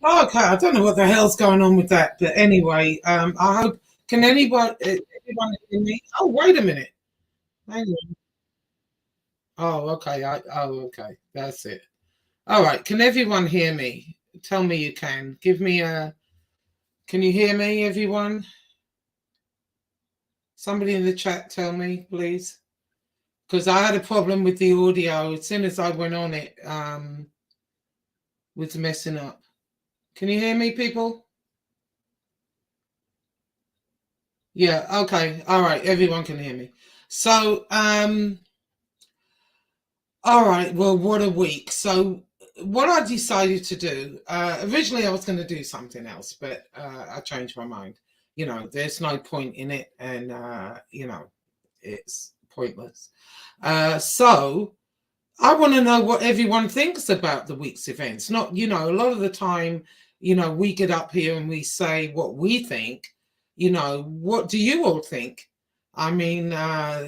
Okay, I don't know what the hell's going on with that, but anyway, I hope can anyone hear me? Oh, wait a minute. Hang on. Oh, okay. Okay. That's it. All right. Can everyone hear me? Tell me you can. Give me a. Can you hear me, everyone? Somebody in the chat, tell me, please, because I had a problem with the audio as soon as I went on it. Was messing up. Can you hear me, people? Yeah. Okay. All right. Everyone can hear me. So, all right. Well, what a week. So, what I decided to do, originally I was going to do something else, but I changed my mind. There's no point in it, and it's pointless. So, I want to know what everyone thinks about the week's events. Not, a lot of the time, we get up here and we say what we think. What do you all think? I mean,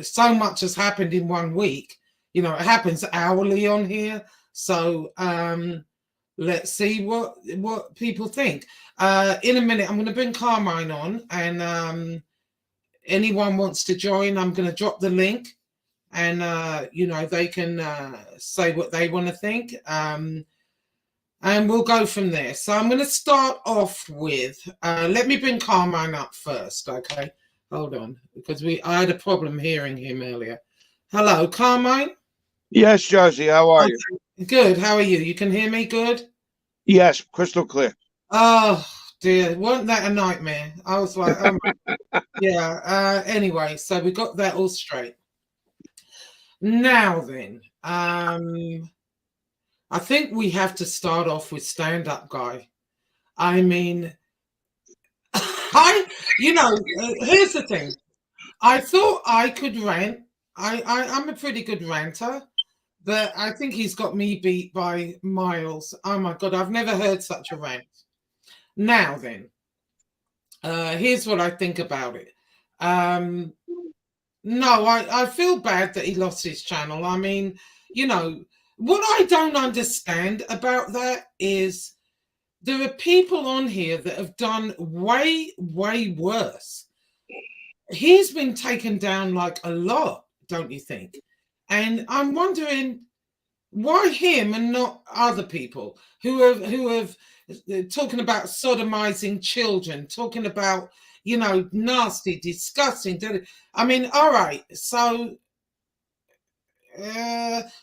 so much has happened in one week. It happens hourly on here. So let's see what people think. In a minute, I'm going to bring Carmine on, and anyone wants to join, I'm going to drop the link, and they can say what they want to think, and we'll go from there. So I'm going to start off with let me bring Carmine up first. Okay, hold on, because I had a problem hearing him earlier. Hello, Carmine. Yes, Josie, how are you? Good. How are you? You can hear me good? Yes, crystal clear. Oh dear, wasn't that a nightmare? I was like, oh my. Yeah. Anyway, so we got that all straight. Now then, I think we have to start off with stand-up guy. I mean, here's the thing. I thought I could rant. I'm a pretty good ranter, but I think he's got me beat by miles. Oh my God, I've never heard such a rant. Now then, here's what I think about it. No, I feel bad that he lost his channel. I mean, what I don't understand about that is there are people on here that have done way, way worse. He's been taken down like a lot, don't you think? And I'm wondering why him and not other people who have talking about sodomizing children, talking about nasty, disgusting. I mean, all right, so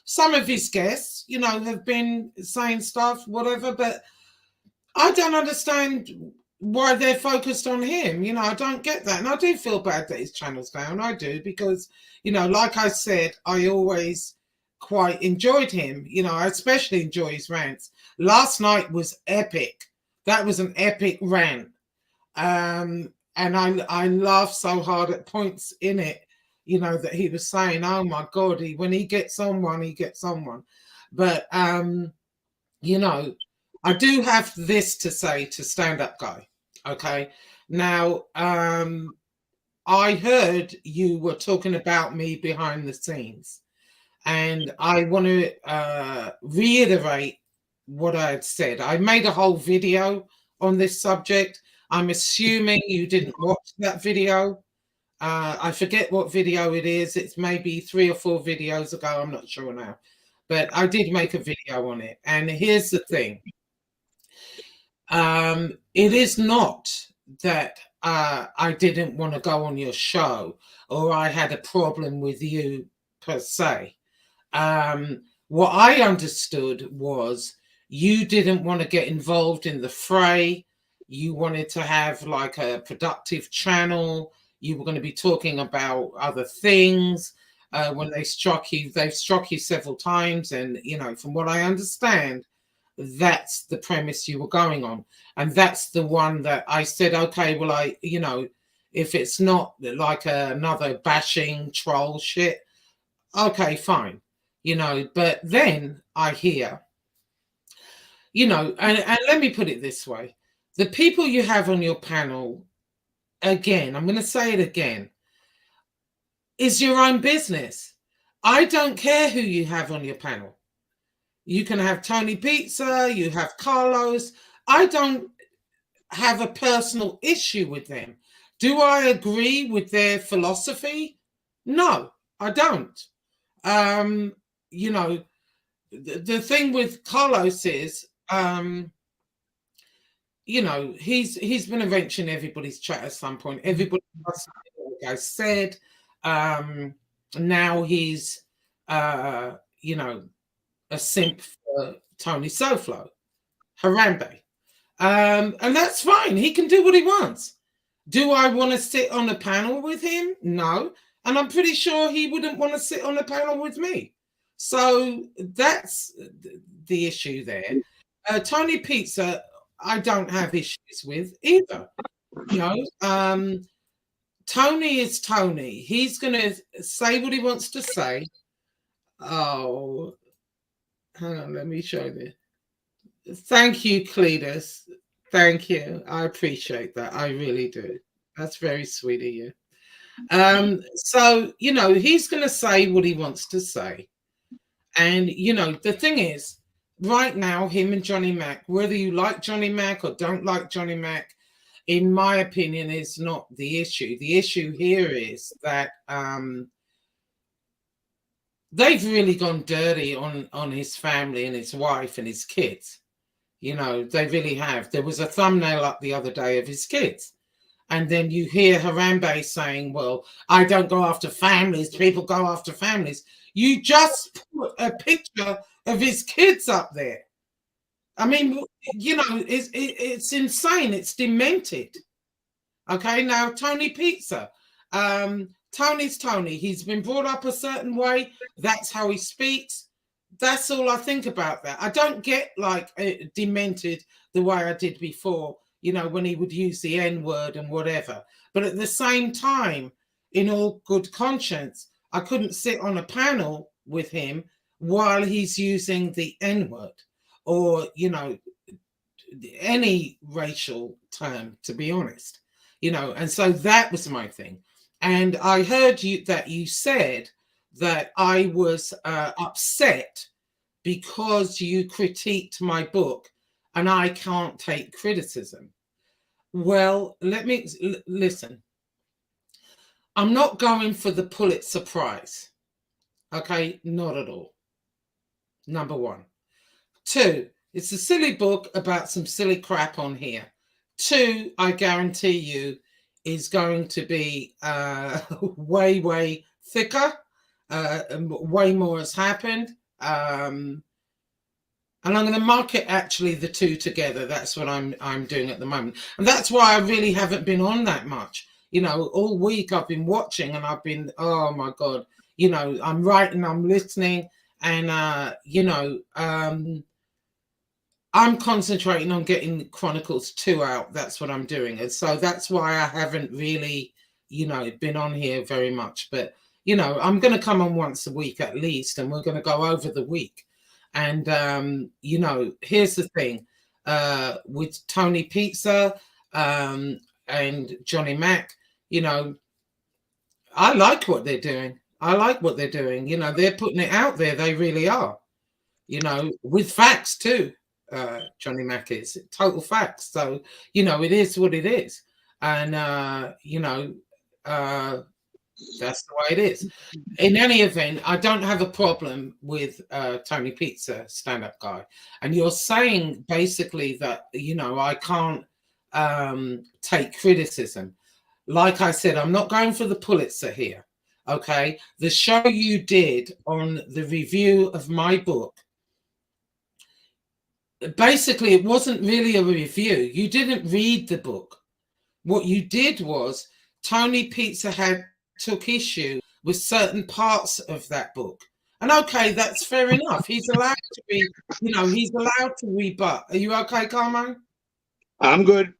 some of his guests, have been saying stuff, whatever, but I don't understand why they're focused on him. I don't get that. And I do feel bad that his channel's down. I do, because, like I said, I always quite enjoyed him. I especially enjoy his rants. Last night was epic. That was an epic rant. And I laughed so hard at points in it, that he was saying, oh my God, when he gets on one, he gets on one. But, I do have this to say to stand-up guy. Okay. Now, I heard you were talking about me behind the scenes, and I want to reiterate what I had said. I made a whole video on this subject. I'm assuming you didn't watch that video. I forget what video it is. It's maybe 3 or 4 videos ago. I'm not sure now. But I did make a video on it. And here's the thing. It is not that I didn't want to go on your show or I had a problem with you per se. What I understood was you didn't want to get involved in the fray. You wanted to have like a productive channel. You were going to be talking about other things. When they've struck you several times. And, from what I understand, that's the premise you were going on. And that's the one that I said, okay, well, if it's not like another bashing troll shit, okay, fine. But then I hear, and let me put it this way. The people you have on your panel, again, I'm going to say it again, is your own business. I don't care who you have on your panel. You can have Tony Pizza, you have Carlos. I don't have a personal issue with them. Do I agree with their philosophy? No, I don't. You know, the thing with Carlos is, you know, he's been a wrench in everybody's chat at some point. Everybody else, like I said, now he's, you know, a simp for Tony Soflo, Harambe. And that's fine. He can do what he wants. Do I want to sit on a panel with him? No. And I'm pretty sure he wouldn't want to sit on a panel with me. So that's the issue there. Tony Pizza, I don't have issues with either. You know, Tony is Tony. He's going to say what he wants to say. Oh, hang on, let me show this. Thank you, Cletus. Thank you. I appreciate that. I really do. That's very sweet of you. So, you know, he's going to say what he wants to say. And, you know, the thing is, right now, him and Johnny Mac, whether you like Johnny Mac or don't like Johnny Mac, in my opinion, is not the issue. The issue here is that they've really gone dirty on his family and his wife and his kids. You know, they really have. There was a thumbnail up the other day of his kids. And then you hear Harambe saying, well, I don't go after families. People go after families. You just put a picture of his kids up there. I mean, you know, it's insane. It's demented. Okay, now Tony Pizza. Tony's Tony. He's been brought up a certain way. That's how he speaks. That's all I think about that. I don't get like demented the way I did before, you know, when he would use the N-word and whatever. But at the same time, in all good conscience, I couldn't sit on a panel with him while he's using the N-word or, you know, any racial term, to be honest, you know. And so that was my thing. And I heard that you said that I was upset because you critiqued my book and I can't take criticism. Well, let me listen. I'm not going for the Pulitzer Prize. Okay, not at all. Number one. Two, it's a silly book about some silly crap on here. Two, I guarantee you, is going to be way, way thicker. Way more has happened. And I'm going to market actually the two together. That's what I'm doing at the moment. And that's why I really haven't been on that much. You know, all week I've been watching and I've been, oh my God, you know, I'm writing, I'm listening, and, you know, I'm concentrating on getting Chronicles 2 out. That's what I'm doing. And so that's why I haven't really, you know, been on here very much. But, you know, I'm going to come on once a week at least, and we're going to go over the week. And, you know, here's the thing with Tony Pizza and Johnny Mac, you know, I like what they're doing. I like what they're doing. You know, they're putting it out there. They really are, you know, with facts too. Johnny Mac is total facts. So, you know, it is what it is. And, you know, that's the way it is. In any event, I don't have a problem with Tony Pizza, stand-up guy. And you're saying basically that, you know, I can't take criticism. Like I said, I'm not going for the Pulitzer here. Okay. The show you did on the review of my book, basically, it wasn't really a review. You didn't read the book. What you did was Tony Pizza took issue with certain parts of that book. And okay, that's fair enough. He's allowed to be, you know, he's allowed to rebut. Are you okay, Carmo? I'm good.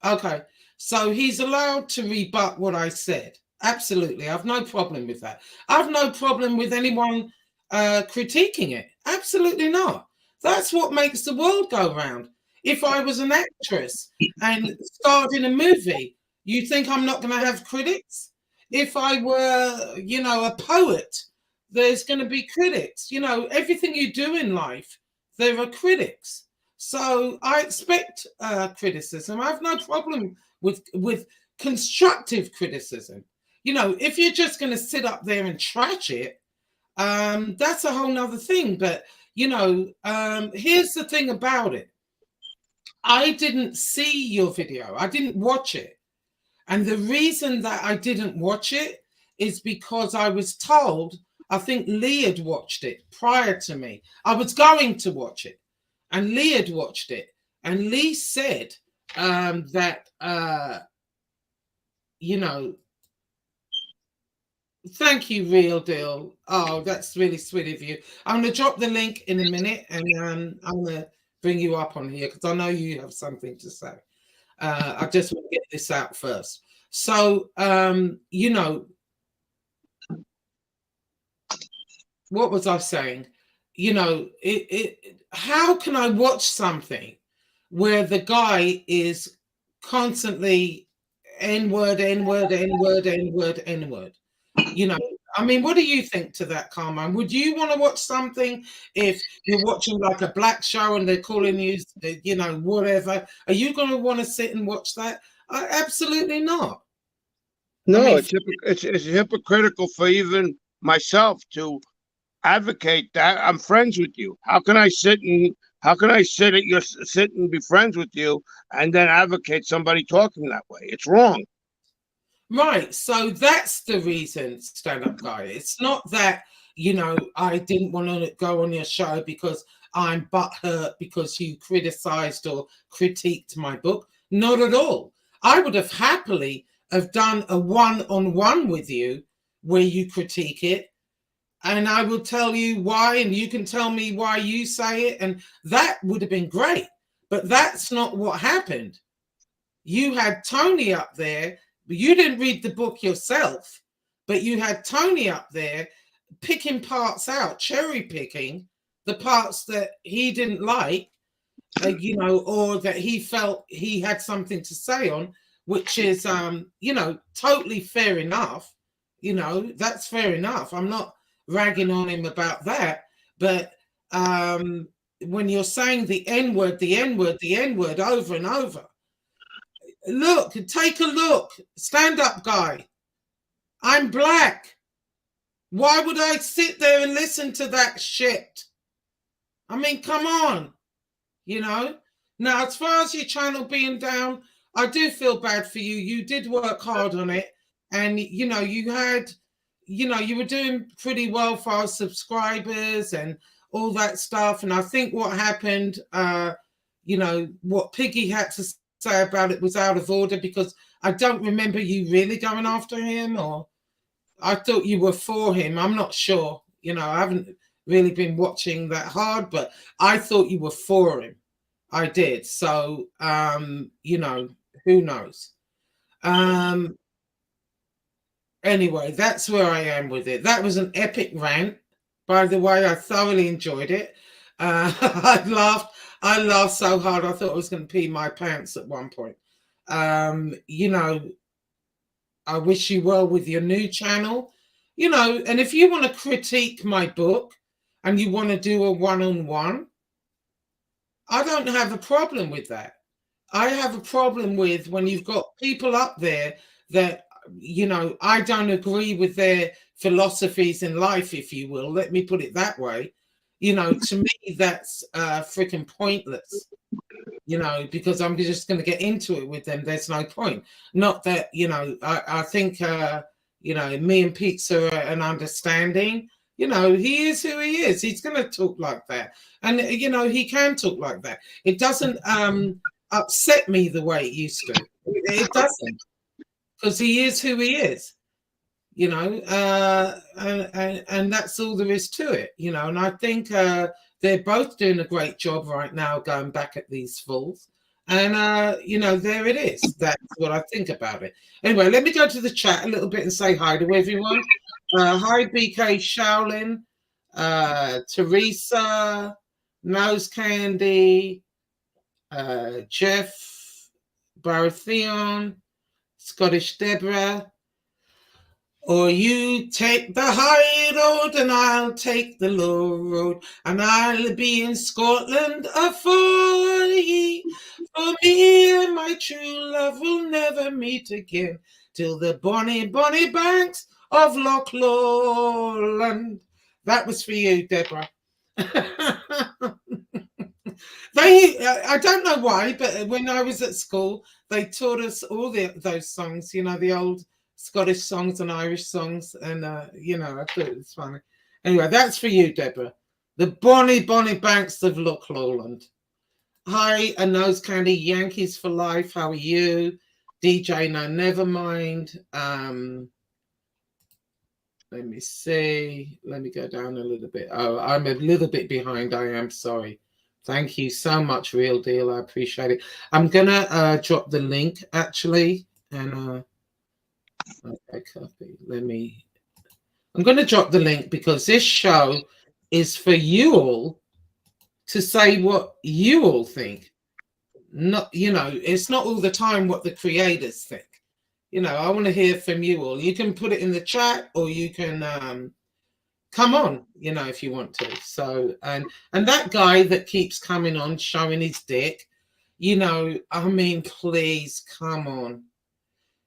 Okay. So he's allowed to rebut what I said. Absolutely. I've no problem with that. I've no problem with anyone critiquing it. Absolutely not. That's what makes the world go round. If I was an actress and starred in a movie, you think I'm not going to have critics? If I were, you know, a poet, there's going to be critics. You know, everything you do in life, there are critics. So I expect criticism. I have no problem with constructive criticism. You know, if you're just going to sit up there and trash it, that's a whole nother thing. But you know, here's the thing about it. I didn't see your video. I didn't watch it. And the reason that I didn't watch it is because I was told, I think Lee had watched it prior to me. I was going to watch it, and Lee had watched it. And Lee said that, you know, thank you, Real Deal. Oh, that's really sweet of you. I'm going to drop the link in a minute, and I'm going to bring you up on here because I know you have something to say. I just want to get this out first. So, you know, what was I saying? You know, how can I watch something where the guy is constantly N-word, N-word, N-word, N-word, N-word? You know, I mean, what do you think to that, Carmine? Would you want to watch something if you're watching like a black show and they're calling you, you know, whatever? Are you going to want to sit and watch that? Absolutely not. No, I mean, it's hypocritical for even myself to advocate that. I'm friends with you. How can I sit and be friends with you and then advocate somebody talking that way? It's wrong. right. So that's the reason, stand-up guy. It's not that, you know, I didn't want to go on your show because I'm butthurt because you criticized or critiqued my book. Not at all. I would have happily have done a one-on-one with you where you critique it, and I will tell you why, and you can tell me why you say it, and that would have been great. But that's not what happened. You had Tony up there. You didn't read the book yourself, but you had Tony up there picking parts out, cherry picking the parts that he didn't like, you know, or that he felt he had something to say on, which is, you know, totally fair enough. You know, that's fair enough. I'm not ragging on him about that. But when you're saying the N word, the N word, the N word over and over, look, take a look. Stand up, guy. I'm black. Why would I sit there and listen to that shit? I mean, come on. You know? Now, as far as your channel being down, I do feel bad for you. You did work hard on it. And, you know, you had, you know, you were doing pretty well for our subscribers and all that stuff. And I think what happened, you know, what Piggy had to say about it was out of order because I don't remember you really going after him, or I thought you were for him. I'm not sure. You know, I haven't really been watching that hard, but I thought you were for him. I did. So, you know, who knows? Anyway, that's where I am with it. That was an epic rant. By the way, I thoroughly enjoyed it. I laughed so hard I thought I was going to pee my pants at one point. You know, I wish you well with your new channel. You know, and if you want to critique my book and you want to do a one-on-one, I don't have a problem with that. I have a problem with when you've got people up there that, you know, I don't agree with their philosophies in life, if you will. Let me put it that way. You know, to me, that's freaking pointless, you know, because I'm just going to get into it with them. There's no point. Not that, you know, I think, you know, me and Pizza are an understanding. You know, he is who he is. He's going to talk like that. And, you know, he can talk like that. It doesn't upset me the way it used to. It doesn't, because he is who he is, you know, and that's all there is to it, you know. And I think they're both doing a great job right now going back at these fools. And, you know, there it is. That's what I think about it. Anyway, let me go to the chat a little bit and say hi to everyone. Hi, BK Shaolin, Teresa, Nose Candy, Jeff, Baratheon, Scottish Deborah, Or you take the high road and I'll take the low road, and I'll be in Scotland afore ye. For me and my true love will never meet again till the bonny, bonny banks of Loch Lowland. That was for you, Deborah. I don't know why, but when I was at school, they taught us all those songs, the old Scottish songs and Irish songs. And, I thought it was funny. Anyway, that's for you, Deborah. The bonny, bonny banks of Loch Lowland. Hi, and Nose Candy, Yankees for life. How are you? DJ, no, never mind. Let me see. Let me go down a little bit. Oh, I'm a little bit behind. I am sorry. Thank you so much, Real Deal. I appreciate it. I'm gonna drop the link actually, and okay, copy. I'm gonna drop the link because this show is for you all to say what you all think. Not, it's not all the time what the creators think. I want to hear from you all. You can put it in the chat, or you can come on, if you want to. So, and that guy that keeps coming on showing his dick, please come on.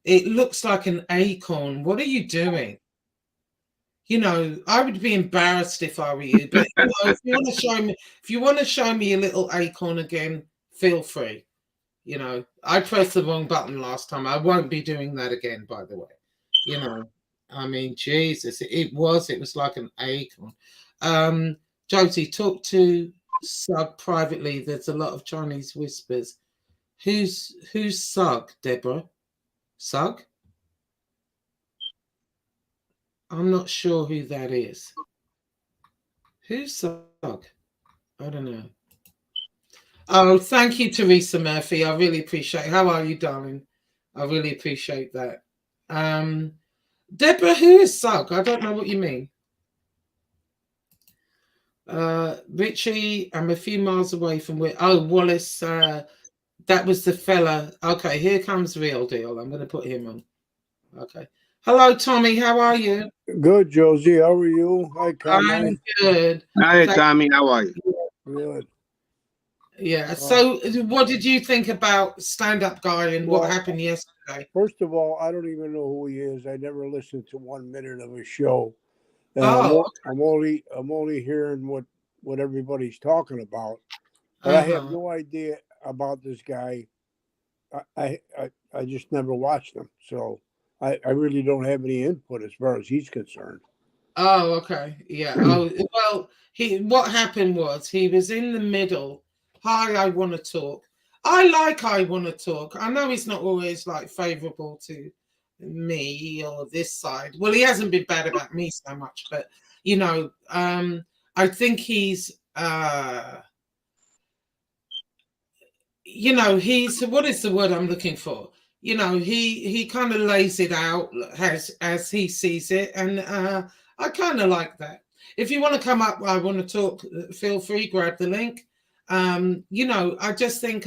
It looks like an acorn. What are you doing? I would be embarrassed if I were you, but if you want to show me a little acorn again, feel free. I pressed the wrong button last time. I won't be doing that again, by the way. Jesus, it was like an acorn. Josie, talk to Sug privately. There's a lot of Chinese whispers. Who's Sug, Deborah? Sug? I'm not sure who that is. Who's Sug? I don't know. Oh, thank you, Teresa Murphy. I really appreciate it. How are you, darling? I really appreciate that. Deborah, who is Sug? I don't know what you mean. Richie, I'm a few miles away from where. Oh, Wallace, that was the fella. Okay, here comes Real Deal. I'm going to put him on. Okay. Hello, Tommy. How are you? Good, Josie. How are you? Hi, Carmen. I'm good. Hi, Tommy. How are you? Good. Yeah. So, what did you think about Stand-Up Guy and what happened yesterday? First of all, I don't even know who he is. I never listened to 1 minute of his show. And I'm only hearing what everybody's talking about, but I have no idea about this guy. I just never watched him, so I really don't have any input as far as he's concerned. Oh, okay. Yeah. Oh, well, what happened was he was in the middle. Hi, I want to talk. I want to talk. I know he's not always like favorable to me or this side. Well, he hasn't been bad about me so much, but I think he's he's, what is the word I'm looking for? He kind of lays it out as he sees it, and I kind of like that. If you want to come up, I want to talk, feel free, grab the link. I just think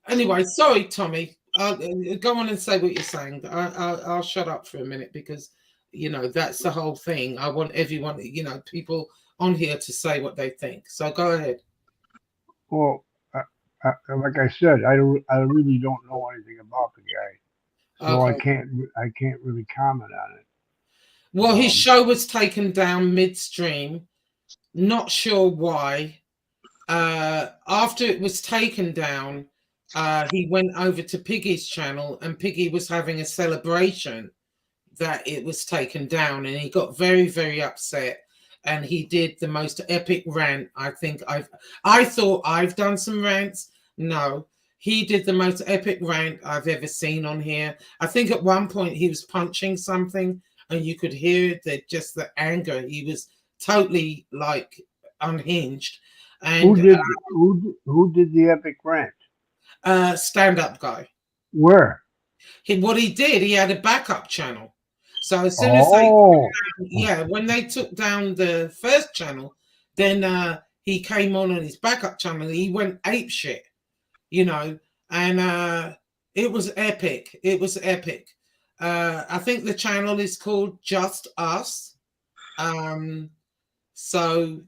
anyway, sorry, Tommy. Go on and say what you're saying. I'll shut up for a minute because that's the whole thing. I want everyone, people on here to say what they think. So go ahead. Well, like I said, I really don't know anything about the guy, so okay. I can't really comment on it. Well, his show was taken down midstream. Not sure why. After it was taken down, he went over to Piggy's channel, and Piggy was having a celebration that it was taken down, and he got very, very upset. And he did the most epic rant. I thought I've done some rants. No, he did the most epic rant I've ever seen on here. I think at one point he was punching something, and you could hear just the anger. He was totally like unhinged. And who did the epic rant? Stand-Up Guy. Where? What he did, he had a backup channel. So as soon as when they took down the first channel, then he came on his backup channel. He went apeshit, and it was epic. It was epic. I think the channel is called Just Us. So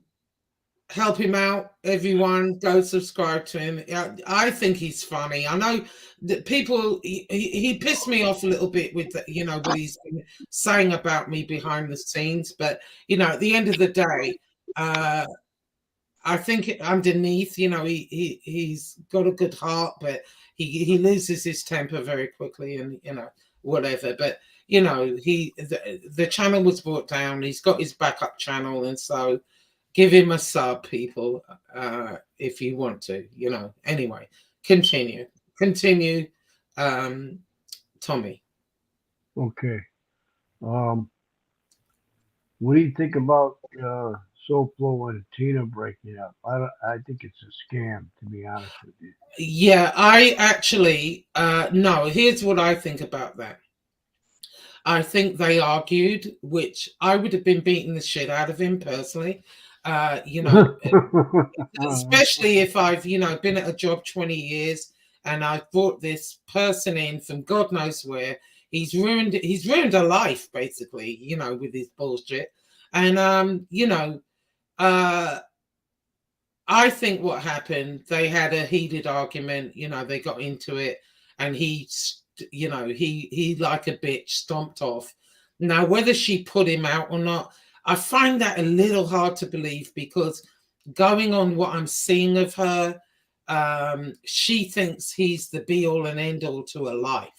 help him out, everyone. Go subscribe to him. I think he's funny. I know that people, he pissed me off a little bit with what he's been saying about me behind the scenes, but at the end of the day, I think underneath, he's got a good heart, but he loses his temper very quickly, and whatever. But the channel was brought down. He's got his backup channel, and so give him a sub, people, if you want to. Anyway, continue, Tommy. Okay. What do you think about SoFlo and Tina breaking up? I think it's a scam, to be honest with you. Yeah, I actually no. Here's what I think about that. I think they argued, which I would have been beating the shit out of him personally. Especially if I've been at a job 20 years and I've brought this person in from God knows where. He's ruined a life, basically, with his bullshit. And I think what happened, they had a heated argument, they got into it, and he like a bitch stomped off. Now, whether she put him out or not, I find that a little hard to believe, because going on what I'm seeing of her, she thinks he's the be all and end all to her life.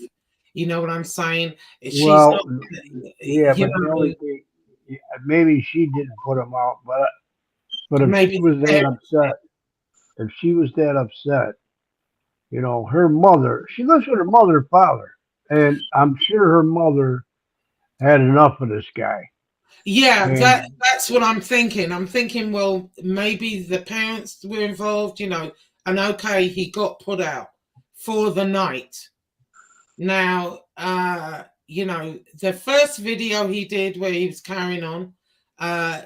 You know what I'm saying? Well, yeah, but the only thing, maybe she didn't put him out, but if she was that upset, her mother, she lives with her mother and father, and I'm sure her mother had enough of this guy. Yeah, that's what I'm thinking. I'm thinking, well, maybe the parents were involved, and okay, he got put out for the night. Now, the first video he did where he was carrying on,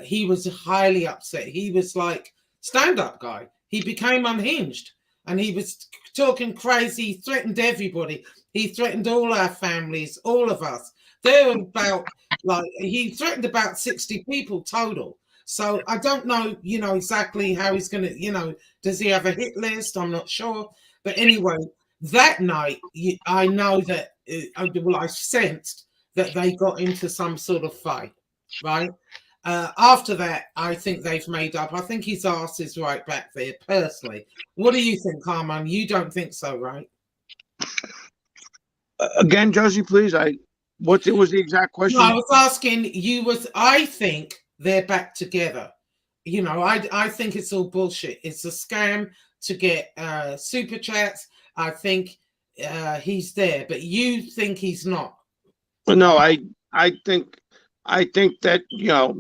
he was highly upset. He was like stand-up guy. He became unhinged, and he was talking crazy. He threatened everybody. He threatened all our families, all of us. There were he threatened about 60 people total. So I don't know, exactly how he's going to, does he have a hit list? I'm not sure. But anyway, that night, I know that, I sensed that they got into some sort of fight, right? After that, I think they've made up. I think his ass is right back there, personally. What do you think, Carmine? You don't think so, right? Again, Josie, please. What was the exact question? No, I was asking you. I think they're back together. I think it's all bullshit. It's a scam to get super chats. I think he's there, but you think he's not. No, I think that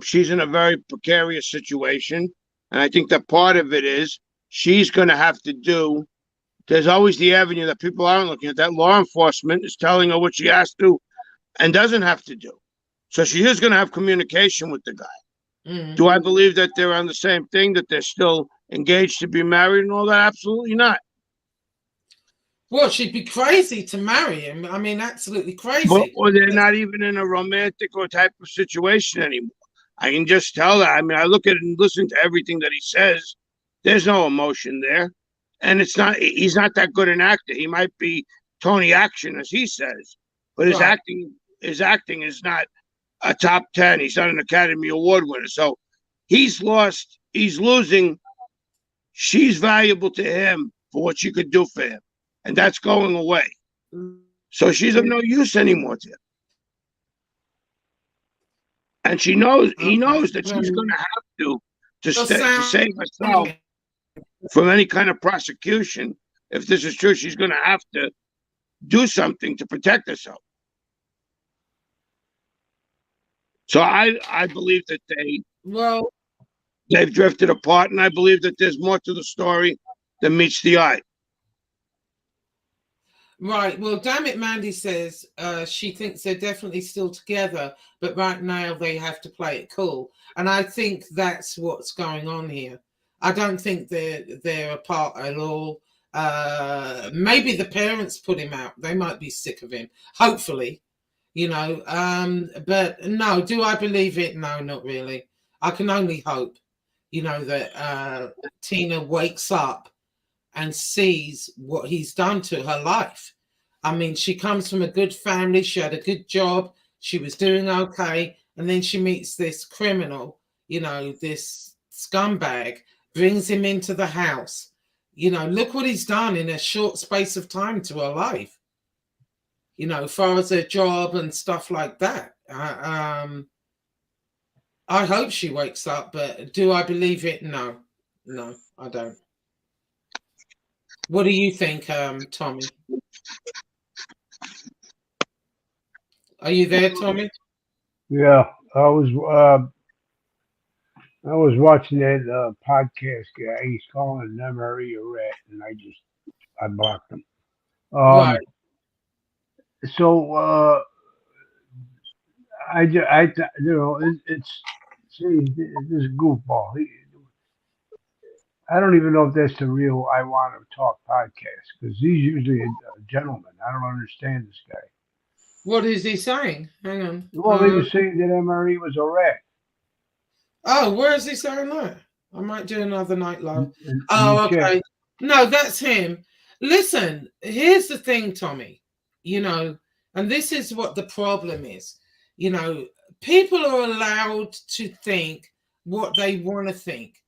she's in a very precarious situation, and I think that part of it is she's going to have to do. There's always the avenue that people aren't looking at, that law enforcement is telling her what she has to and doesn't have to do. So she is going to have communication with the guy. Mm-hmm. Do I believe that they're on the same thing, that they're still engaged to be married and all that? Absolutely not. Well, she'd be crazy to marry him. I mean, absolutely crazy. Or they're not even in a romantic or type of situation anymore. I can just tell that. I mean, I look at it and listen to everything that he says. There's no emotion there. And he's not that good an actor. He might be Tony Action, as he says, but his acting is not a top 10. He's not an Academy Award winner. So he's losing. She's valuable to him for what she could do for him. And that's going away. So she's of no use anymore to him. And he knows that she's going to have to save herself from any kind of prosecution. If this is true, she's going to have to do something to protect herself. So I believe that they've drifted apart, and I believe that there's more to the story than meets the eye. Right. Well, damn it, Mandy says she thinks they're definitely still together, but right now they have to play it cool. And I think that's what's going on here. I don't think they're apart at all. Maybe the parents put him out. They might be sick of him. Hopefully, you know. But no, do I believe it? No, not really. I can only hope, you know, that Tina wakes up and sees what he's done to her life. I mean, she comes from a good family, she had a good job, she was doing okay, and then she meets this criminal, you know, this scumbag, brings him into the house. You know, look what he's done in a short space of time to her life, you know, as far as her job and stuff like that. I hope she wakes up, but do I believe it? No, no, I don't. What do you think, Tommy? Are you there, Tommy? Yeah, I was watching that podcast guy. He's calling an MRE a rat, and I blocked him. Right. So it's see this goofball. I don't even know if that's the real I Want to Talk podcast because he's usually a gentleman. I don't understand this guy. What is he saying? Hang on. Well, he was saying that MRE was a rat. Oh, where is he saying that? I might do another night live. In Oh, the chat. okay. No, that's him. Listen, here's the thing, Tommy. You know, and this is what the problem is. You know, people are allowed to think what they want to think.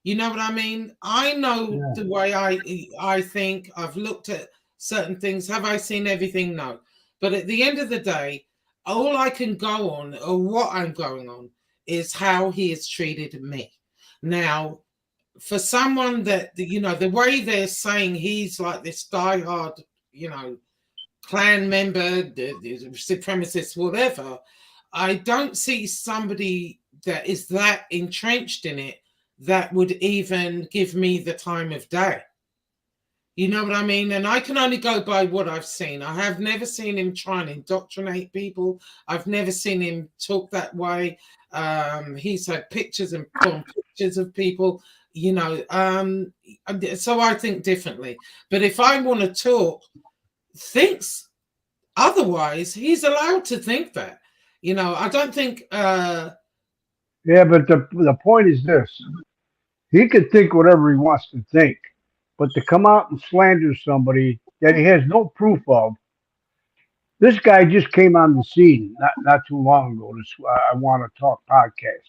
You know what I mean? I know Yeah. the way I think. I've looked at certain things. Have I seen everything? No. But at the end of the day, all I can go on, or what I'm going on, is how he has treated me. Now, for someone that, you know, the way they're saying he's like this diehard, you know, clan member, the supremacist, whatever, I don't see somebody that is that entrenched in it that would even give me the time of day. You know what I mean? And I can only go by what I've seen. I have never seen him try and indoctrinate people. I've never seen him talk that way. He's had pictures and pictures of people, you know. So I think differently. But if I want to talk, thinks otherwise, he's allowed to think that. You know, I don't think. Yeah, but the point is this: he can think whatever he wants to think, but to come out and slander somebody that he has no proof of. This guy just came on the scene not too long ago. This I Want to Talk podcast.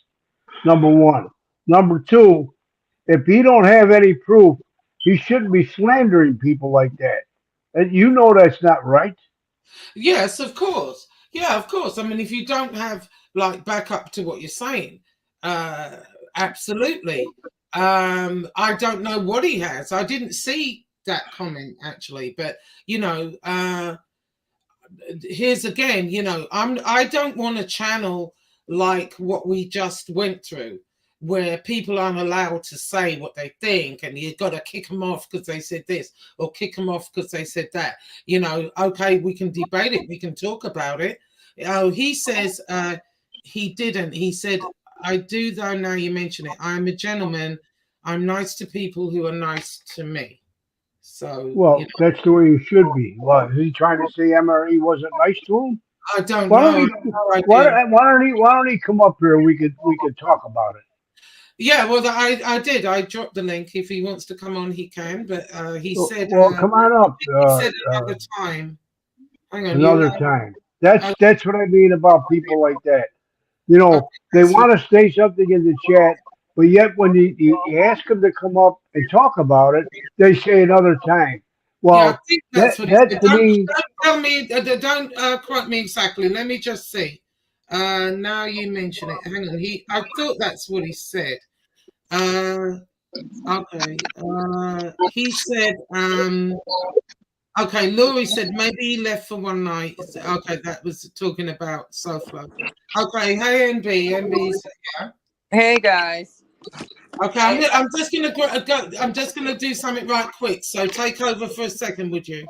Number one. Number two, if he don't have any proof, he shouldn't be slandering people like that. And you know that's not right. Yes, of course. Yeah, of course. I mean, if you don't have like back up to what you're saying, uh, absolutely. I don't know what he has. I didn't see that comment actually, but you know, here's again, you know, I don't want to channel like what we just went through, where people aren't allowed to say what they think, and you've got to kick them off because they said this, or kick them off because they said that. You know, okay, we can debate it, we can talk about it. Oh, he says he didn't. He said, I do though. Now you mention it, I'm a gentleman. I'm nice to people who are nice to me. So, Well, you know, that's the way he should be. What is he trying to say? MRE wasn't nice to him? I don't Why don't know. he? No idea. Why don't he come up here? We could talk about it. Yeah, well, I did. I dropped the link. If he wants to come on, he can. But he said, Well, come on up he said another time. Hang on, another time. That's what I mean about people like that. You okay, know, they want to say something in the chat, but yet when you ask them to come up and talk about it, they say another time. yeah, I Well, think that that's what he that said. to me, Don't tell me. Don't quote me exactly. Let me just see. Now you mention it. Hang on. I thought that's what he said. Okay. He said. Okay, Laurie said maybe he left for one night. Okay, that was talking about SoFlo. Okay, hey NB said, yeah. Hey guys. Okay, I'm just gonna go. I'm just gonna do something right quick. So take over for a second, would you?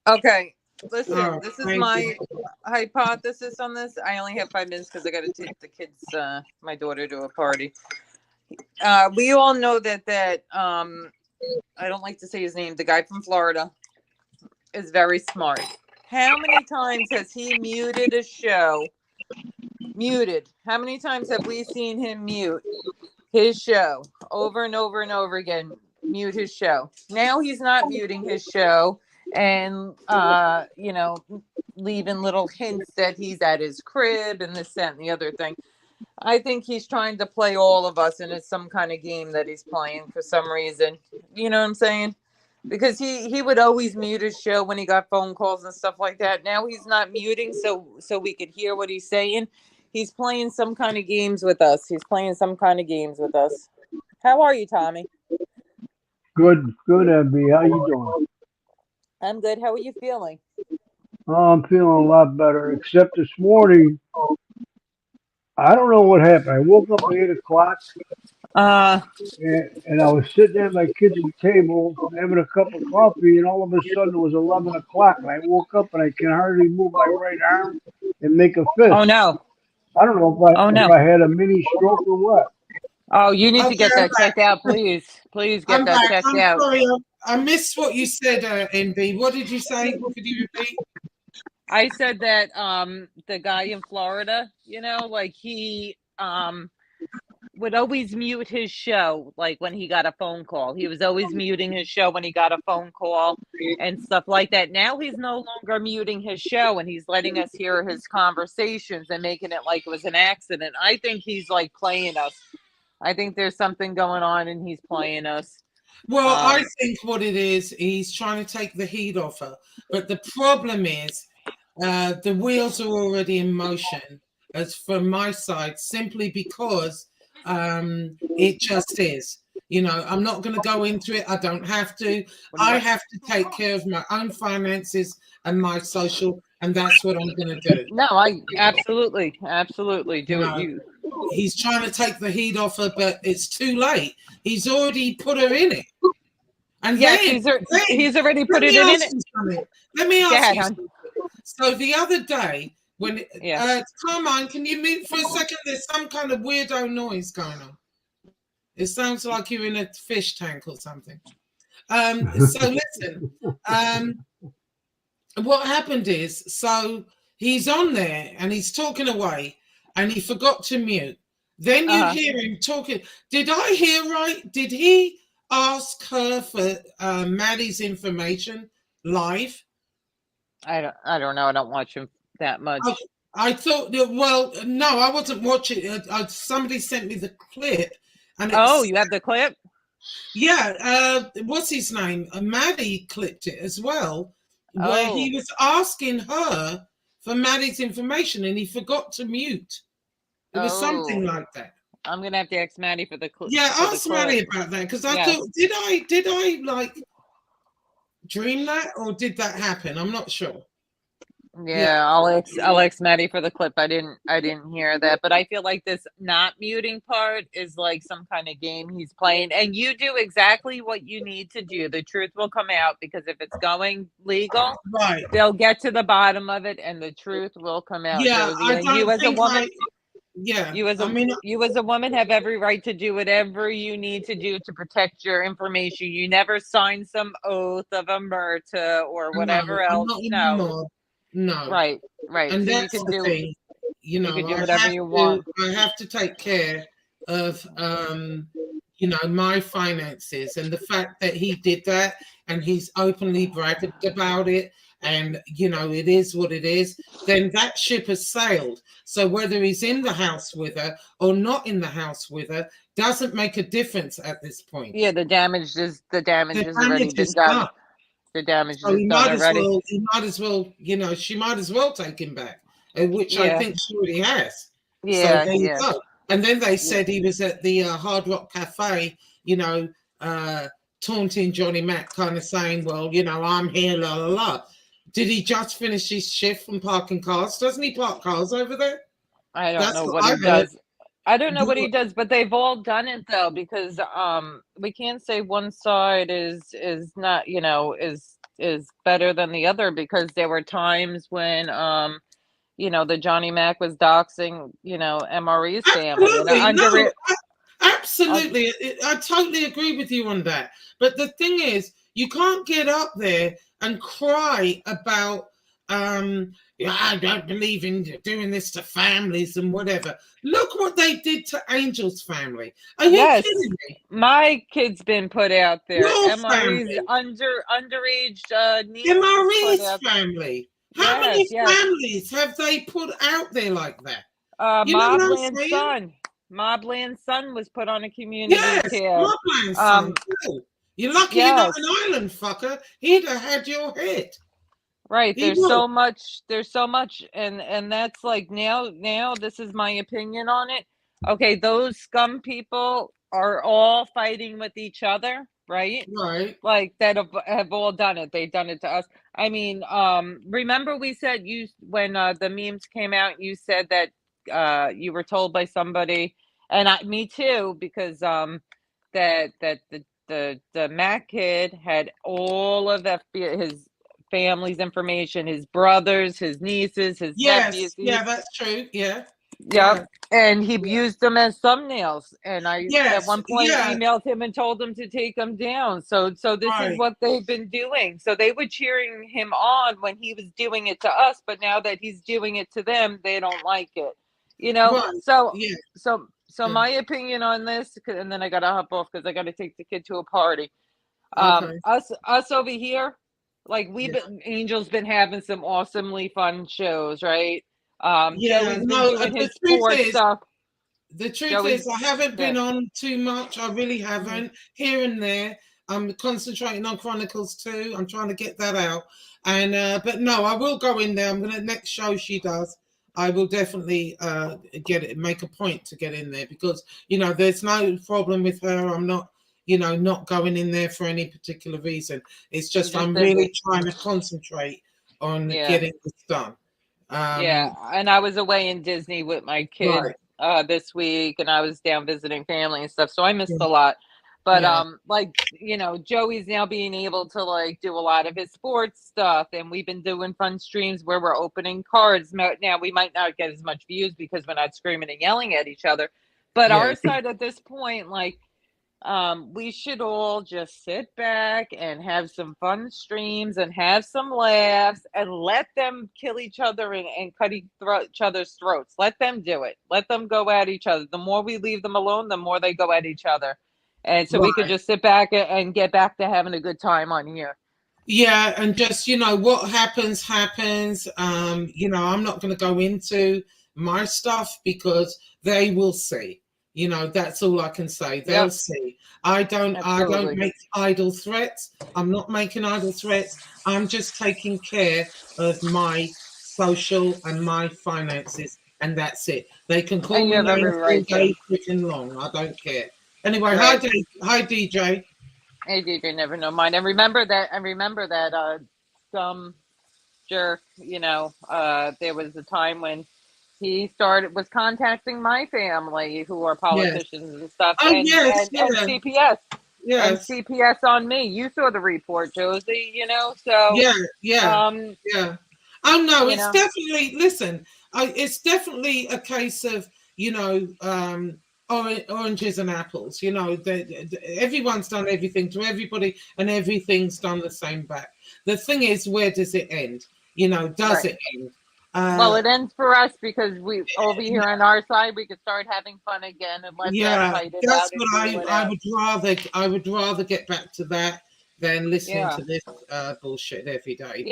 Okay, listen. Oh, This is thank my you. hypothesis on this. I only have 5 minutes because I got to take the kids, my daughter, to a party. We all know that I don't like to say his name. The guy from Florida is very smart. How many times has he muted a show? Muted. How many times have we seen him mute his show over and over and over again? Mute his show. Now he's not muting his show, and you know, leaving little hints that he's at his crib and this, that, and the other thing. I think he's trying to play all of us, and it's some kind of game that he's playing for some reason. You know what I'm saying? Because he would always mute his show when he got phone calls and stuff like that. Now he's not muting, so we could hear what he's saying. He's playing some kind of games with us. How are you, Tommy? Good, MB. How you doing? I'm good. How are you feeling? Oh, I'm feeling a lot better, except this morning, I don't know what happened. I woke up at 8 o'clock, and I was sitting at my kitchen table having a cup of coffee, and all of a sudden it was 11 o'clock, and I woke up and I can hardly move my right arm and make a fist. Oh no! I don't know if I had a mini stroke or what. Oh, you need to get that checked out, please. Please get that checked out. I'm sorry, I missed what you said, NB. What did you say? Could you repeat? I said that the guy in Florida, you know, like he would always mute his show, like when he got a phone call. He was always muting his show when he got a phone call and stuff like that. Now he's no longer muting his show, and he's letting us hear his conversations and making it like it was an accident. I think he's like playing us. I think there's something going on and he's playing us. Well, I think what it is, he's trying to take the heat off her. But the problem is, the wheels are already in motion, as from my side, simply because it just is. You know, I'm not going to go into it. I don't have to. I have to take care of my own finances and my social, and that's what I'm going to do. No, I absolutely do it. He's trying to take the heat off her, but it's too late. He's already put her in it. And yes, he's already put it in it. Let me ask you something. So the other day, when Carmine, can you mute for a second? There's some kind of weirdo noise going on. It sounds like you're in a fish tank or something. So listen, what happened is, so he's on there and he's talking away and he forgot to mute. Then you hear him talking. Did I hear right? Did he ask her for Maddie's information live? I don't know. I don't watch him that much. I thought, well, no, I wasn't watching. Somebody sent me the clip. And you have the clip? Yeah. What's his name? Maddie clipped it as well, where he was asking her for Maddie's information and he forgot to mute. It was something like that. I'm gonna have to ask Maddie for the clip. Yeah, ask Maddie about that, because I thought, did I like dream that, or did that happen? I'm not sure. Yeah, I'll ask Maddie for the clip. I didn't hear that, but I feel like this not muting part is like some kind of game he's playing, and you do exactly what you need to do. The truth will come out, because if it's going legal, right, they'll get to the bottom of it, and the truth will come out. Yeah, so, you as a woman. You as a woman have every right to do whatever you need to do to protect your information. You never sign some oath of omerta or whatever else. No. Right. And so that's the thing. You know, can do whatever you want. I have to take care of you know, my finances, and the fact that he did that and he's openly bragged about it, and you know, it is what it is, then that ship has sailed. So whether he's in the house with her or not in the house with her doesn't make a difference at this point. Yeah, the damage has already been done. The damage is done already. He might as well, you know, she might as well take him back, which I think she already has. Yeah, so there you go. And then they said he was at the Hard Rock Cafe, you know, taunting Johnny Mac, kind of saying, well, you know, I'm here, la, la, la. Did he just finish his shift from parking cars? Doesn't he park cars over there? I don't know what he does. I don't know what he does, but they've all done it though, because we can't say one side is not, you know, is better than the other, because there were times when you know, the Johnny Mac was doxing, you know, MRE's family. Absolutely. I totally agree with you on that. But the thing is, you can't get up there and cry about yeah, I don't believe in doing this to families and whatever. Look what they did to Angel's family. Are you kidding me? My kid's been put out there. Your MRE's family. underage niece was put MRE's out. family. How many Yes, yes. families have they put out there like that? You know what I'm Mobland's saying? son. Mobland's son was put on a community Yes, care. Mobland's son too. You're lucky you're not Yes. an island fucker. He'd have had your head. Right. He There's would. so much. There's so much, and that's like now. This is my opinion on it. Okay, those scum people are all fighting with each other, right? Right. Like that have all done it. They've done it to us. I mean, remember we said when the memes came out, you said that you were told by somebody, and me too, because that the Mac kid had all of FBI, his family's information, his brothers, his nieces, his nephews. Yeah, that's true. Yeah. Yep. Yeah. And he used them as thumbnails. And I at one point yeah. emailed him and told him to take them down. So this is what they've been doing. So they were cheering him on when he was doing it to us, but now that he's doing it to them, they don't like it. You know? Right. So Yeah. so my opinion on this, and then I gotta hop off because I gotta take the kid to a party. Okay. Us over here, like Angel's been having some awesomely fun shows, right? Joey's been doing his sports stuff. The truth is, I haven't been on too much. I really haven't. Here and there, I'm concentrating on Chronicles 2. I'm trying to get that out. And but no, I will go in there. I'm gonna next show she does. I will definitely make a point to get in there because there's no problem with her. I'm not not going in there for any particular reason. It's just I'm really trying to concentrate on getting this done. And I was away in Disney with my kid this week, and I was down visiting family and stuff, so I missed a lot. But Joey's now being able to like do a lot of his sports stuff, and we've been doing fun streams where we're opening cards. Now we might not get as much views because we're not screaming and yelling at each other, but our side at this point, like, we should all just sit back and have some fun streams and have some laughs and let them kill each other and cut each other's throats. Let them do it. Let them go at each other. The more we leave them alone, the more they go at each other. And so we could just sit back and get back to having a good time on here. Yeah, and just what happens. I'm not going to go into my stuff because they will see. That's all I can say. They'll see. I don't make idle threats. I'm not making idle threats. I'm just taking care of my social and my finances, and that's it. They can call me names all day freaking long. I don't care. Anyway, hi DJ. Hey DJ, never know mine. And remember that some jerk, there was a time when he was contacting my family who are politicians and stuff. And CPS. Yes. And CPS on me. You saw the report, Josie, so yeah. Oh no, it's definitely it's definitely a case of, oranges and apples. Everyone's done everything to everybody and everything's done the same back. The thing is, where does it end? Does it end? Well, it ends for us because we over here on our side we could start having fun again and let them fight it out. That's what I would rather get back to that than listening to this bullshit every day.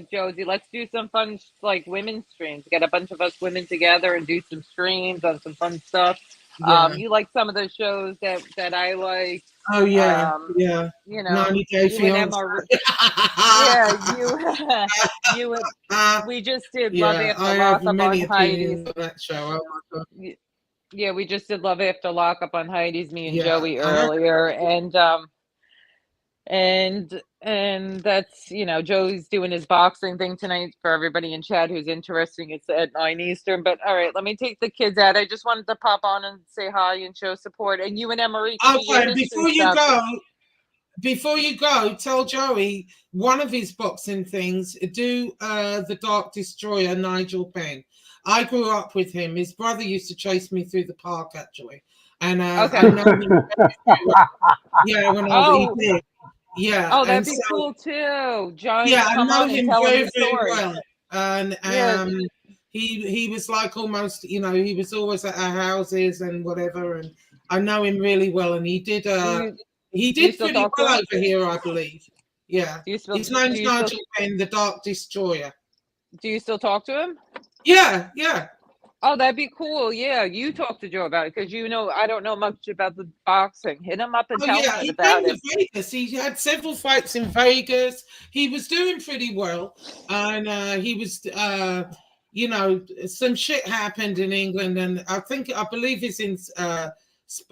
Josie, let's do some fun like women's streams. Get a bunch of us women together and do some streams on some fun stuff. You like some of the shows that I like. Oh yeah, 90 Day Fiance. We just did Love After Lockup on Heidi's. That show. Oh my God. Yeah, we just did Love After Lockup on Heidi's. Me and Joey earlier, and that's Joey's doing his boxing thing tonight for everybody in chat who's interested. It's at 9 Eastern. But all right, let me take the kids out. I just wanted to pop on and say hi and show support. And you and Emery. Okay, before you go, tell Joey one of his boxing things. Do the Dark Destroyer, Nigel Benn. I grew up with him. His brother used to chase me through the park actually, and I know him when I was Yeah, Oh, that'd and be so cool too. Giants, yeah, I come know on and him tell him very, the very story. well. And Yeah. he was like almost, he was always at our houses and whatever. And I know him really well. And he did You still pretty talk to well him? over here, I believe. Yeah. Do you still His do name's you still Nigel Penn, the Dark Destroyer. do you still talk to him? Yeah, yeah. Oh, that'd be cool. Yeah, you talk to Joe about it because I don't know much about the boxing. Hit him up and Oh tell yeah, him he about came it. to Vegas. He had several fights in Vegas. He was doing pretty well, and he was, some shit happened in England, and I believe he's in.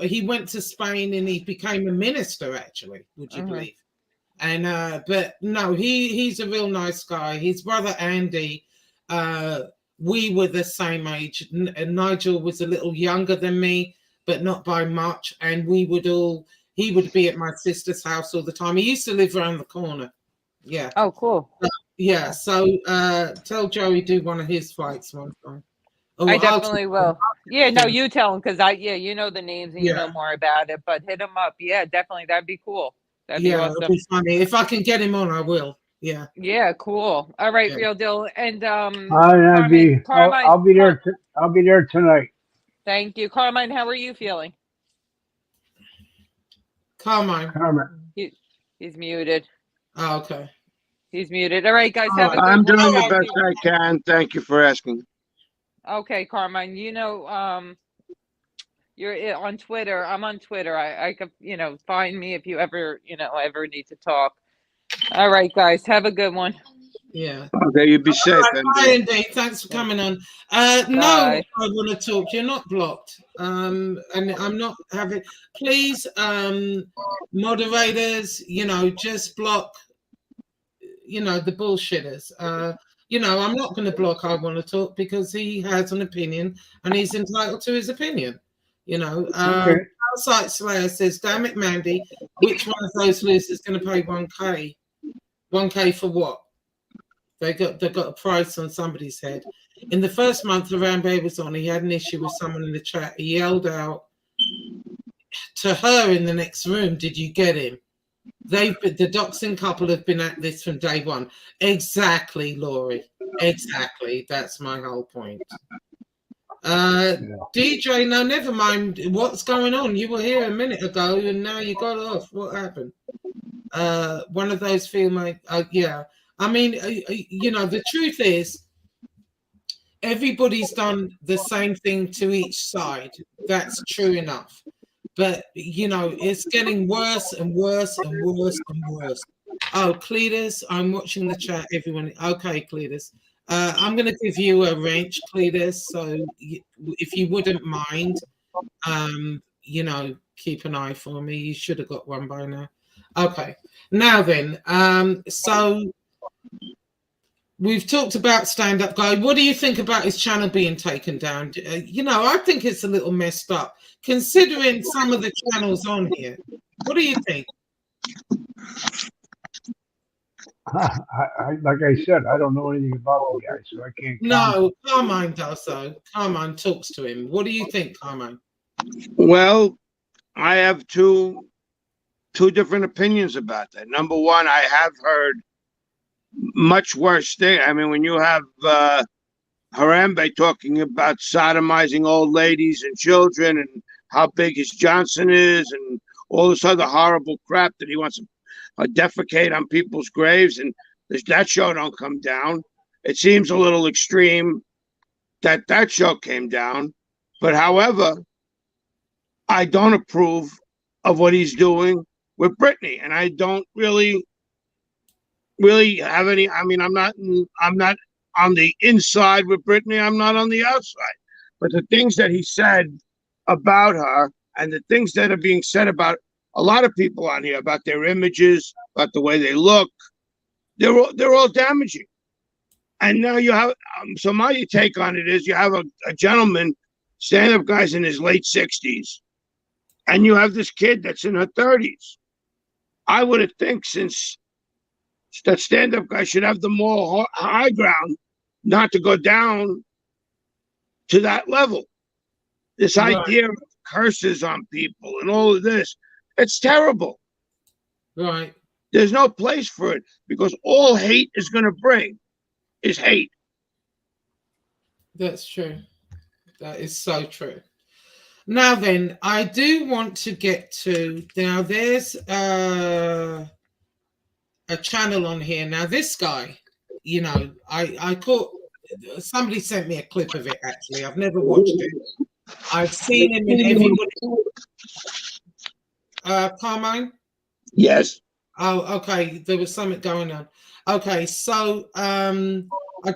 He went to Spain and he became a minister. Actually, would you believe? And but no, he's a real nice guy. His brother Andy, we were the same age. Nigel was a little younger than me, but not by much. And he would be at my sister's house all the time. He used to live around the corner. Yeah. Oh, cool. Yeah. So tell Joey do one of his fights one time. Oh, I definitely will. Yeah, no, Yeah. you tell him because you know the names and you know Yeah. more about it. But hit him up. Yeah, definitely. That'd be cool. That'd be Yeah, it'll awesome. be funny. If I can get him on, I will. Yeah. Yeah, cool. All right, Yeah. Real Deal. And I'll be there. I'll be there tonight. Thank you, Carmine. How are you feeling? Carmine. He's muted. Oh, okay. He's muted. All right, guys. Have a good I'm one. doing the best I can. Thank you for asking. Okay, Carmine. You're on Twitter. I'm on Twitter. I could, find me if you ever need to talk. All right, guys. Have a good one. Yeah. Okay, you be safe. Bye, Andy. Thanks for coming on. No, I want to talk. You're not blocked. And I'm not having. Please, moderators, just block. The bullshitters. I'm not going to block. I want to talk because he has an opinion and he's entitled to his opinion. Outside Slayer says, "Damn it, Mandy, which one of those losers is going to pay 1K? 1K for what? They got a price on somebody's head. In the first month Harambe was on, he had an issue with someone in the chat. He yelled out to her in the next room, 'Did you get him?' The doxing couple have been at this from day one." Exactly, Laurie. Exactly. That's my whole point. DJ, no, never mind. What's going on? You were here a minute ago and now you got off. What happened? One of those female. Yeah. I mean, the truth is, everybody's done the same thing to each side. That's true enough. But, it's getting worse and worse and worse and worse. Oh, Cletus, I'm watching the chat, everyone. Okay, Cletus. I'm going to give you a wrench, Cletus. So if you wouldn't mind, keep an eye for me. You should have got one by now. Okay. Now then, so we've talked about Stand Up Guy. What do you think about his channel being taken down? I think it's a little messed up, considering some of the channels on here. What do you think? Like I said, I don't know anything about the guy, so I can't. No, Carmine does, though. Carmine talks to him. What do you think, Carmine? Well, I have two different opinions about that. Number one, I have heard much worse thing. I mean, when you have Harambe talking about sodomizing old ladies and children and how big his Johnson is and all this other horrible crap that he wants to defecate on people's graves, and that show don't come down. It seems a little extreme that show came down. But however, I don't approve of what he's doing with Britney, and I don't really have any. I mean, I'm not on the inside with Britney. I'm not on the outside. But the things that he said about her and the things that are being said about a lot of people on here, about their images, about the way they look, they're all damaging. And now you have, so my take on it is, you have a gentleman, stand-up guy's in his late 60s, and you have this kid that's in her 30s. I would have think, since that stand-up guy should have the moral high ground not to go down to that level. This idea of curses on people and all of this, it's terrible. Right. There's no place for it because all hate is going to bring is hate. That's true. That is so true. Now then, I do want to get to, now there's a channel on here. Now this guy, you know, I caught, somebody sent me a clip of it actually. I've never watched it. I've seen him in everybody. Carmine? Yes. Oh, okay. There was something going on. Okay, so I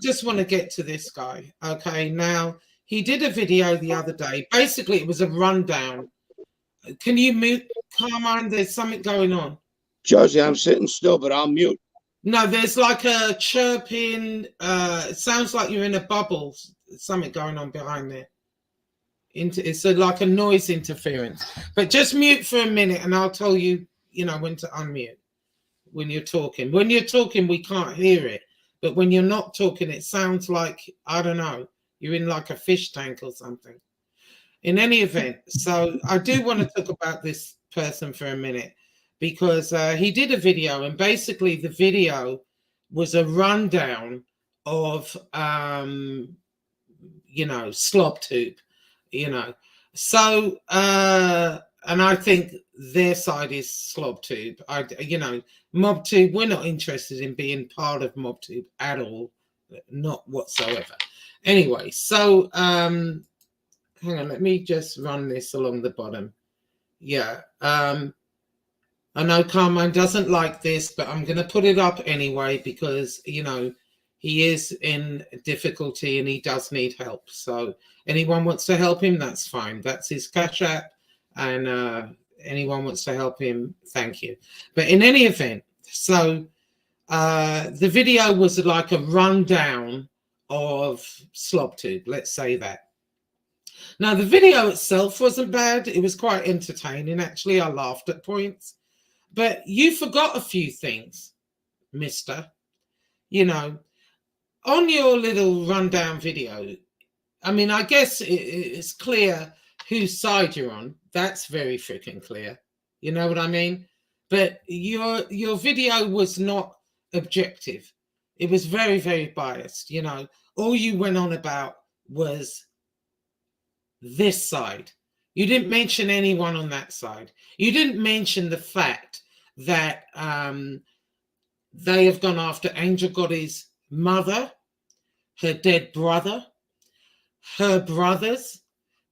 just want to get to this guy. Okay, now he did a video the other day. Basically, it was a rundown. Can you mute, Carmine? There's something going on. Josie, I'm sitting still, but I'll mute. No, there's like a chirping. It sounds like you're in a bubble. Something going on behind there. It's like a noise interference. But just mute for a minute, and I'll tell you, you know, when to unmute. When you're talking. When you're talking, we can't hear it. But when you're not talking, it sounds like, I don't know, you're in like a fish tank or something. In any event, so I do want to talk about this person for a minute because he did a video, and basically the video was a rundown of, you know, SlobTube, you know. So, and I think their side is SlobTube. You know, MobTube, we're not interested in being part of MobTube at all, not whatsoever. Anyway, so hang on, let me just run this along the bottom. Yeah, I know Carmine doesn't like this, but I'm going to put it up anyway because, you know, he is in difficulty and he does need help. So anyone wants to help him, that's fine. That's his Cash App, and anyone wants to help him, thank you. But in any event, so the video was like a rundown of SlobTube, let's say that. Now, the video itself wasn't bad. It was quite entertaining, actually. I laughed at points. But you forgot a few things, mister. You know, on your little rundown video, I mean, I guess it's clear whose side you're on. That's very freaking clear. You know what I mean? But your video was not objective. It was very, very biased. You know, all you went on about was this side. You didn't mention anyone on that side. You didn't mention the fact that they have gone after Angel Gotti's mother, her dead brother, her brothers,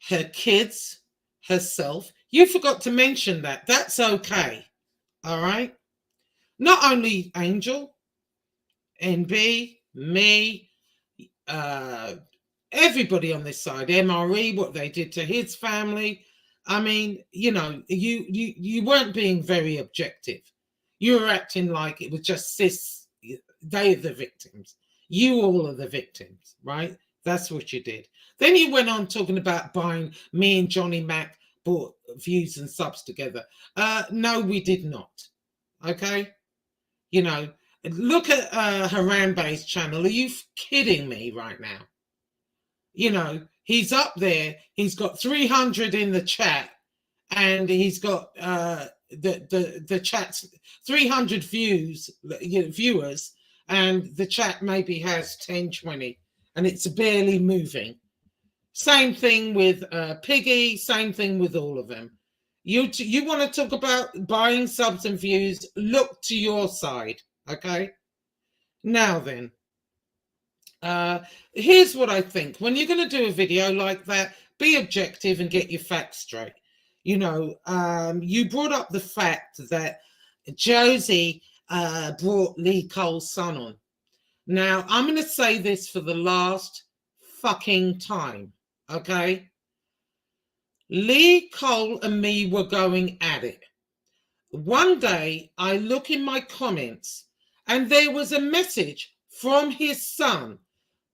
her kids, herself. You forgot to mention that. That's okay. All right? Not only Angel, NB, me, everybody on this side, MRE, what they did to his family. I mean, you know, you weren't being very objective. You were acting like it was just they are the victims. You all are the victims, right? That's what you did. Then you went on talking about buying, me and Johnny Mac bought views and subs together. No, we did not. Okay? You know, look at Harambe's channel. Are you kidding me right now? You know, he's up there. He's got 300 in the chat, and he's got the chat's 300 viewers, and the chat maybe has 10, 20, and it's barely moving. Same thing with Piggy. Same thing with all of them. You want to talk about buying subs and views? Look to your side, okay? Now then. Here's what I think. When you're going to do a video like that, be objective and get your facts straight. You know, you brought up the fact that Josie brought Lee Cole's son on. Now, I'm going to say this for the last fucking time, okay? Lee Cole and me were going at it. One day, I look in my comments, and there was a message from his son.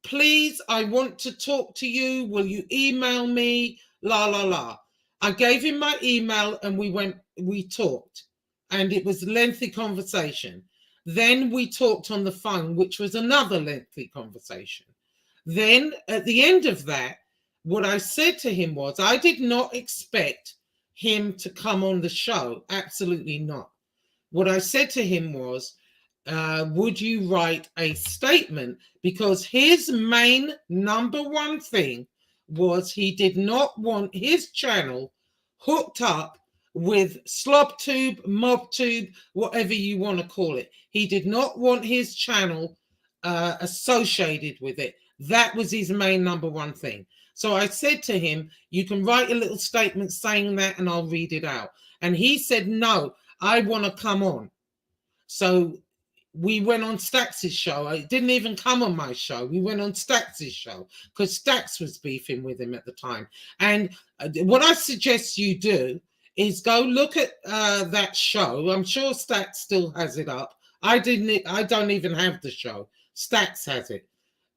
Please, I want to talk to you. Will you email me? La, la, la. I gave him my email and we talked. And it was a lengthy conversation. Then we talked on the phone, which was another lengthy conversation. Then at the end of that, what I said to him was, I did not expect him to come on the show. Absolutely not. What I said to him was, would you write a statement? Because his main number one thing was he did not want his channel hooked up with SlobTube, MobTube, whatever you want to call it. He did not want his channel associated with it. That was his main number one thing. So I said to him, you can write a little statement saying that and I'll read it out. And he said, no, I want to come on. So we went on Stax's show. It didn't even come on my show. We went on Stax's show because Stax was beefing with him at the time. And what I suggest you do is go look at that show. I'm sure Stax still has it up. I don't even have the show. Stax has it.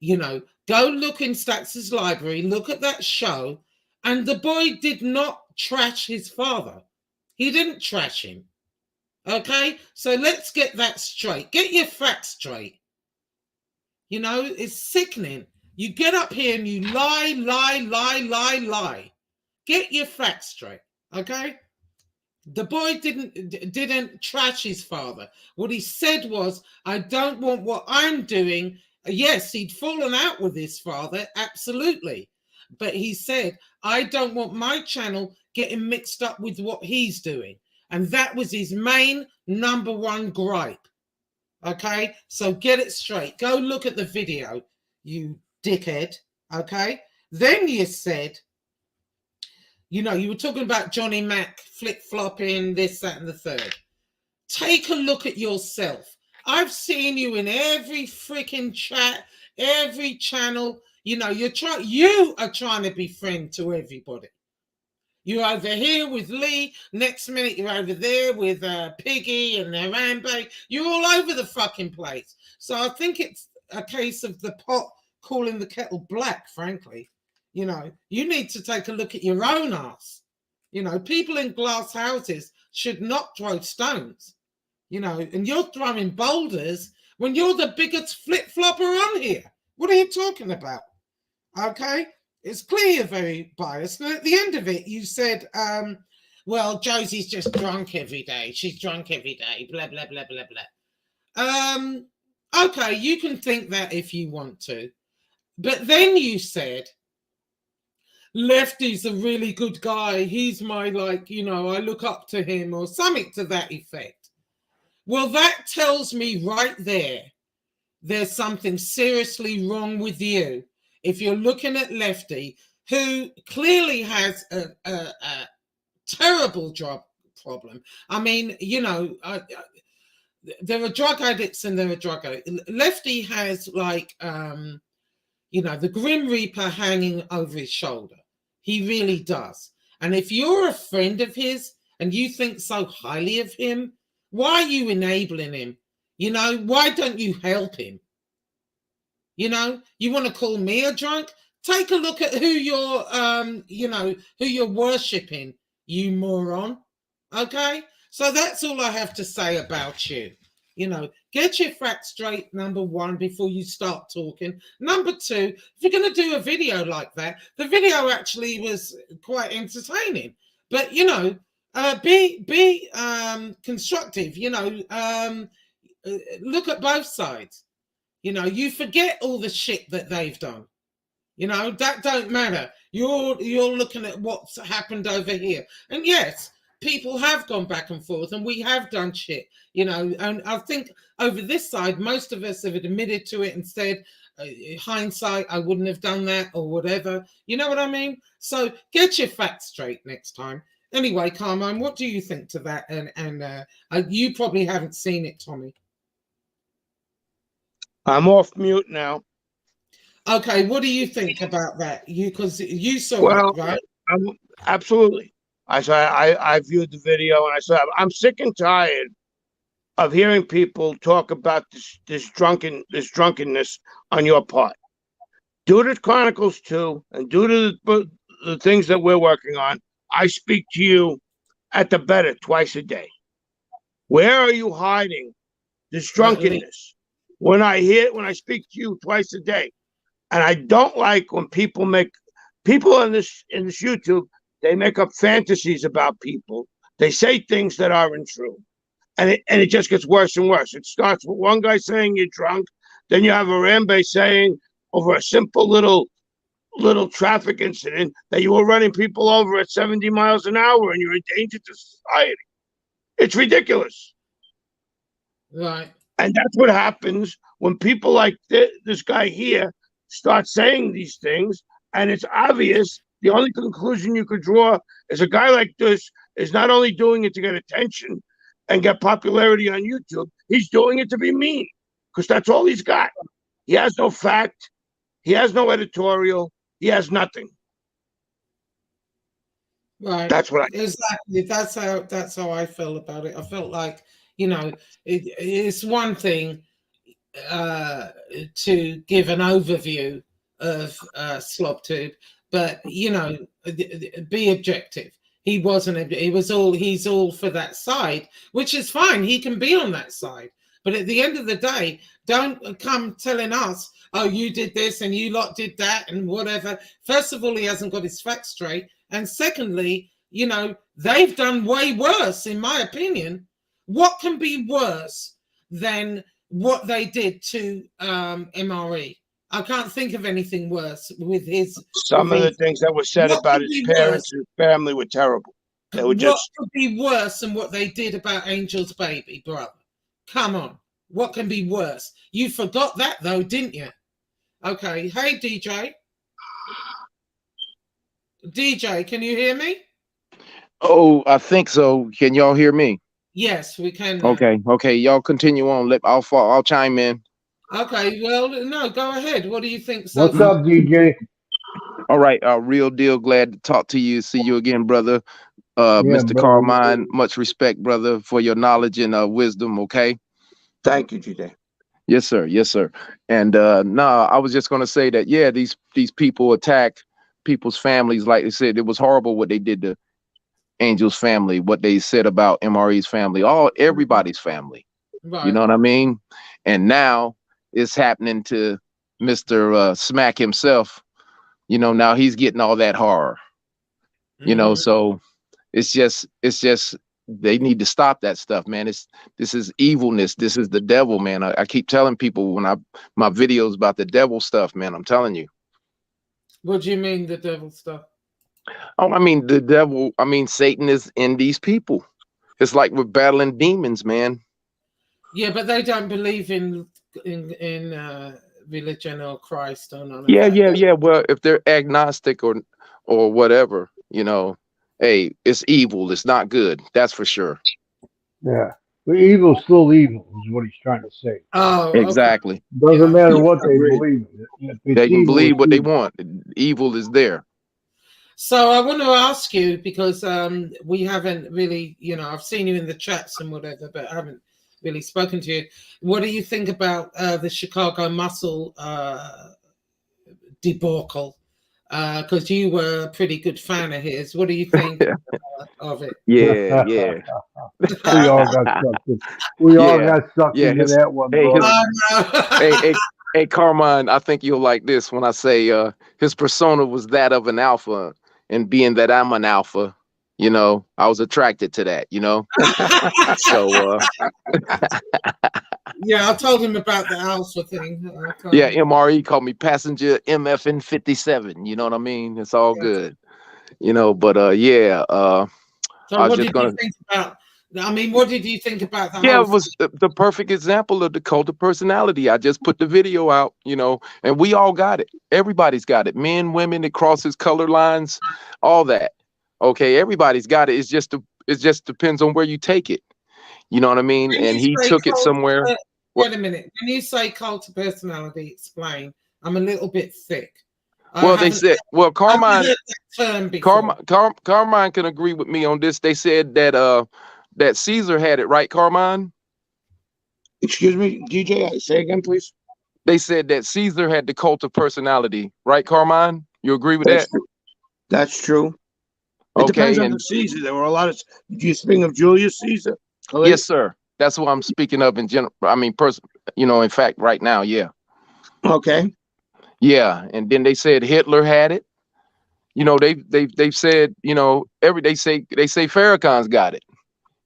You know, go look in Stax's library, look at that show, and the boy did not trash his father. He didn't trash him. Okay, so let's get that straight. Get your facts straight. You know, it's sickening. You get up here and you lie. Get your facts straight. Okay. The boy didn't trash his father. What he said was, I don't want what I'm doing. Yes, he'd fallen out with his father, absolutely. But he said, I don't want my channel getting mixed up with what he's doing. And that was his main number one gripe. Okay, so get it straight. Go look at the video, you dickhead. Okay, then you said, you know, you were talking about Johnny Mac flip-flopping, this, that, and the third. Take a look at yourself. I've seen you in every freaking chat, every channel. You know, you are trying to be friend to everybody. You're over here with Lee. Next minute, you're over there with Piggy and Harambe. You're all over the fucking place. So I think it's a case of the pot calling the kettle black, frankly. You know, you need to take a look at your own ass. You know, people in glass houses should not throw stones. You know, and you're throwing boulders when you're the biggest flip-flopper on here. What are you talking about? Okay? It's clear you're very biased. And at the end of it, you said, well, Josie's just drunk every day. She's drunk every day, blah, blah, blah, blah, blah. Okay, you can think that if you want to. But then you said, Lefty's a really good guy. He's my, like, you know, I look up to him or something to that effect. Well, that tells me right there's something seriously wrong with you. If you're looking at Lefty, who clearly has a terrible drug problem. I mean, you know, there are drug addicts and there are drug addicts. Lefty has like, you know, the Grim Reaper hanging over his shoulder. He really does. And if you're a friend of his and you think so highly of him, why are you enabling him? You know, why don't you help him? You know, you want to call me a drunk? Take a look at who you're, you know, who you're worshiping, you moron. Okay? So that's all I have to say about you. You know, get your facts straight, number one, before you start talking. Number two, if you're going to do a video like that, the video actually was quite entertaining. But, you know, be constructive, you know, look at both sides. You know, you forget all the shit that they've done. You know, that don't matter. You're looking at what's happened over here. And yes, people have gone back and forth and we have done shit, you know, and I think over this side, most of us have admitted to it and said, hindsight, I wouldn't have done that or whatever. You know what I mean? So get your facts straight next time. Anyway, Carmine, what do you think to that? And you probably haven't seen it, Tommy. I'm off mute now. Okay, what do you think about that? Because you saw Well, it, right? Absolutely. I viewed the video and I said, I'm sick and tired of hearing people talk about this drunkenness on your part. Due to Chronicles 2 and due to the things that we're working on, I speak to you at the better twice a day. Where are you hiding this drunkenness? When I speak to you twice a day, and I don't like when people in this YouTube, they make up fantasies about people. They say things that aren't true, and it just gets worse and worse. It starts with one guy saying you're drunk, then you have a Rambe saying over a simple little traffic incident that you were running people over at 70 miles an hour and you're a danger to society. It's ridiculous. Right. And that's what happens when people like this guy here start saying these things, and it's obvious. The only conclusion you could draw is a guy like this is not only doing it to get attention and get popularity on YouTube, he's doing it to be mean, because that's all he's got. He has no fact. He has no editorial. He has nothing. Right. That's what exactly. That's how I feel about it. I felt like, it's one thing to give an overview of SlobTube, but be objective. He's all for that side, which is fine. He can be on that side. But at the end of the day, don't come telling us, oh, you did this and you lot did that and whatever. First of all, he hasn't got his facts straight. And secondly, they've done way worse, in my opinion. What can be worse than what they did to MRE? I can't think of anything worse with his. Some of the things that were said about his parents and family were terrible. They were just. What could be worse than what they did about Angel's baby, brother? Come on. What can be worse? You forgot that, though, didn't you? Okay. Hey, DJ. DJ, can you hear me? Oh, I think so. Can y'all hear me? Yes, we can. Now. Okay. Y'all continue on. I'll chime in. Okay. Well, no, go ahead. What do you think? What's up, DJ? All right. Real deal. Glad to talk to you. See you again, brother. Mr. Carmine, much respect, brother, for your knowledge and wisdom. Okay. Thank you, DJ. Yes, sir. Yes, sir. And I was just going to say that, yeah, these people attack people's families. Like they said, it was horrible what they did to Angel's family, what they said about MRE's family, everybody's family. Right. You know what I mean? And now it's happening to Mr. Smack himself. Now he's getting all that horror. So it's just they need to stop that stuff, man. This is evilness. This is the devil, man. I keep telling people when my videos about the devil stuff, man, I'm telling you. What do you mean the devil stuff? Oh, I mean the devil. I mean Satan is in these people. It's like we're battling demons, man. Yeah, but they don't believe in religion or Christ or none of that. Yeah. Well, if they're agnostic or whatever, hey, it's evil. It's not good. That's for sure. Yeah, but evil's still evil is what he's trying to say. Oh, exactly. Okay. Doesn't matter what they believe. They can believe what they want. Evil is there. So I want to ask you, because we haven't really, I've seen you in the chats and whatever, but I haven't really spoken to you. What do you think about the Chicago Muscle debacle? Because you were a pretty good fan of his. What do you think of it? Yeah. We all got sucked. We all got sucked into that one, bro. Hey, Carmine, I think you'll like this when I say his persona was that of an alpha, and being that I'm an alpha, I was attracted to that, So yeah, I told him about the alpha thing. Yeah, MRE called me passenger MFN 57. You know what I mean? It's all good, But yeah. So what did you think about? I mean, what did you think about that? Yeah, it was the perfect example of the cult of personality. I just put the video out, and we all got it. Everybody's got it. Men, women, it crosses color lines, all that. Okay, everybody's got it. It just depends on where you take it. You know what I mean? And he took it somewhere. Wait a minute. When you say cult of personality, explain. I'm a little bit thick. Well, they said, Carmine can agree with me on this. They said that Caesar had it, right, Carmine? Excuse me, DJ, say again, please. They said that Caesar had the cult of personality, right, Carmine? You agree with that? True. That's true. It depends on the Caesar. There were a lot of. Do you speak of Julius Caesar? Yes, sir. That's what I'm speaking of in general. I mean, in fact, right now, yeah. Okay. Yeah, and then they said Hitler had it. They've said, they say Farrakhan's got it.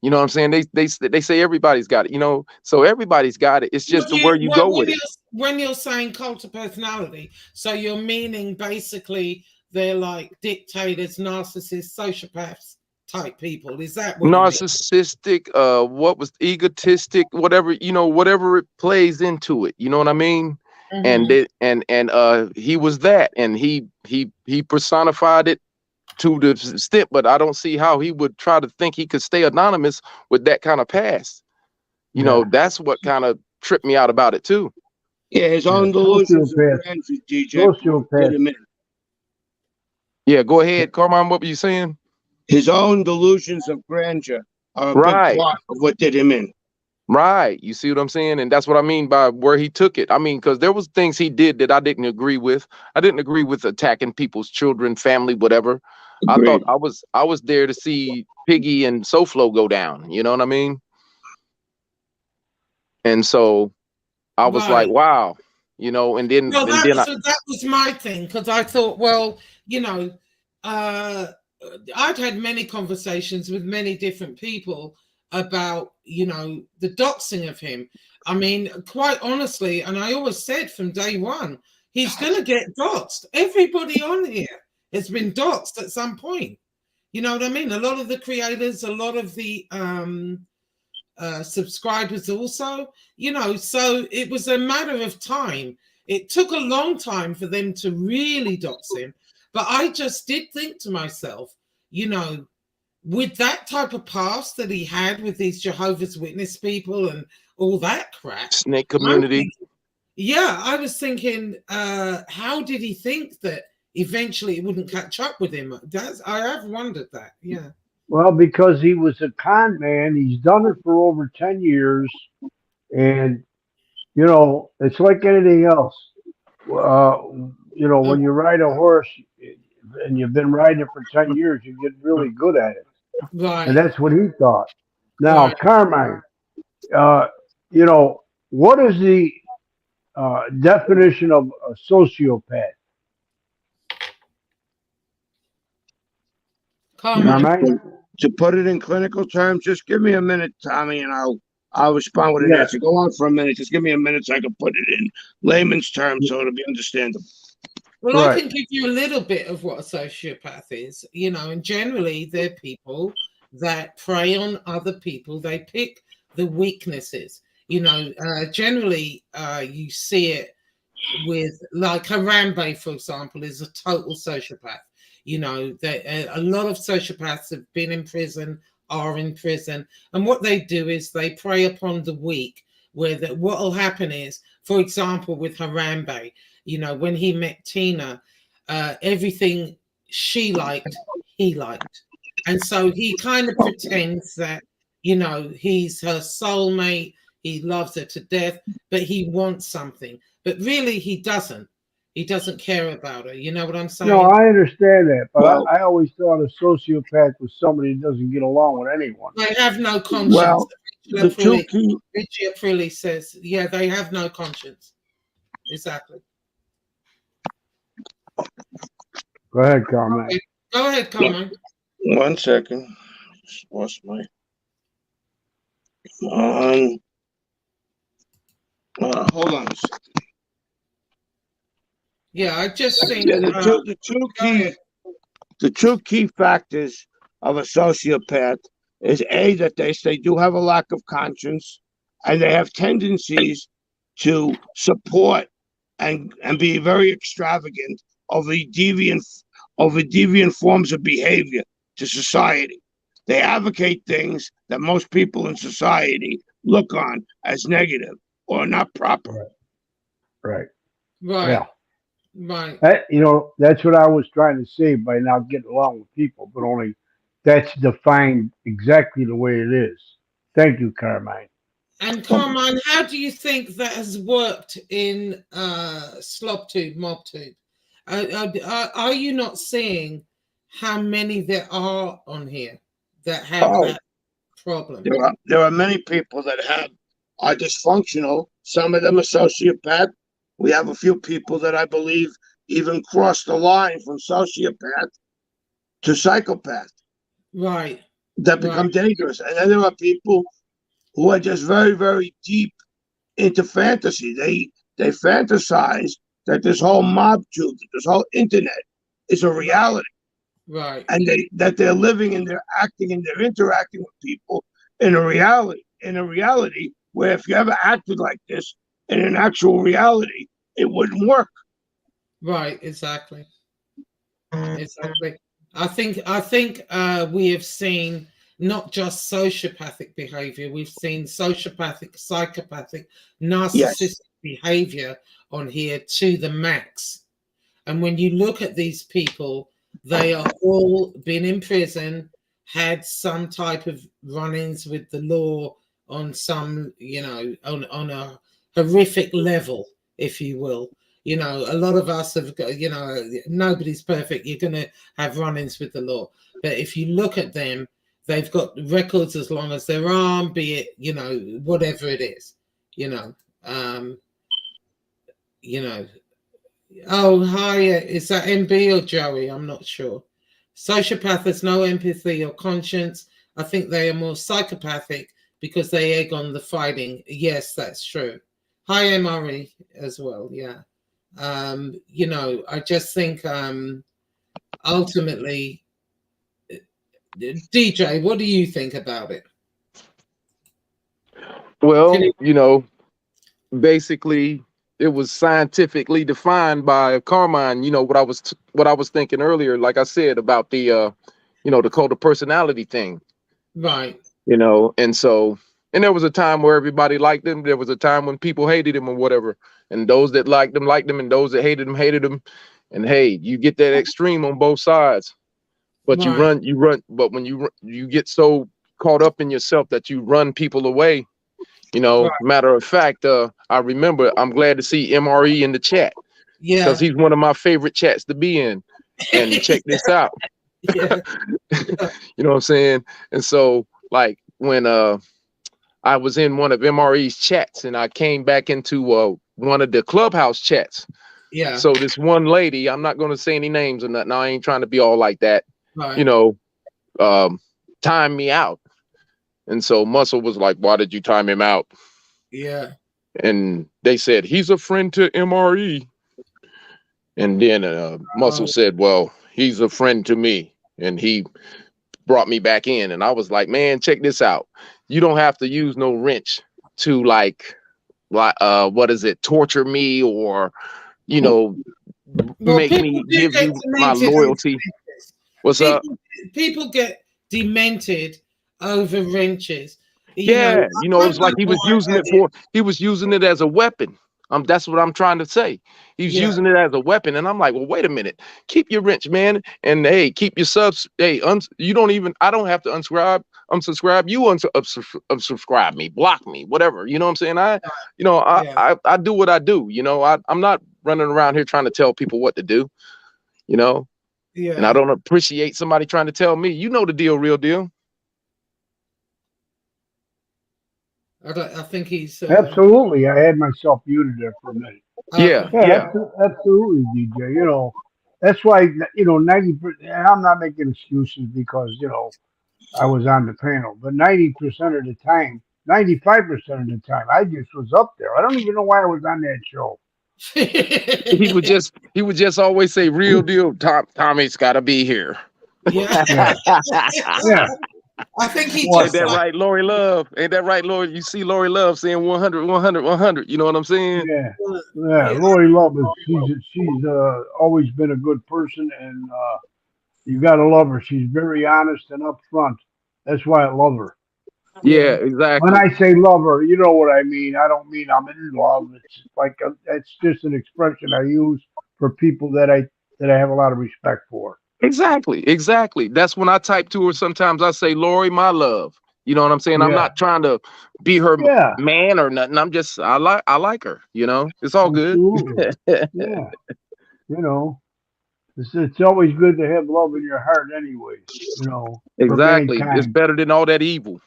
You know what I'm saying? They say everybody's got it, you know, so everybody's got it. It's just where you go with it. When you're saying cult of personality, so you're meaning basically they're like dictators, narcissists, sociopaths type people. Is that what narcissistic, what was egotistic, whatever, you know, whatever it plays into it, you know what I mean? He was that, and he personified it to the extent, but I don't see how he would try to think he could stay anonymous with that kind of past. You know, that's what kind of tripped me out about it too. Yeah, his own delusions of grandeur, DJ. Yeah, go ahead, Carmine. What were you saying? His own delusions of grandeur are a big part of what did him in. Right. You see what I'm saying? And that's what I mean by where he took it. I mean, because there was things he did that I didn't agree with. I didn't agree with attacking people's children, family, whatever. Agreed. I thought I was there to see Piggy and SoFlo go down. You know what I mean? And so I was like, wow, you know, and then, so that was my thing, because I thought, well, you know, I'd had many conversations with many different people about, you know, the doxing of him. I mean, quite honestly, and I always said from day one, he's going to get doxed. Everybody on here has been doxed at some point. You know what I mean? A lot of the creators, a lot of the subscribers also, you know, so it was a matter of time. It took a long time for them to really dox him. But I just did think to myself, you know, with that type of past that he had with these Jehovah's Witness people and all that crap. Snake community. I was thinking, how did he think that eventually it wouldn't catch up with him? I have wondered that, yeah. Well, because he was a con man. He's done it for over 10 years. And, you know, it's like anything else. You know, when you ride a horse and you've been riding it for 10 years, you get really good at it. Right. And that's what he thought. Now, Carmine, you know, what is the definition of a sociopath? Carmine. To put it in clinical terms, just give me a minute, Tommy, and I'll respond with an answer. Go on for a minute. Just give me a minute so I can put it in layman's terms so it'll be understandable. Well, I can give you a little bit of what a sociopath is, you know, and generally they're people that prey on other people. They pick the weaknesses, you know, generally you see it with, like, Harambe, for example, is a total sociopath. You know, a lot of sociopaths have been in prison, are in prison, and what they do is they prey upon the weak, where what will happen is, for example, with Harambe, you know, when he met Tina, everything she liked, he liked. And so he kind of pretends that, you know, he's her soulmate, he loves her to death, but he wants something. But really, he doesn't. He doesn't care about her. You know what I'm saying? No, I understand that. But I always thought a sociopath was somebody who doesn't get along with anyone. They have no conscience. Well, Richie Aprile says, yeah, they have no conscience. Exactly. Go ahead, Carmine. Okay. Go ahead, Carmine. 1 second. Just lost my. Hold on a second. Yeah, I just think the two key factors of a sociopath is that they do have a lack of conscience, and they have tendencies to support and be very extravagant over deviant forms of behavior to society. They advocate things that most people in society look on as negative or not proper. Right. Yeah. Right. You know, that's what I was trying to say by not getting along with people, but only that's defined exactly the way it is. Thank you, Carmine. And Carmine, how do you think that has worked in SlobTube, MobTube? Are you not seeing how many there are on here that have that problem? There are many people that are dysfunctional. Some of them are sociopath. We have a few people that I believe even crossed the line from sociopath to psychopath. Right. that become dangerous. And then there are people who are just very, very deep into fantasy. They fantasize that this whole mob truth, this whole internet is a reality. Right. And they're living and they're acting and they're interacting with people in a reality where if you ever acted like this in an actual reality, it wouldn't work. Right, exactly. Exactly. I think we have seen not just sociopathic behavior, we've seen sociopathic, psychopathic, narcissistic behavior on here to the max. And when you look at these people, they are all been in prison, had some type of run-ins with the law on some, on a horrific level, if you will. A lot of us have got, nobody's perfect. You're going to have run-ins with the law. But if you look at them, they've got records as long as their arm, be it, whatever it is, um, you know, Oh, hi. Is that MB or Joey? I'm not sure. Sociopath has no empathy or conscience. I think they are more psychopathic because they egg on the fighting. Yes, that's true. Hi, MRE as well. Yeah. I just think ultimately, DJ, what do you think about it? Well, basically it was scientifically defined by Carmine. What I was thinking earlier, like I said about the the cult of personality thing. Right. And there was a time where everybody liked him. There was a time when people hated him or whatever. And those that liked him, and those that hated him, hated him. And hey, you get that extreme on both sides. But Right. you run. But when you get so caught up in yourself that you run people away. Right. Matter of fact, I remember, I'm glad to see MRE in the chat. Yeah. Because he's one of my favorite chats to be in. And check this out. Yeah. You know what I'm saying? And so, like, when I was in one of MRE's chats and I came back into one of the clubhouse chats. Yeah. So this one lady, I'm not going to say any names or nothing. I ain't trying to be all like that. Right. Time me out. And so Muscle was like, why did you time him out? Yeah. And they said, he's a friend to MRE. And then Muscle said, well, he's a friend to me. And he brought me back in. And I was like, man, check this out. You don't have to use no wrench to what is it, torture me or, make me give you my loyalty. What's up? People get demented over wrenches. It's like he was using it as a weapon. That's what I'm trying to say. He's using it as a weapon, and I'm like, well, wait a minute. Keep your wrench, man, and hey, keep your subs. Hey, I don't have to unsubscribe. You unsubscribe me, block me, whatever. You know what I'm saying? I do what I do. I'm not running around here trying to tell people what to do. And I don't appreciate somebody trying to tell me. You know the deal, real deal. I think he's absolutely. I had myself muted there for a minute. Yeah. Absolutely, DJ. That's why 90%. I'm not making excuses because I was on the panel, but 90% of the time, 95% of the time, I just was up there. I don't even know why I was on that show. He would just always say, "Real deal, Tommy's got to be here." Yeah. I think he ain't that right, Lori Love? Ain't that right, Lori? You see Lori Love saying 100, 100, 100. You know what I'm saying? Yeah. Lori Love she's always been a good person, and you gotta love her. She's very honest and upfront. That's why I love her. Yeah, exactly. When I say love her, you know what I mean. I don't mean I'm in love. It's like it's just an expression I use for people that I have a lot of respect for. Exactly. That's when I type to her. Sometimes I say, Lori, my love. You know what I'm saying? Yeah. I'm not trying to be her man or nothing. I'm just, I like her. It's all absolutely. Good. Yeah. It's always good to have love in your heart, anyways. Exactly. It's better than all that evil.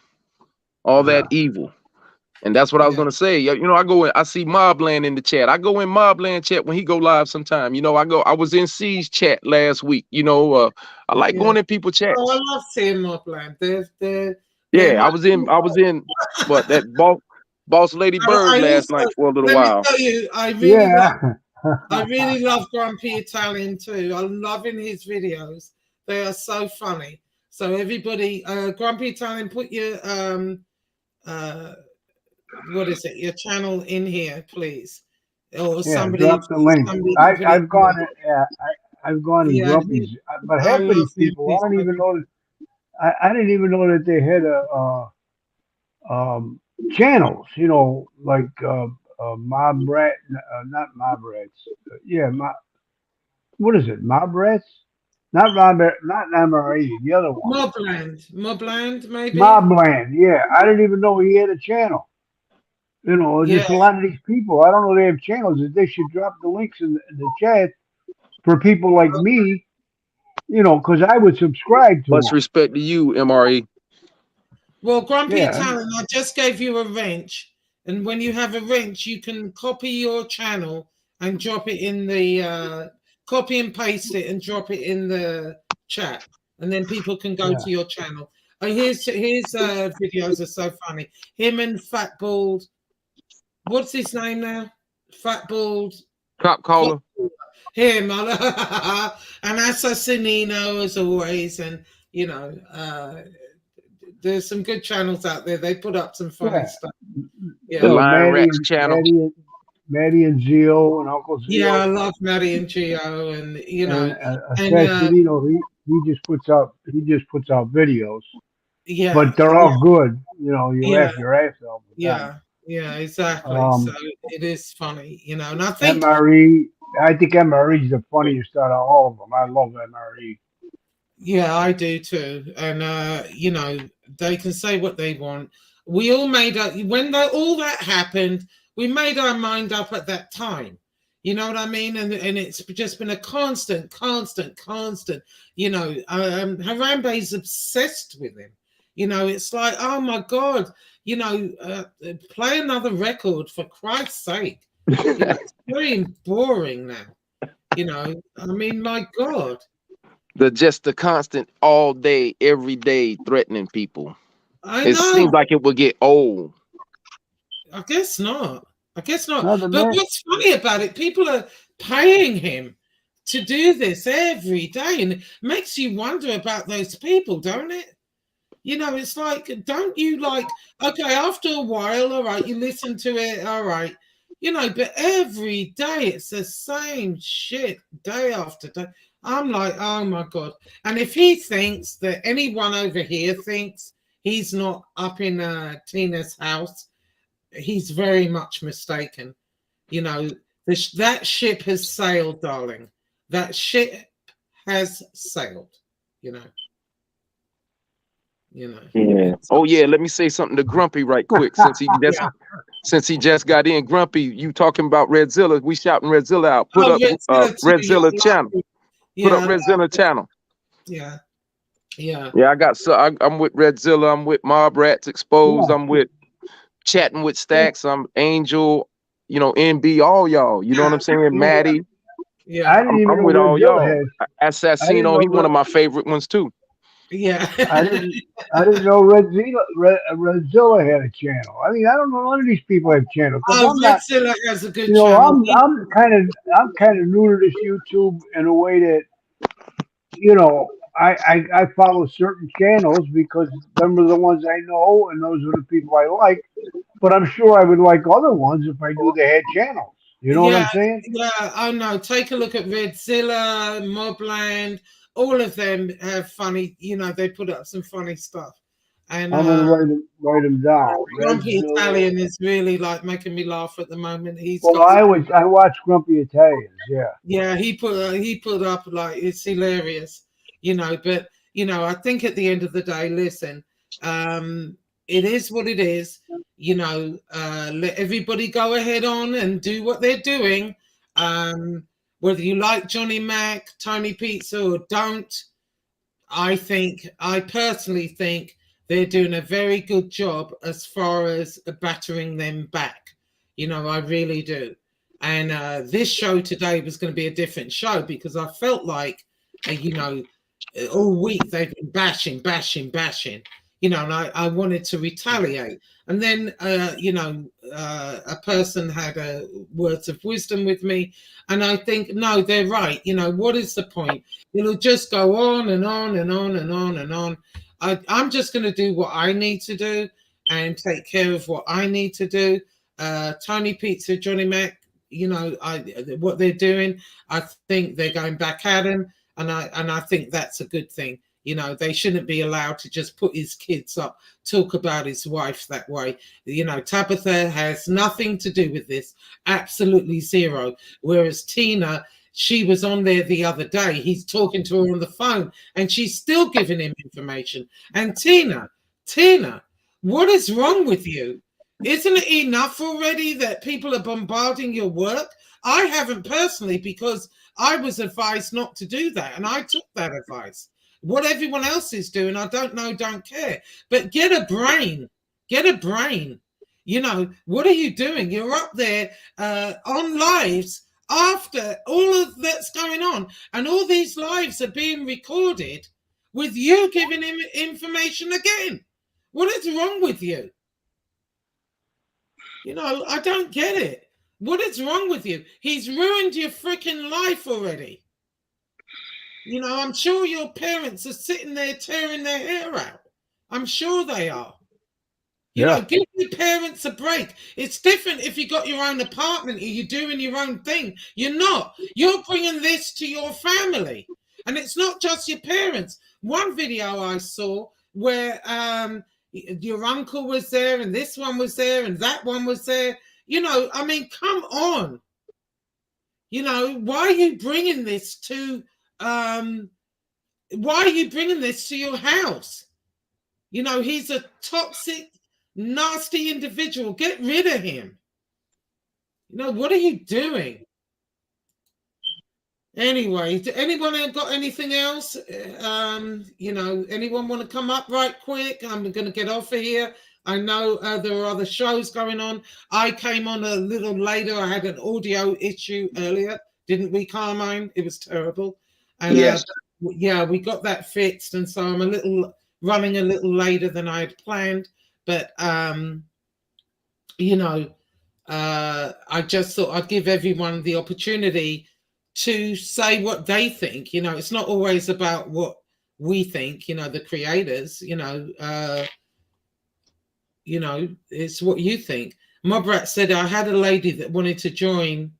That evil. And that's what I was gonna say. You know, I go in, I see Mobland in the chat. I go in Mobland chat when he go live sometime. You know, I was in C's chat last week. You know, I like going in people chats. Oh, I love seeing Mobland. Yeah, I was in what that boss Lady Bird last night for a little while. Let me tell you, I really love Grumpy Italian too. I'm loving his videos. They are so funny. So everybody, Grumpy Italian, put your what is it? Your channel in here, please. Or somebody drop the link. I've gone in Grumpy's, but half of these people I don't even know. I didn't even know that they had channels. You know, like Mob Rat, not Mob Rats. What is it? Mob Rats? Not MRE. The other one. Mobland, maybe. Mobland. Yeah, I didn't even know he had a channel. You know, just a lot of these people. I don't know they have channels. They should drop the links in the chat for people like me. You know, because I would subscribe to. Much respect to you, MRE. Well, Grumpy Italian, I just gave you a wrench, and when you have a wrench, you can copy your channel and drop it in the copy and paste it and drop it in the chat, and then people can go to your channel. His videos are so funny. Him and Fat Bald, what's his name now? Fat Bald Cop Caller. Him and Assassinino as always, and you know, there's some good channels out there. They put up some funny stuff. Yeah, the Lion Rex channel. Maddie and Gio and Uncle Gio. Yeah, I love Maddie and Gio, and you know, Assassinino, he just puts out videos. Yeah, but they're all good. You know, you laugh your ass off. Yeah, exactly. So it is funny, you know, and I think MRE. I think MRE is the funniest out of all of them. I love MRE. Yeah, I do too. And you know, they can say what they want. We all made up when all that happened. We made our mind up at that time. You know what I mean? And it's just been a constant. You know, Harambe's obsessed with him. You know, it's like, oh my God, you know, play another record for Christ's sake. You know, it's very boring now. You know, I mean, my God. The constant all day, every day threatening people. It seems like it will get old. I guess not. But what's funny about it, people are paying him to do this every day, and it makes you wonder about those people, don't it? You know, it's like, don't you like, okay, after a while, all right, you listen to it, all right, you know, but every day it's the same shit, day after day. I'm like, oh my God. And if he thinks that anyone over here thinks he's not up in Tina's house, he's very much mistaken. You know, that ship has sailed, darling. That ship has sailed, you know. Yeah. Oh yeah, let me say something to Grumpy right quick. Since he just got in. Grumpy, you talking about Redzilla. We shouting Redzilla out. Put up Redzilla channel. Put up Redzilla channel. Yeah. I'm with Redzilla. I'm with Mob Rats Exposed. I'm with Chatting with Stacks. I'm Angel. You know, NB. All y'all. You know what I'm saying? Maddie. Yeah. I'm with all y'all. Assassino. He's one of my favorite ones too. Yeah. I didn't know Redzilla had a channel. I mean, I don't know, none of these people have channels. Redzilla has a good channel. I'm kind of new to this YouTube in a way that, you know, I follow certain channels because them are the ones I know and those are the people I like. But I'm sure I would like other ones if I knew they had channels. You know what I'm saying? Yeah. Oh no. Take a look at Redzilla, Mobland. All of them have funny, you know, they put up some funny stuff. And I'm gonna write them down. Grumpy Italian is really like making me laugh at the moment. I watch Grumpy Italians, yeah. Yeah, he put up like, it's hilarious, you know, but you know, I think at the end of the day, listen, it is what it is, you know, let everybody go ahead on and do what they're doing. Whether you like Johnny Mac, Tony Pizza, or don't, I personally think they're doing a very good job as far as battering them back. You know, I really do. And this show today was going to be a different show because I felt like, you know, all week they've been bashing, you know, and I wanted to retaliate. And then, you know, a person had words of wisdom with me. And I think, no, they're right. You know, what is the point? It'll just go on and on and on and on and on. I'm just going to do what I need to do and take care of what I need to do. Tony Pizza, Johnny Mac, you know, what they're doing, I think they're going back at him, and I think that's a good thing. You know, they shouldn't be allowed to just put his kids up, talk about his wife that way. You know, Tabitha has nothing to do with this, absolutely zero. Whereas Tina, she was on there the other day. He's talking to her on the phone, and she's still giving him information. And Tina, what is wrong with you? Isn't it enough already that people are bombarding your work? I haven't personally, because I was advised not to do that, and I took that advice. What everyone else is doing, I don't know, don't care. But get a brain. You know, what are you doing? You're up there on lives after all of that's going on, and all these lives are being recorded with you giving him information again. What is wrong with you? You know, I don't get it. What is wrong with you? He's ruined your freaking life already. You know, I'm sure your parents are sitting there tearing their hair out. I'm sure they are. You know, give your parents a break. It's different if you got your own apartment or you're doing your own thing. You're not. You're bringing this to your family. And it's not just your parents. One video I saw where your uncle was there and this one was there and that one was there. You know, I mean, come on. You know, why are you bringing this to your house? You know, he's a toxic, nasty individual. Get rid of him. You know, what are you doing? Anyway, anyone got anything else? You know, anyone want to come up right quick? I'm going to get off of here. I know there are other shows going on. I came on a little later. I had an audio issue earlier, didn't we, Carmine? It was terrible. And, yes. Yeah, we got that fixed, and so I'm running a little later than I had planned. But you know, I just thought I'd give everyone the opportunity to say what they think. You know, it's not always about what we think. You know, the creators. You know, it's what you think. Mobrat said, I had a lady that wanted to join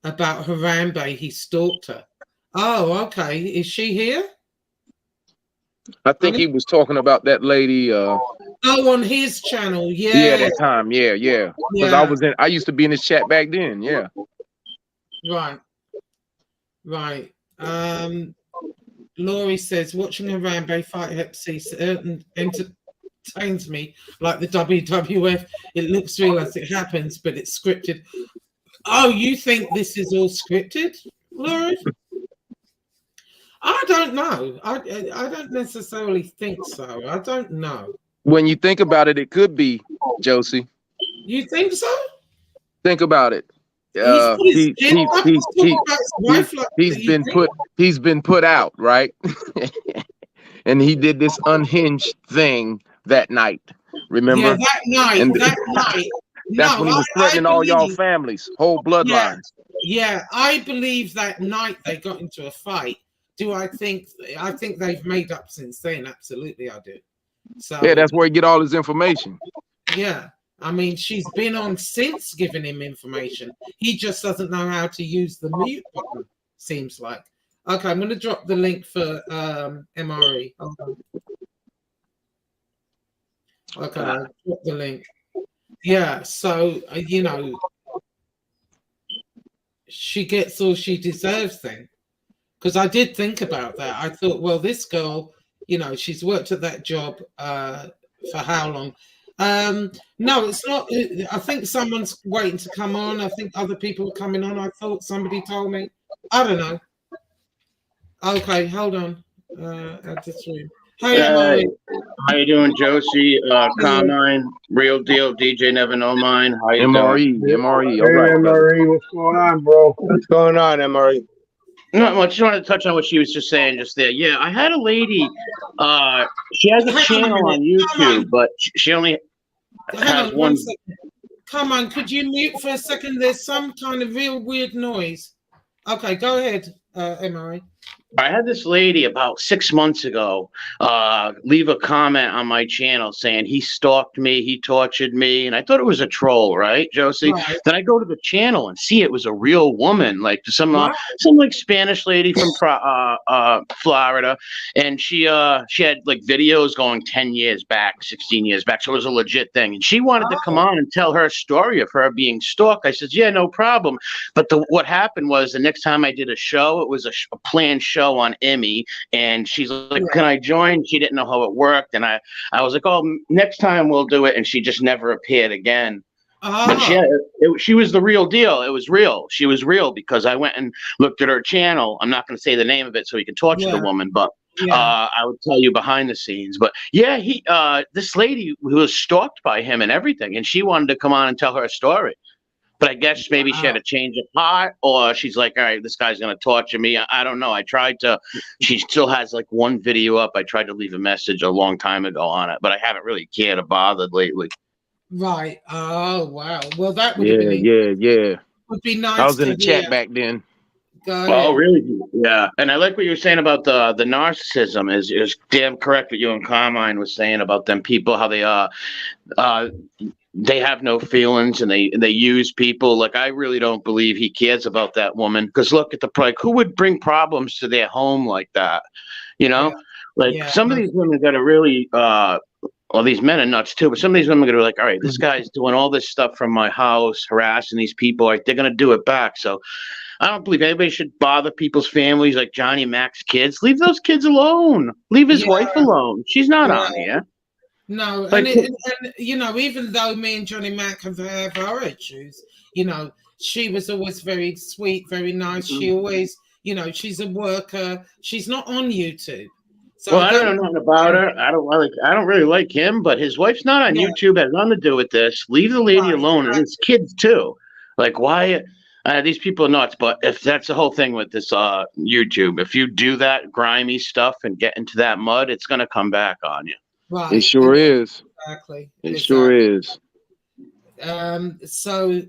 about Harambe. He stalked her. Oh, okay. Is she here? I think he was talking about that lady. Oh, on his channel. Yeah. Yeah, that time. Yeah. Because I used to be in this chat back then. Yeah. Right. Laurie says, watching Harambe fight Hep C entertains me like the WWF. It looks real as it happens, but it's scripted. Oh, you think this is all scripted, Laurie? I don't know. I don't necessarily think so. I don't know. When you think about it, it could be, Josie. You think so? Think about it. He's been put out, right? And he did this unhinged thing that night. Remember? Yeah, that night. That's when he was threatening all y'all families, whole bloodlines. Yeah, I believe that night they got into a fight. Do I think they've made up since then? Absolutely, I do. So yeah, that's where he get all his information. Yeah, I mean, she's been on since giving him information. He just doesn't know how to use the mute button, seems like. Okay, I'm going to drop the link for MRE. Hold on. Okay, I'll drop the link. Yeah, so, you know, she gets all she deserves then. Because I did think about that. I thought, well, this girl, you know, she's worked at that job for how long? No, it's not. I think someone's waiting to come on. I think other people are coming on. I thought somebody told me. I don't know. Okay, hold on. Add this room. Hey, Hey, Emily. how you doing, Josie? Carmine, real deal, DJ Never Know Mine. How you doing? MRE. All Hey, right, brother. Murray, what's going on, bro? What's going on, Emery? Not much. Just wanted to touch on what she was just saying just there. Yeah, I had a lady. She has a Hang on a channel minute. on Come on. YouTube, but she only Hang has on one one. second. Come on, could you mute for a second? There's some kind of real weird noise. Okay, go ahead, Emery. I had this lady about 6 months ago leave a comment on my channel saying he stalked me, he tortured me, and I thought it was a troll, right, Josie? Right. Then I go to the channel and see it was a real woman, like some Wow. some like Spanish lady from Florida, and she had like videos going 10 years back, 16 years back, so it was a legit thing. And she wanted to come on and tell her story of her being stalked. I said, yeah, no problem. But what happened was the next time I did a show, it was a planned show on Emmy, and she's like, can I join? She didn't know how it worked, and I was like, oh, next time we'll do it, and she just never appeared again. But she was the real deal. It was real. She was real because I went and looked at her channel. I'm not going to say the name of it so you can torture the woman, but I would tell you behind the scenes. But yeah, this lady who was stalked by him and everything, and she wanted to come on and tell her story. But I guess maybe she had a change of heart, or she's like, all right, this guy's going to torture me. I don't know. She still has like one video up. I tried to leave a message a long time ago on it, but I haven't really cared or bothered lately. Right. Oh, wow. Well, that would have been Yeah. would be nice. I was in to the chat hear. back then. Go ahead. Oh, really? Yeah. And I like what you were saying about the narcissism is damn correct what you and Carmine was saying about them people, how they have no feelings and they use people. Like, I really don't believe he cares about that woman, because look at who would bring problems to their home like that? You know, some of these women got to really, well, these men are nuts too, but some of these women are gonna be like, all right, this guy's doing all this stuff from my house, harassing these people. Like, they're gonna do it back. So I don't believe anybody should bother people's families, like Johnny Mac's kids. Leave those kids alone. Leave his wife alone. She's not on here. No, Like, and you know, even though me and Johnny Mac have our issues, you know, she was always very sweet, very nice. She always, you know, she's a worker. She's not on YouTube. So well, I don't know nothing about her. I don't really like him, but his wife's not on YouTube. Has nothing to do with this. Leave the lady alone, and his kids too. Like, why? These people are nuts. But if that's the whole thing with this YouTube, if you do that grimy stuff and get into that mud, it's gonna come back on you. Right. It sure is. Exactly. It sure is. So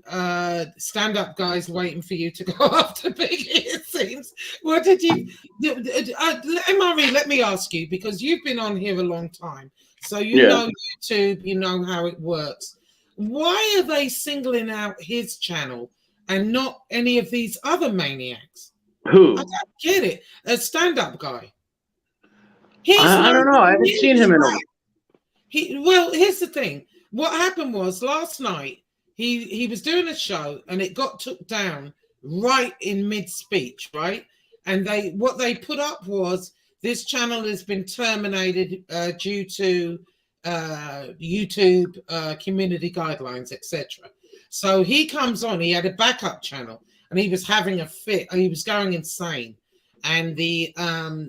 stand up guys waiting for you to go after Biggie, it seems. What did you MRE, let me ask you, because you've been on here a long time, so you know YouTube, you know how it works. Why are they singling out his channel and not any of these other maniacs? Who? I don't get it. A stand-up guy. I don't know. I haven't seen him in a well, here's the thing. What happened was last night he was doing a show and it got took down right in mid-speech, right? And what they put up was this channel has been terminated due to YouTube community guidelines, etc. So he comes on. He had a backup channel and he was having a fit. He was going insane. And the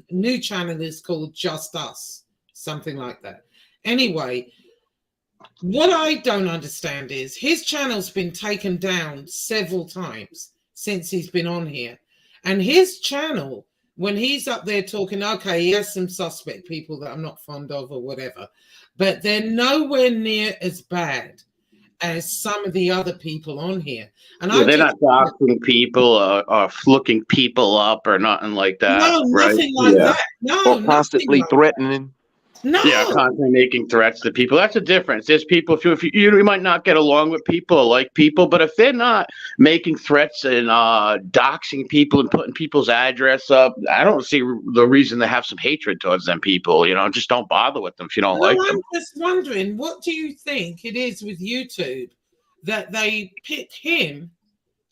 new channel is called Just Us, something like that. Anyway, what I don't understand is his channel's been taken down several times since he's been on here. And his channel, when he's up there talking, okay, he has some suspect people that I'm not fond of or whatever, but they're nowhere near as bad as some of the other people on here. And they're not doxing people or looking people up or nothing like that. No, nothing like that. No, or constantly threatening. No. Yeah, constantly making threats to people. That's the difference. There's people, if you might not get along with people or like people, but if they're not making threats and doxing people and putting people's address up, I don't see the reason to have some hatred towards them people. You know, just don't bother with them if you don't like them. I'm just wondering, what do you think it is with YouTube that they pick him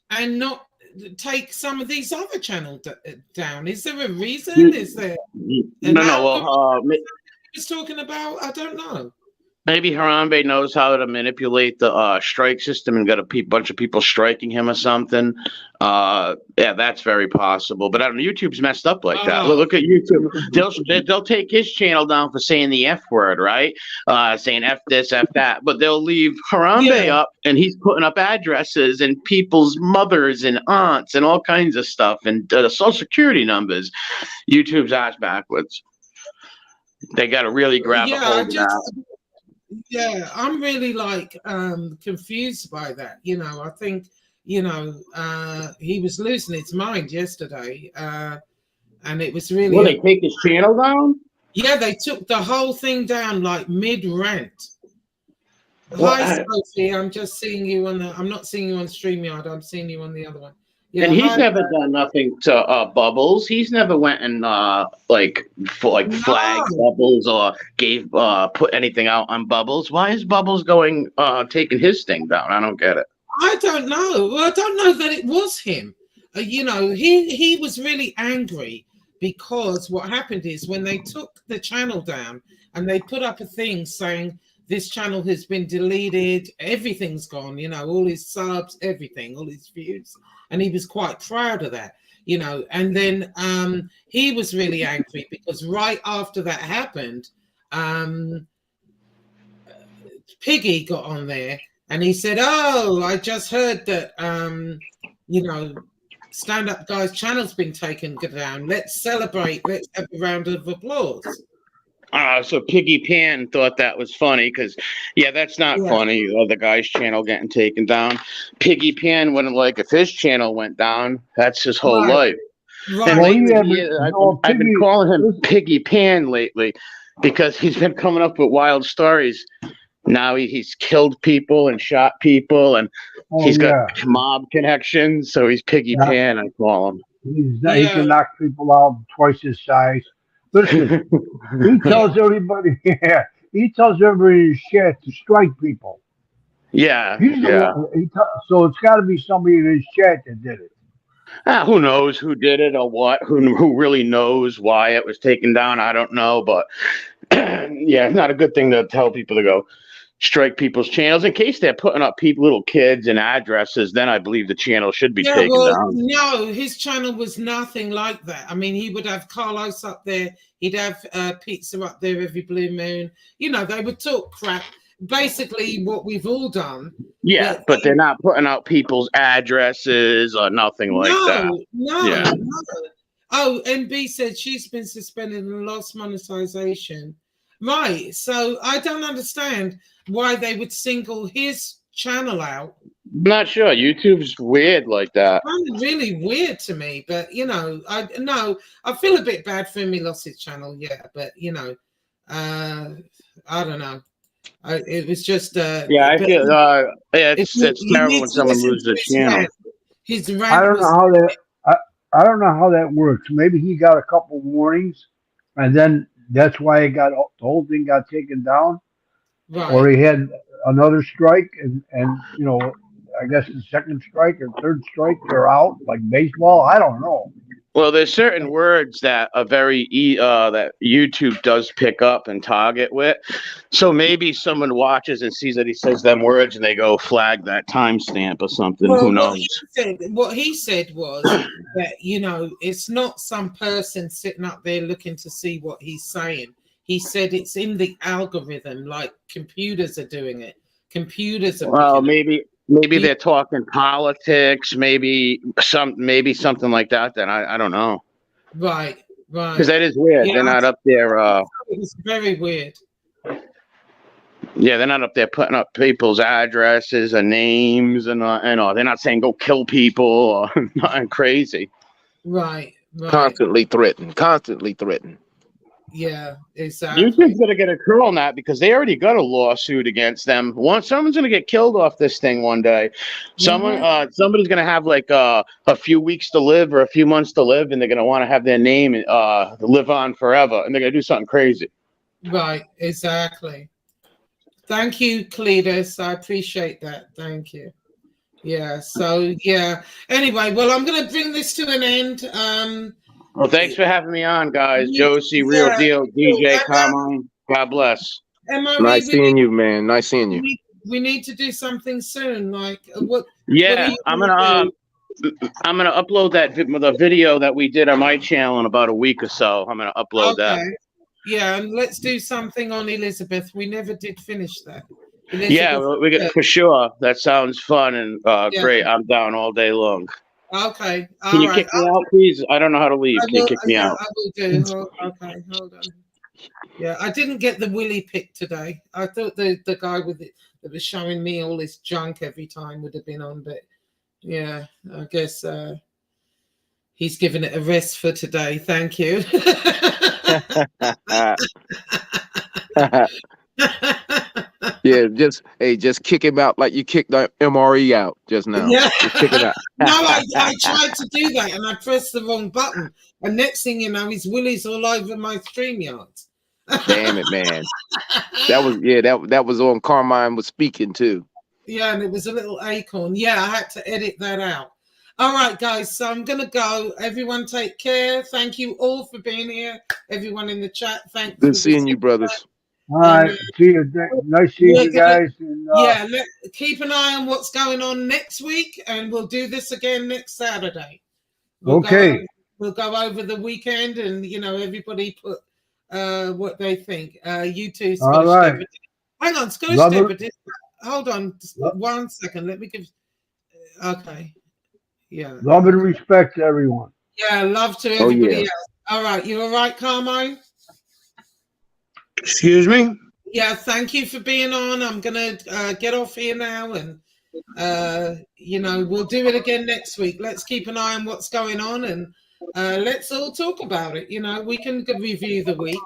and not take some of these other channels down? Is there a reason? Is there? No. Was talking about, I don't know. Maybe Harambe knows how to manipulate the strike system and got a bunch of people striking him or something. Yeah, that's very possible. But I don't know. YouTube's messed up like that. Oh, Look at YouTube. They'll take his channel down for saying the F word, right? Saying F this, F that. But they'll leave Harambe yeah. up, and he's putting up addresses and people's mothers and aunts and all kinds of stuff and social security numbers. YouTube's ass backwards. They got to really grab a Yeah, hold of that. yeah, I'm really like confused by that. You know, I think, you know, he was losing his mind yesterday. And it was really Will they take his channel down? yeah, they took the whole thing down like mid-rant. Well, Hi, Sophie. I'm just seeing you on the I'm not seeing you on StreamYard, I'm seeing you on the other one. Yeah, and he's hi, never done nothing to Bubbles. He's never went and flagged Bubbles or gave put anything out on Bubbles. Why is Bubbles going taking his thing down? I don't get it. I don't know. Well, I don't know that it was him. You know, he was really angry because what happened is when they took the channel down and they put up a thing saying this channel has been deleted, everything's gone, you know, all his subs, everything, all his views. And he was quite proud of that, you know. And then he was really angry because right after that happened, Piggy got on there and he said, oh, I just heard that, you know, Stand Up Guy's channel's been taken down. Let's celebrate. Let's have a round of applause. So Piggy Pan thought that was funny because, yeah, that's not funny. The guy's channel getting taken down. Piggy Pan wouldn't like if his channel went down. That's his whole life. Right. And lately, I've been calling him Piggy Pan lately because he's been coming up with wild stories. Now he's killed people and shot people, and he's got mob connections. So he's Piggy Pan, I call him. He can knock people out twice his size. Listen, he tells everybody, he tells everybody his shit to strike people. Yeah, so it's got to be somebody in his chat that did it. Who knows who did it or what? Who really knows why it was taken down? I don't know, but yeah, it's not a good thing to tell people to go strike people's channels in case they're putting up little kids and addresses. Then I believe the channel should be taken down. No, his channel was nothing like that. I mean, he would have Carlos up there. He'd have pizza up there every blue moon. You know, they would talk crap. Basically, what we've all done. Yeah, but they're not putting out people's addresses or nothing like that. No. Oh, NB said she's been suspended and lost monetization. Right. So I don't understand why they would single his channel out. I'm not sure. YouTube's weird like that. It's really weird to me, but you know, I feel a bit bad for him. He lost his channel, yeah, but you know, I don't know. It was just I feel it's terrible when someone loses their channel. His rant I don't know how that works. Maybe he got a couple warnings, and then that's why the whole thing got taken down. Right. Or he had another strike, and you know, I guess the second strike or third strike, they're out, like baseball. I don't know. Well, there's certain words that are very that YouTube does pick up and target with. So maybe someone watches and sees that he says them words, and they go flag that timestamp or something. Well, who knows? What he said was that, you know, it's not some person sitting up there looking to see what he's saying. He said it's in the algorithm, like computers are doing it. Computers are. Well, maybe they're talking politics. Maybe something like that. Then I don't know. Right. Because that is weird. Yeah, they're not up there. It's very weird. Yeah, they're not up there putting up people's addresses and names and all. They're not saying go kill people or nothing crazy. Right. Constantly threatened. Yeah, exactly. YouTube's gonna get a curl on that because they already got a lawsuit against them. Someone's gonna get killed off this thing one day. Somebody's gonna have like a few weeks to live or a few months to live, and they're gonna want to have their name live on forever, and they're gonna do something crazy. Right, exactly. Thank you, Cletus. I appreciate that. Thank you. Yeah. So yeah. Anyway, well, I'm gonna bring this to an end. Well, thanks for having me on, guys. Josie, Real Deal, DJ, Carmine. God bless. MRE, Nice seeing you, man. Nice seeing you. we need to do something soon. Like, what are Yeah, you gonna do? I'm gonna upload the video that we did on my channel in about a week or so. I'm gonna upload that. Okay. Yeah, and let's do something on Elizabeth. We never did finish that. Yeah, Elizabeth. we get for sure. That sounds fun and Yeah. great. I'm down all day long. Okay. Can All you right. kick me out, please? I don't know how to leave. I Can you will. kick me Yeah, out? I will do. Okay, hold on. Yeah, I didn't get the Willy pick today. I thought the guy with it that was showing me all this junk every time would have been on, but yeah, I guess he's given it a rest for today. Thank you. Yeah, just kick him out like you kicked the MRE out just now. Yeah. Just kick him out. No, I tried to do that and I pressed the wrong button. And next thing you know, his Willy's all over my StreamYard. Damn it, man. That was on Carmine was speaking too. Yeah, and it was a little acorn. Yeah, I had to edit that out. All right, guys. So I'm gonna go. Everyone, take care. Thank you all for being here. Everyone in the chat, thanks. Good seeing you, brothers. All right. See you. Nice seeing you guys. And, yeah, keep an eye on what's going on next week, and we'll do this again next Saturday. We'll go over the weekend, and everybody put what they think. You too, Scottish all right. Deborah. Hang on, Scottish Deborah. Hold on, 1 second. Let me give. Okay. Yeah. Love and respect to everyone. Yeah, love to everybody else. All right, you all right, Carmine? Excuse me? Yeah, thank you for being on. I'm gonna get off here now, and we'll do it again next week. Let's keep an eye on what's going on, and let's all talk about it. We can review the week.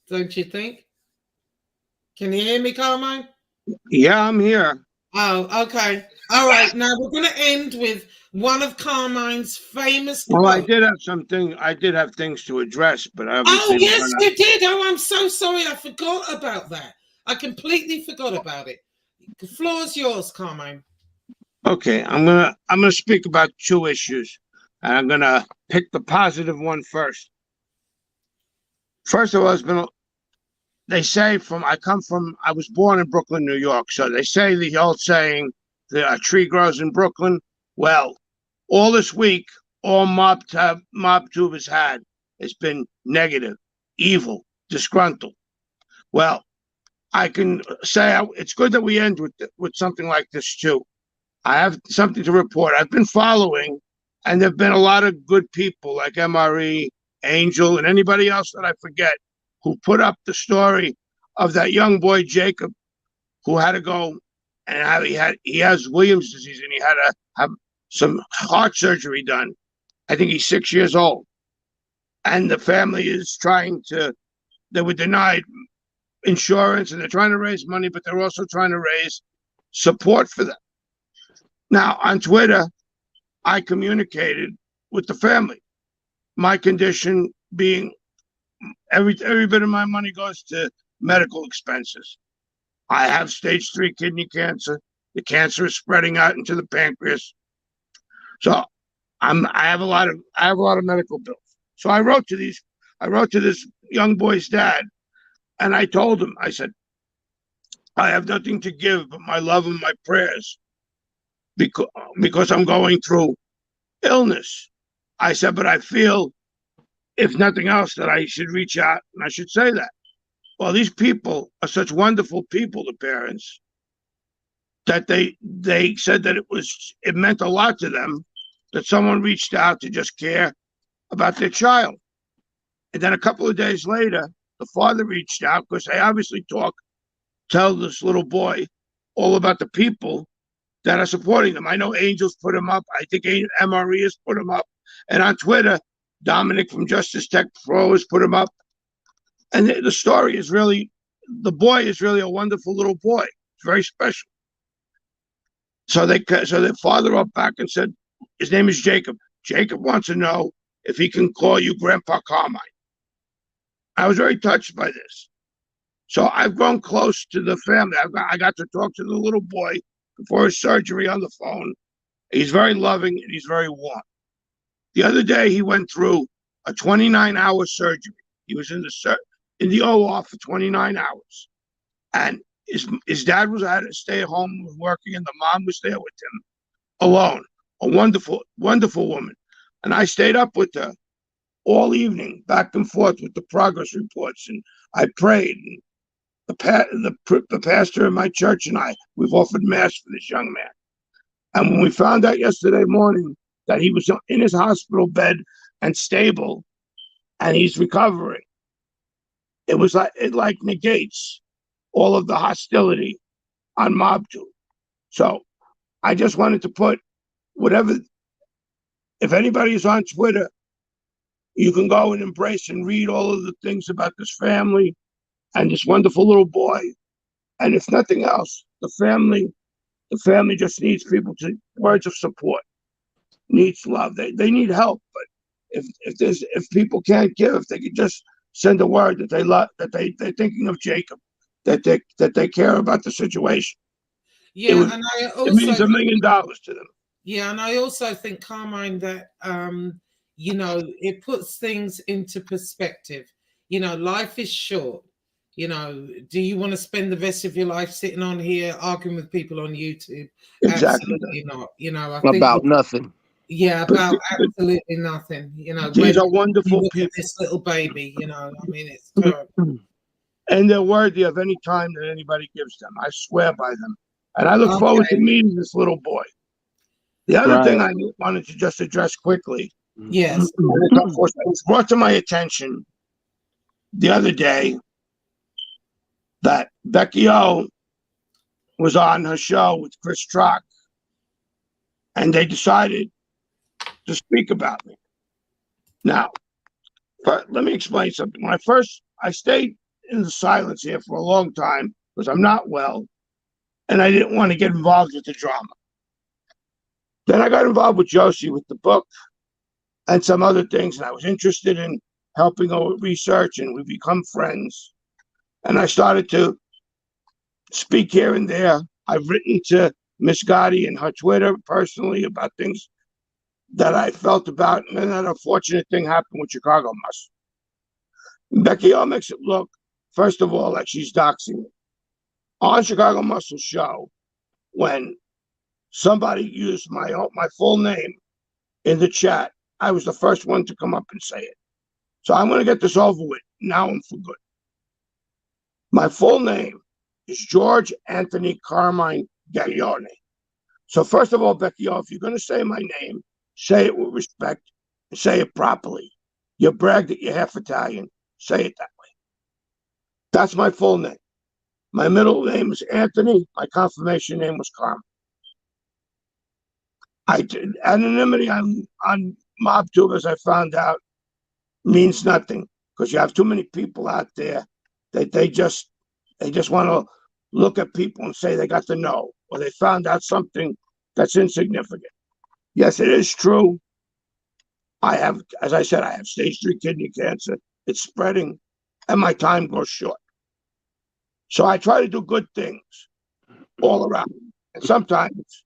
Don't you think? Can you hear me, Carmine? Yeah, I'm here. Oh, okay. All right. Now we're going to end with one of Carmine's famous quotes. Well, I did have things to address, but obviously. Oh, yes, you did. Oh, I'm so sorry. I forgot about that. I completely forgot about it. The floor's yours, Carmine. Okay, I'm gonna speak about two issues, and I'm gonna pick the positive one first. First of all, they say I was born in Brooklyn, New York, so they say the old saying, a tree grows in Brooklyn. Well, all this week, all MobTube has had has been negative, evil, disgruntled. Well, I can say it's good that we end with something like this too. I have something to report. I've been following, and there've been a lot of good people like MRE, Angel, and anybody else that I forget who put up the story of that young boy Jacob who had to go and how he has Williams disease and he had to have some heart surgery done. I think he's 6 years old, and the family is they were denied insurance and they're trying to raise money, but they're also trying to raise support for them. Now on Twitter, I communicated with the family, my condition being every bit of my money goes to medical expenses. I have stage 3 kidney cancer. The cancer is spreading out into the pancreas. So I have a lot of medical bills. So I wrote to this young boy's dad, and I told him, I said, I have nothing to give but my love and my prayers because I'm going through illness. I said, but I feel, if nothing else, that I should reach out and I should say that. Well, these people are such wonderful people, the parents, that they said that it meant a lot to them that someone reached out to just care about their child. And then a couple of days later, the father reached out because they obviously tell this little boy all about the people that are supporting them. I know Angels put him up. I think MRE has put him up. And on Twitter, Dominic from Justice Tech Pro has put him up. And the story is really, the boy is really a wonderful little boy. It's very special. So their father wrote back and said, his name is Jacob. Jacob wants to know if he can call you Grandpa Carmine. I was very touched by this. So I've grown close to the family. I got to talk to the little boy before his surgery on the phone. He's very loving and he's very warm. The other day he went through a 29-hour surgery. He was in in the OR for 29 hours. And his dad was at a stay at home, was working, and the mom was there with him alone. A wonderful, wonderful woman. And I stayed up with her all evening, back and forth with the progress reports. And I prayed. And the pastor in my church and we've offered mass for this young man. And when we found out yesterday morning that he was in his hospital bed and stable and he's recovering, it was like it negates all of the hostility on MobTube. So I just wanted to put whatever, if anybody is on Twitter, you can go and embrace and read all of the things about this family and this wonderful little boy. And if nothing else, the family just needs words of support, needs love. They need help. But if people can't give, if they could just send a word that they love, that they're thinking of Jacob, that they care about the situation. Yeah, it means $1 million to them. Yeah, and I also think, Carmine, that it puts things into perspective. Life is short. Do you want to spend the rest of your life sitting on here arguing with people on YouTube? Exactly. Absolutely not. I think about nothing. Yeah, about absolutely nothing. These are wonderful people. This little baby, I mean, it's terrible. And they're worthy of any time that anybody gives them. I swear by them. And I look forward to meeting this little boy. The other thing I wanted to just address quickly. Yes. It was brought to my attention the other day that Becky O was on her show with Chris Rock, and they decided to speak about me. Now, let me explain something. When I stayed in the silence here for a long time because I'm not well, and I didn't want to get involved with the drama. Then I got involved with Josie with the book and some other things, and I was interested in helping her with research, and we become friends. And I started to speak here and there. I've written to Miss Gotti and her Twitter personally about things that I felt about, and then that unfortunate thing happened with Chicago Muscle. Becky O makes it look, first of all, like she's doxing me. On Chicago Muscle show, when somebody used my full name in the chat, I was the first one to come up and say it. So I'm going to get this over with now and for good. My full name is George Anthony Carmine Gaglione. So first of all, Becky O, if you're going to say my name, say it with respect and say it properly. You brag that you're half Italian, say it that way. That's my full name. My middle name is Anthony. My confirmation name was Carmine. Anonymity on MobTube, as I found out, means nothing because you have too many people out there that they just want to look at people and say they got to know or they found out something that's insignificant. Yes, it is true. As I said, I have stage 3 kidney cancer. It's spreading, and my time goes short. So I try to do good things all around, and sometimes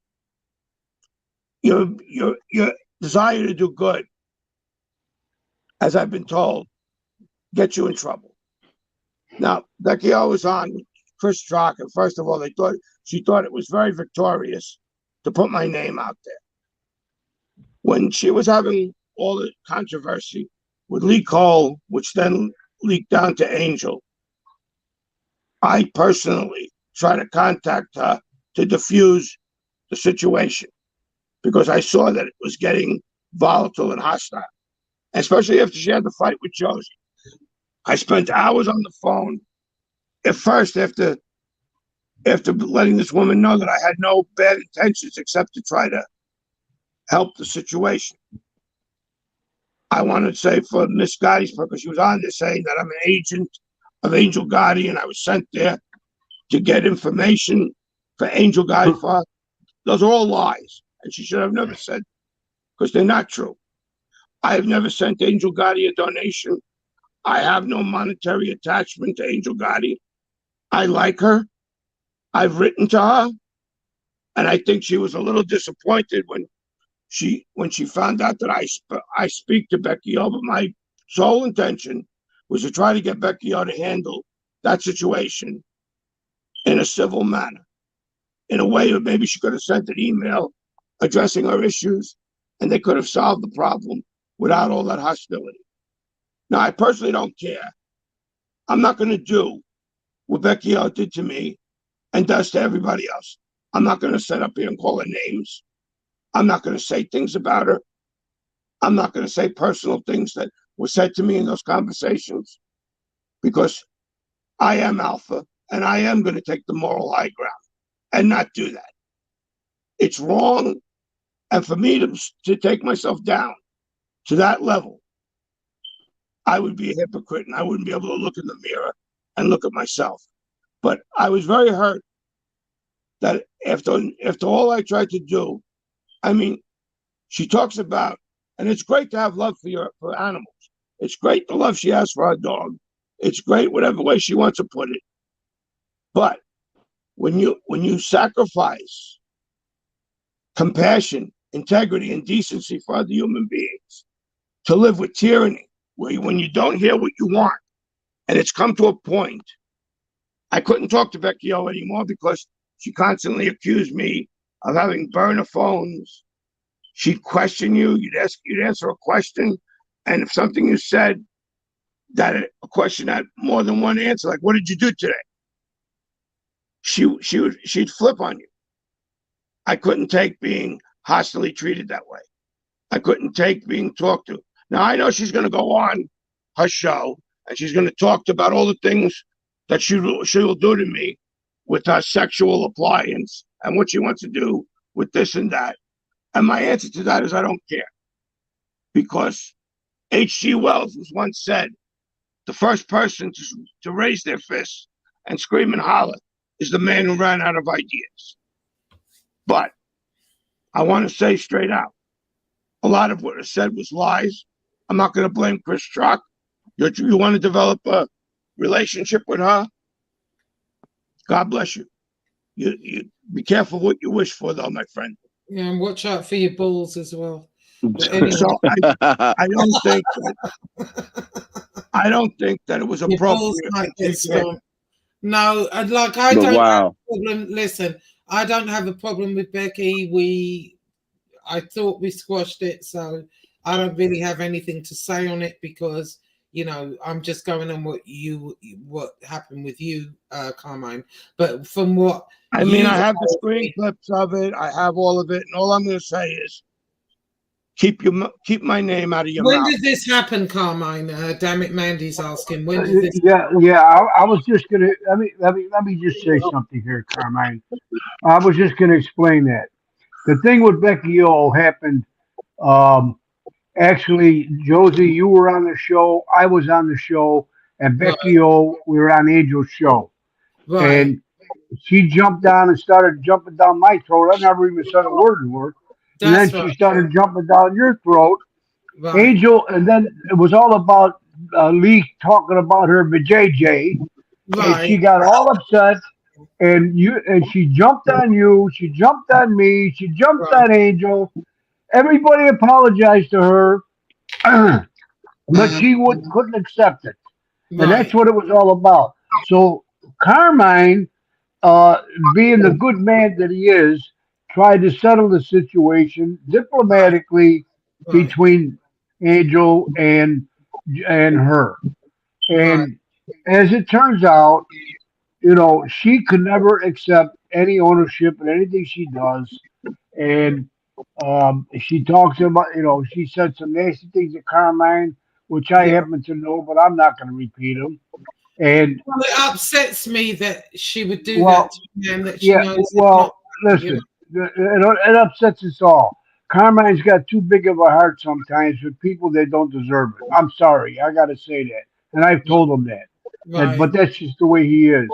your desire to do good, as I've been told, gets you in trouble. Now, Becky O was on Chris Rock, and first of all, she thought it was very victorious to put my name out there. When she was having all the controversy with Lee Cole, which then leaked down to Angel, I personally tried to contact her to diffuse the situation because I saw that it was getting volatile and hostile, especially after she had the fight with Josie. I spent hours on the phone. At first, after letting this woman know that I had no bad intentions except to try to help the situation. I wanted to say for Miss Gotti's purpose, she was on there saying that I'm an agent of Angel Gotti, and I was sent there to get information for Angel Gotti. Those are all lies, and she should have never said, because they're not true. I have never sent Angel Gotti a donation. I have no monetary attachment to Angel Gotti. I like her. I've written to her, and I think she was a little disappointed when she found out that I speak to Becky O. But my sole intention was to try to get Becky O to handle that situation in a civil manner, in a way that maybe she could have sent an email addressing her issues, and they could have solved the problem without all that hostility. Now, I personally don't care. I'm not going to do what Becky O did to me and does to everybody else. I'm not going to sit up here and call her names. I'm not going to say things about her. I'm not going to say personal things that were said to me in those conversations, because I am alpha and I am going to take the moral high ground and not do that. It's wrong. And for me to take myself down to that level, I would be a hypocrite and I wouldn't be able to look in the mirror and look at myself. But I was very hurt that after all I tried to do, I mean, she talks about, and it's great to have love for animals. It's great the love she has for her dog. It's great whatever way she wants to put it. But when you sacrifice compassion, integrity, and decency for other human beings to live with tyranny, when you don't hear what you want, and it's come to a point, I couldn't talk to Becky O anymore because she constantly accused me of having burner phones. She'd question you, you'd answer a question, and if something you said that a question had more than one answer, like, what did you do today? She'd flip on you. I couldn't take being hostilely treated that way. I couldn't take being talked to. Now, I know she's going to go on her show and she's going to talk about all the things that she will do to me with her sexual appliance and what she wants to do with this and that. And my answer to that is I don't care. Because H.G. Wells was once said, the first person to raise their fists and scream and holler is the man who ran out of ideas. But I want to say straight out, a lot of what was said was lies. I'm not going to blame Chris Truck. You want to develop a relationship with her? God bless you. You be careful what you wish for, though, my friend. Yeah, and watch out for your balls as well. Anyway. So I don't think that it was appropriate. No, I don't have a problem. Listen, I don't have a problem with Becky. I thought we squashed it, so I don't really have anything to say on it because, you know, I'm just going on what happened with you, Carmine. But from what I have the screen clips of it. I have all of it, and all I'm going to say is keep my name out of your mouth. When did this happen, Carmine? Damn it, Mandy's asking. When did this? Yeah. I was just gonna let me just say something here, Carmine. I was just gonna explain that. The thing with Becky O happened. Actually, Josie, you were on the show. I was on the show, and Becky O, we were on Angel's show, and she jumped down and started jumping down my throat. I never even said a word to her. And then she started jumping down your throat, Angel, and then it was all about Lee talking about her vajayjay, and she got all upset, and she jumped on you, she jumped on me, she jumped on Angel. Everybody apologized to her, but she couldn't accept it, and that's what it was all about. So Carmine, being the good man that he is, tried to settle the situation diplomatically between Angel and her. And as it turns out, you know, she could never accept any ownership in anything she does. And she talks about, you know, she said some nasty things to Carmine, which I happen to know, but I'm not going to repeat them. And it upsets me that she would do that to me and that she knows. Listen, it upsets us all. Carmine's got too big of a heart sometimes for people that don't deserve it. I'm sorry, I got to say that, and I've told him that. But that's just the way he is.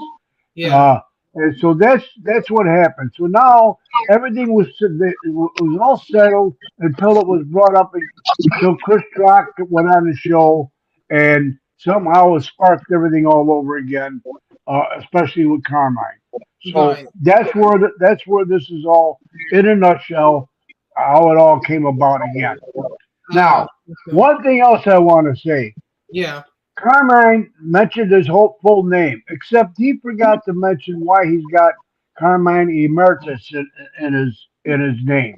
Yeah. And so that's what happened. So now everything was all settled until it was brought up until Chris Rock went on the show, and somehow it sparked everything all over again, especially with Carmine. So that's where this is all in a nutshell, how it all came about again. Now, one thing else I want to say. Yeah. Carmine mentioned his whole full name, except he forgot to mention why he's got Carmine Emeritus in his name.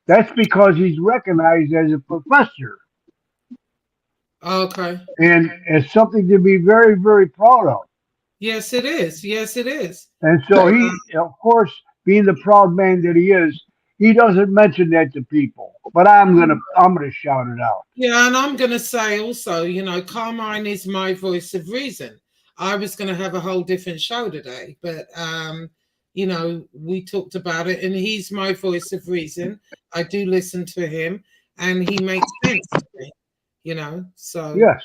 That's because he's recognized as a professor, Okay. and it's something to be very, very proud of. Yes, it is. Yes, it is. And so he, of course, being the proud man that he is, he doesn't mention that to people. But I'm gonna shout it out. Yeah, and I'm going to say also, you know, Carmine is my voice of reason. I was going to have a whole different show today, but you know, we talked about it, and he's my voice of reason. I do listen to him, and he makes sense to me. You know, so Yes,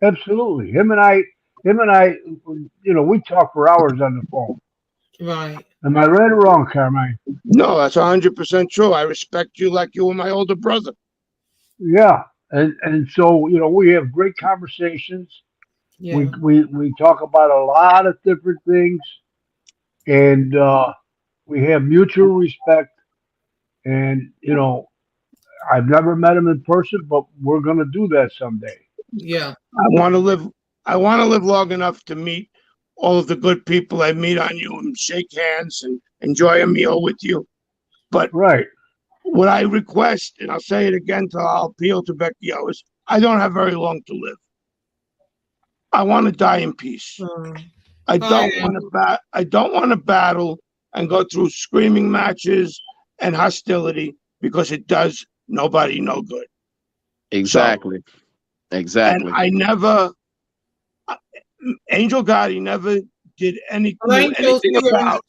absolutely. Him and I, you know, we talk for hours on the phone. Right. Am I right or wrong, Carmine? No, that's 100% true. I respect you like you were my older brother. Yeah, and so you know we have great conversations. Yeah. We talk about a lot of different things, and we have mutual respect. And you know, I've never met him in person, but we're gonna do that someday. Yeah. I want to live. I want to live long enough to meet all of the good people I meet on you and shake hands and enjoy a meal with you. But Right. what I request, and I'll say it again till I'll appeal to Becky O, is I don't have very long to live. I want to die in peace. I don't want to battle and go through screaming matches and hostility because it does nobody no good. Exactly. So, exactly. And I never, Angel Gotti never did anything about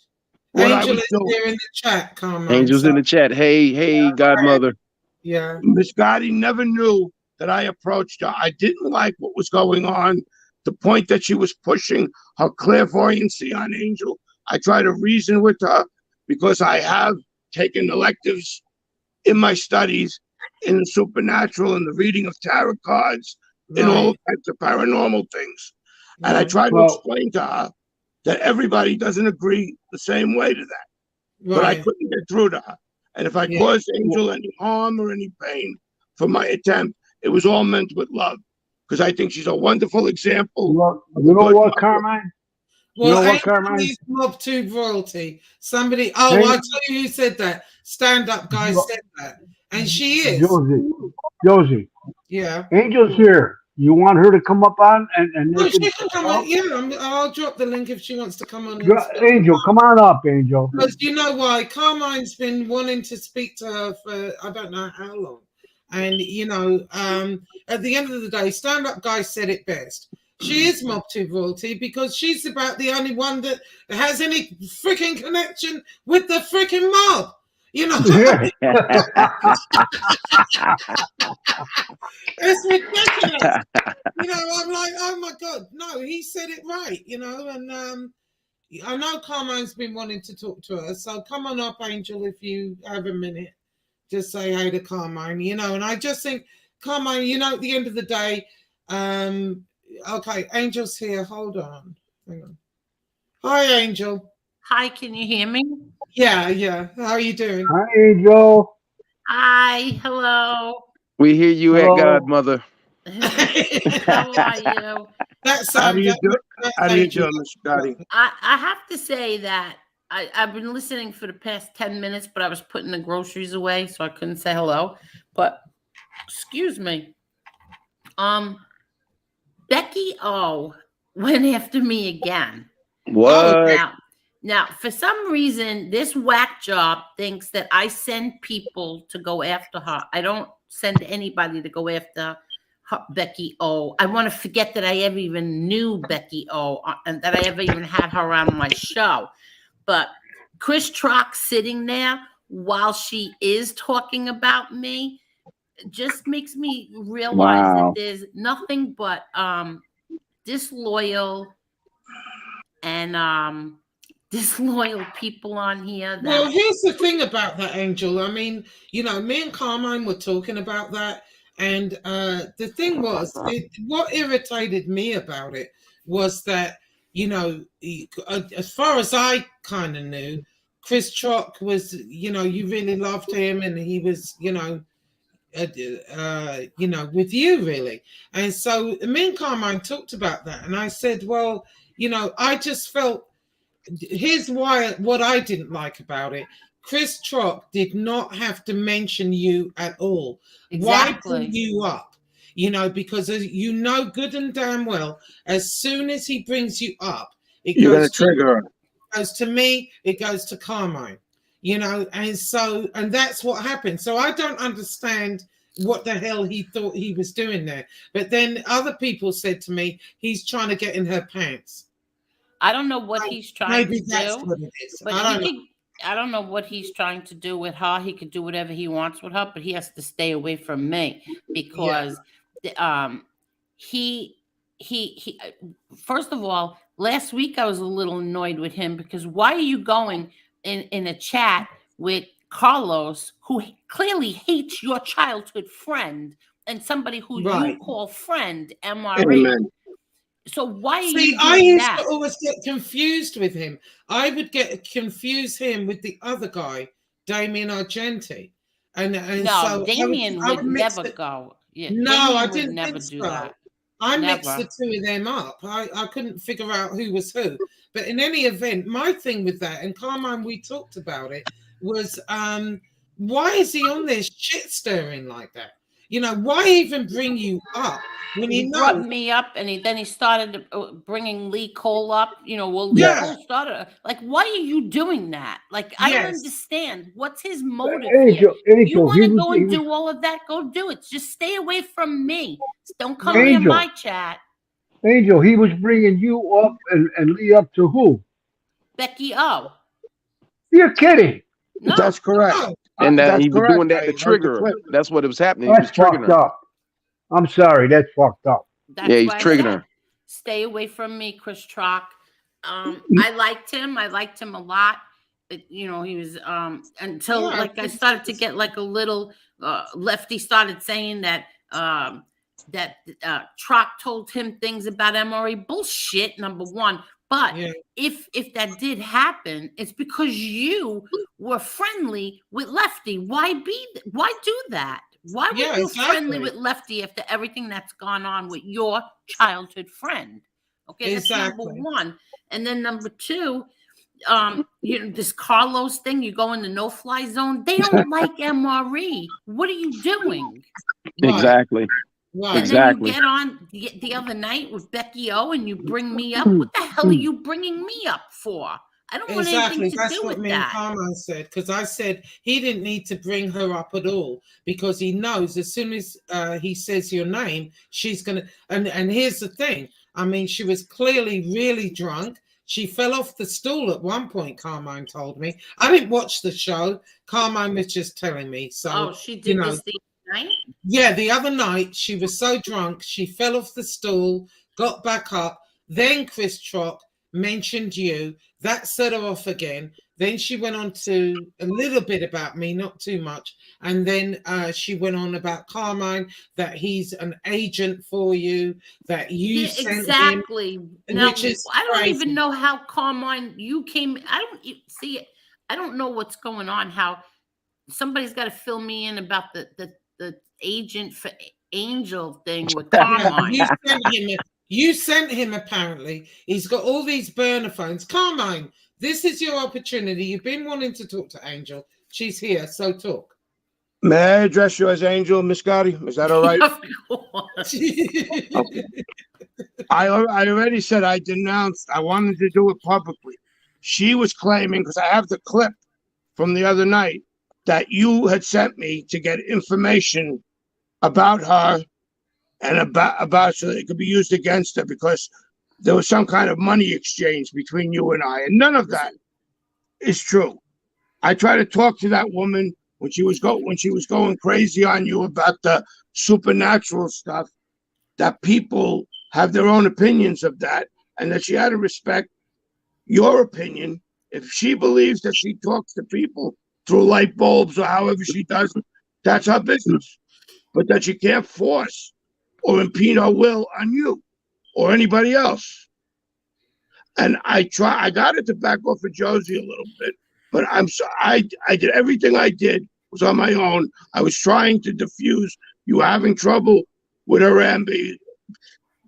what I Angel was is doing. here in the chat, Carmine. Angels So, in the chat. Hey, godmother. yeah. Miss Gotti never knew that I approached her. I didn't like what was going on. The point that she was pushing her clairvoyancy on Angel. I try to reason with her because I have taken electives in my studies in the supernatural and the reading of tarot cards and all types of paranormal things. And I try to explain to her that everybody doesn't agree the same way to that. But I couldn't get through to her. And if I caused Angel any harm or any pain for my attempt, it was all meant with love. Because I think she's a wonderful example. Well, you know what, Carmine? Well, you know what, Angel Carmine? is mob tube royalty. Somebody, I'll tell you who said that. Stand-up guy said that. And she is. Josie. Yeah. Angel's here. You want her to come up on and No, she can come on. Yeah, I'll drop the link if she wants to come on. Angel, come on up, Angel. Because you know why? Carmine's been wanting to speak to her for I don't know how long. And you know, at the end of the day, stand-up guy said it best. She is mob tube royalty because she's about the only one that has any freaking connection with the freaking mob. You know, it's ridiculous. You know, I'm like, oh my god, no, he said it right. You know, and I know Carmine's been wanting to talk to her, so come on up, Angel, if you have a minute. Just say hey to Carmine, you know, and I just think, Carmine, you know, at the end of the day, okay, Angel's here. Hold on. Hang on. Hi, Angel. Hi, can you hear me? Yeah. How are you doing? Hi, Angel. Hi, hello. We hear you at godmother. How are you? How do you do, Miss Gotti? I have to say that I've been listening for the past 10 minutes, but I was putting the groceries away, so I couldn't say hello. But excuse me. Becky O went after me again. What? Now, for some reason, this whack job thinks that I send people to go after her. I don't send anybody to go after Becky O. I want to forget that I ever even knew Becky O and that I ever even had her on my show. But Chris Trock sitting there while she is talking about me just makes me realize that there's nothing but disloyal and disloyal people on here. Well, here's the thing about that, Angel. I mean, you know, me and Carmine were talking about that. And the thing was, what irritated me about it was that, you know, as far as I kind of knew, Chris Trock was, you know, you really loved him and he was, you know, you know, with you really. And so me and Carmine talked about that, and I said, well, you know, I just felt, here's why, what I didn't like about it. Chris Trock did not have to mention you at all. Why bring Exactly. you up? You know, because you know good and damn well, as soon as he brings you up, it You're gonna goes to, trigger her. goes to me, it goes to Carmine. You know, and so, and that's what happened. So I don't understand what the hell he thought he was doing there. But then other people said to me, he's trying to get in her pants. I don't know what he's trying Maybe to that's do, what it is. but I don't know. I don't know what he's trying to do with her. He could do whatever he wants with her, but he has to stay away from me because he first of all, last week I was a little annoyed with him because why are you going in a chat with Carlos, who clearly hates your childhood friend and somebody who you call friend, MRE? Amen. So why are See, you I doing used that? to always get confused with him. I would confuse him with the other guy, Damien Argenti. And No, so Damien I would mix never it. go. Yeah, No, Damien I would didn't never think do so. that. I mixed Never. the two of them up. I couldn't figure out who was who. But in any event, my thing with that, and Carmine, we talked about it, was why is he on this shit stirring like that? You know, why even bring you up when He you brought know? me up, and then he started bringing Lee Cole up. You know, well, Lee Yeah. Cole started. Like, why are you doing that? Like, I don't Yes. understand. What's his motive here? You Angel, want to go and do all of that? Go do it. Just stay away from me. Don't come near Angel. my chat. Angel, he was bringing you up and Lee up to who? Becky O. You're kidding. No. That's correct. No. And That's he was correct. doing that I to heard trigger the her. clip. That's what was happening. He was That's triggering fucked her. up. I'm sorry, that's fucked up. That's Yeah, he's why I triggering said, her. stay away from me, Chris Trock. I liked him. I liked him a lot. You know, he was until Yeah, like I started to get like a little Lefty started saying that Trock told him things about MRE. Bullshit, number one. But if that did happen, it's because you were friendly with Lefty. Why do that? Why were you friendly with Lefty after everything that's gone on with your childhood friend? Okay, that's number one. And then number two, you know, this Carlos thing, you go in the no-fly zone. They don't like MRE. What are you doing? Exactly. Right. And then you get on the other night with Becky O and you bring me up. What the hell are you bringing me up for? I don't want anything to That's do what with me and that. Carmine said, because I said he didn't need to bring her up at all because he knows as soon as he says your name, she's gonna. And here's the thing. I mean, she was clearly really drunk. She fell off the stool at one point. Carmine told me. I didn't watch the show. Carmine was just telling me. So she did this the other night? Yeah, the other night she was so drunk she fell off the stool, got back up. Then Chris Trock mentioned you. That set her off again. Then she went on to a little bit about me, not too much. And then she went on about Carmine, that he's an agent for you, that you sent him. Now, which is I don't crazy. even know how Carmine you came. I don't see it. I don't know what's going on. How somebody's got to fill me in about the agent for Angel thing with Carmine. You sent him apparently. He's got all these burner phones. Carmine, this is your opportunity. You've been wanting to talk to Angel. She's here, so talk. May I address you as Angel, Miss Gotti? Is that all right? Of course. Okay. I already said I denounced. I wanted to do it publicly. She was claiming, because I have the clip from the other night, that you had sent me to get information about her and about so that it could be used against her because there was some kind of money exchange between you and I, and none of that is true. I tried to talk to that woman when she was going crazy on you about the supernatural stuff, that people have their own opinions of that, and that she had to respect your opinion. If she believes that she talks to people through light bulbs or however she does, that's her business. But that she can't force or impede her will on you or anybody else. And I got it to back off of Josie a little bit, but I did everything I did was on my own. I was trying to diffuse. You were having trouble with Harambe,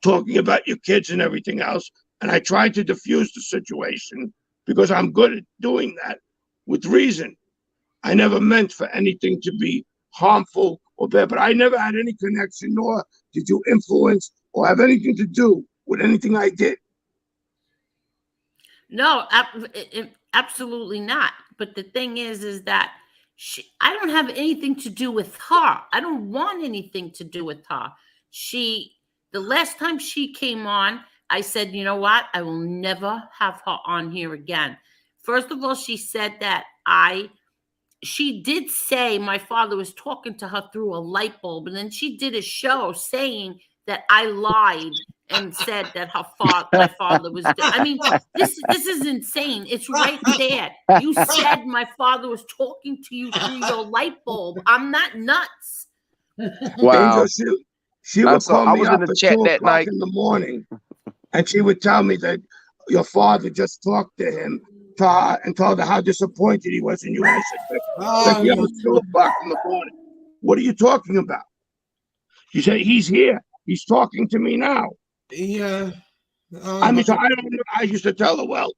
talking about your kids and everything else. And I tried to diffuse the situation because I'm good at doing that with reason. I never meant for anything to be harmful or bad, but I never had any connection, nor did you influence or have anything to do with anything I did. No, absolutely not. But the thing is that I don't have anything to do with her. I don't want anything to do with her. The last time she came on, I said, you know what? I will never have her on here again. First of all, she said that she did say my father was talking to her through a light bulb, and then she did a show saying that I lied and said that my father was dead. I mean, this is insane. It's right there. You said my father was talking to you through your light bulb. I'm not nuts. Wow. Angel, she would call me up at 2 that o'clock night in the morning, and she would tell me that your father just talked to him and told her how disappointed he was in you. And I said, it was 2 o'clock in the morning. What are you talking about? She said, he's here. He's talking to me now. Yeah. I mean, so I don't know. I used to tell her, well,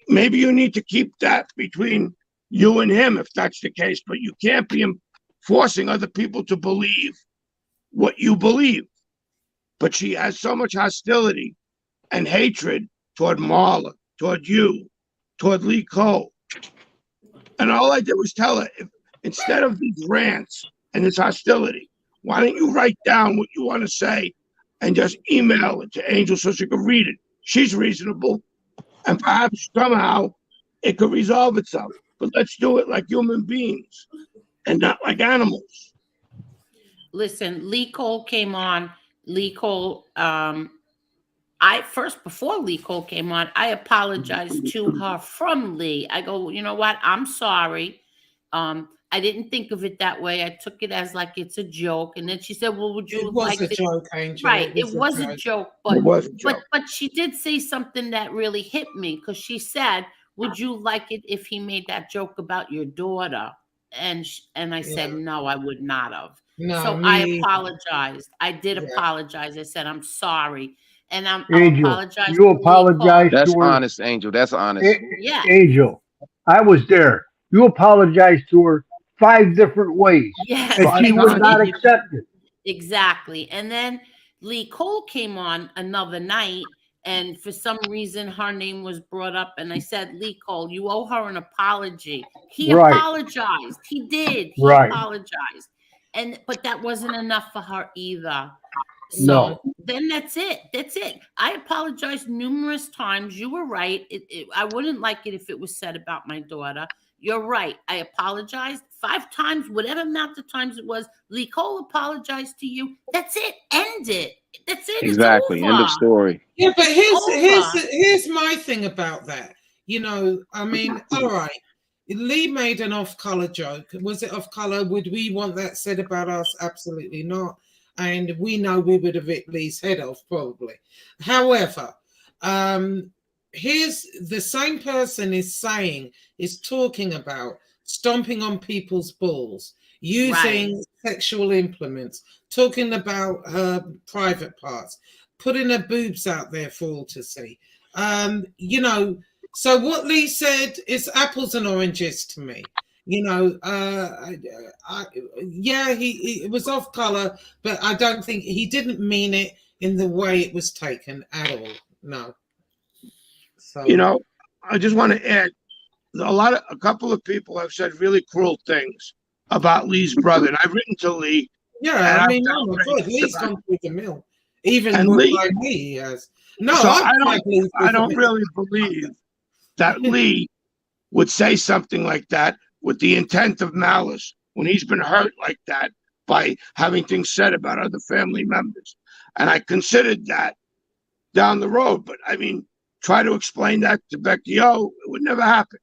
maybe you need to keep that between you and him if that's the case, but you can't be forcing other people to believe what you believe. But she has so much hostility and hatred toward Marla, toward you, toward Lee Cole. And all I did was tell her, instead of these rants and this hostility, why don't you write down what you want to say and just email it to Angel so she can read it? She's reasonable, and perhaps somehow it could resolve itself. But let's do it like human beings and not like animals. Listen, Lee Cole came on. Lee Cole, before Lee Cole came on, I apologized to her from Lee. I go, you know what? I'm sorry. I didn't think of it that way. I took it as like it's a joke. And then she said, well, would you like a joke, Angel. Right. It was a joke. But she did say something that really hit me, because she said, would you like it if he made that joke about your daughter? And I said, no, I would not have. No, so I apologized. I did apologize. I said, I'm sorry. And I'm apologizing. You apologize. That's honest, Angel. That's honest. Yeah. Angel, I was there. You apologized to her 5 different ways. Yes. And she would not accept it. Exactly. And then Lee Cole came on another night, and for some reason her name was brought up, and I said, Lee Cole, you owe her an apology. He apologized. He did. He apologized. But that wasn't enough for her either. So then that's it. That's it. I apologized numerous times. You were right. I wouldn't like it if it was said about my daughter. You're right. I apologized 5 times, whatever amount of times it was. Lee Cole apologized to you. That's it. End it. That's it. Exactly. End of story. Yeah, but here's my thing about that. You know, I mean, all right. Lee made an off-color joke. Was it off-color? Would we want that said about us? Absolutely not. And we know we would have hit Lee's head off, probably. However, here's the same person is talking about stomping on people's balls, using sexual implements, talking about her private parts, putting her boobs out there for all to see. You know, so what Lee said is apples and oranges to me. You know, it was off color, but I don't think he didn't mean it in the way it was taken at all. No. So, you know, I just want to add, a couple of people have said really cruel things about Lee's brother, and I've written to Lee. Yeah, I mean, no, good. Lee's gone through the mill, even like me, he has. No, so I don't really believe that Lee would say something like that with the intent of malice when he's been hurt like that by having things said about other family members. And I considered that down the road, but I mean, try to explain that to Becky O, it would never happen.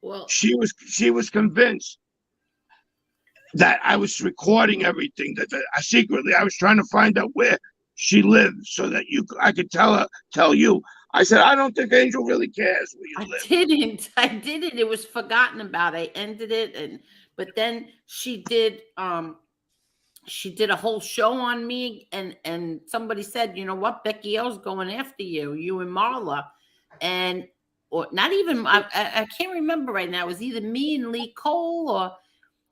Well, she was convinced that I was recording everything, that secretly I was trying to find out where she lived so that I could tell you I said, I don't think Angel really cares where you I live. didn't. I didn't. It was forgotten about. I ended it, but then she did a whole show on me, and somebody said, you know what, Becky O's going after you and Marla, and or not even I can't remember right now. It was either me and Lee Cole or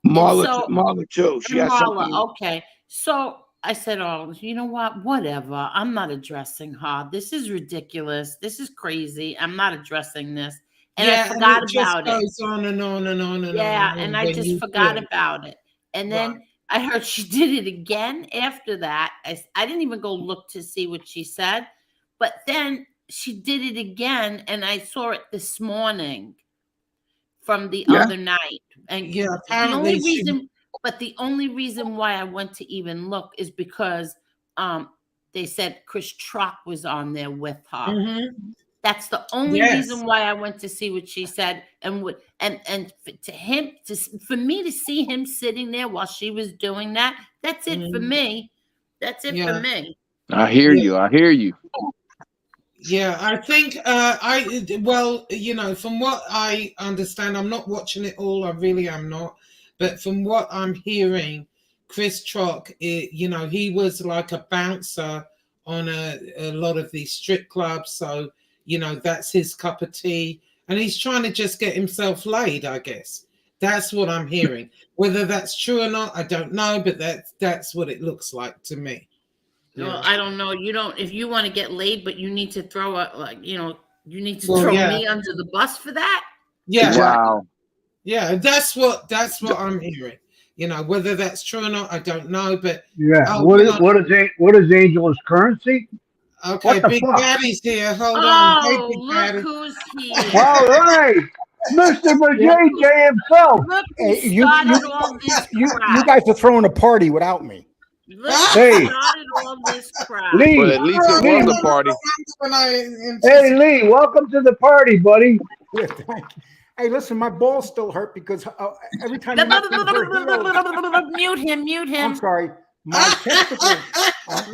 Marla too. She has Marla. something. Okay, so I said, oh, you know what? Whatever. I'm not addressing her. This is ridiculous. This is crazy. I'm not addressing this. And I forgot it just about it. goes on and on and on and Yeah, on. and I just forgot about it. And then I heard she did it again after that. I didn't even go look to see what she said. But then she did it again, and I saw it this morning from the other night. And Yeah, the only apparently reason, but the only reason why I went to even look is because they said Chris Truck was on there with her. Mm-hmm. That's the only reason why I went to see what she said, and for me to see him sitting there while she was doing that, that's it for me. That's it for me. I hear you. I hear you. Yeah, I think you know, from what I understand, I'm not watching it all. I really am not. But from what I'm hearing, Chris Trock, you know, he was like a bouncer on a lot of these strip clubs. So, you know, that's his cup of tea. And he's trying to just get himself laid, I guess. That's what I'm hearing. Whether that's true or not, I don't know. But that's what it looks like to me. Yeah. Well, I don't know. You don't, if you want to get laid, but you need to throw you need to throw me under the bus for that. Yeah. Wow. Yeah, that's what I'm hearing. You know, whether that's true or not, I don't know. But yeah, what is Angel's currency? Okay, Big Daddy's here. Hold on. Hey, Big look Daddy. who's here. All right, Mr. JJ himself. Look who Hey, started all this crap. you guys are throwing a party without me. Look who started all this crap. Lee, But at least it was a party. Hey, Lee, welcome to the party, buddy. Yeah, thank you. Hey, listen, my balls still hurt because every time you Mute him. I'm sorry, my testicles,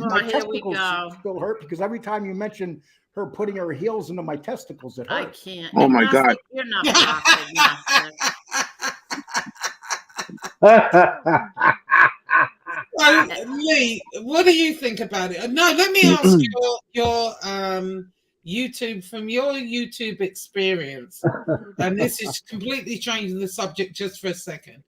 my here we testicles go. still hurt because every time you mention her putting her heels into my testicles, it I hurts. can't. Oh my God. You're not plastic. Lee, what do you think about it? No, let me ask your YouTube, from your YouTube experience, and this is completely changing the subject just for a second,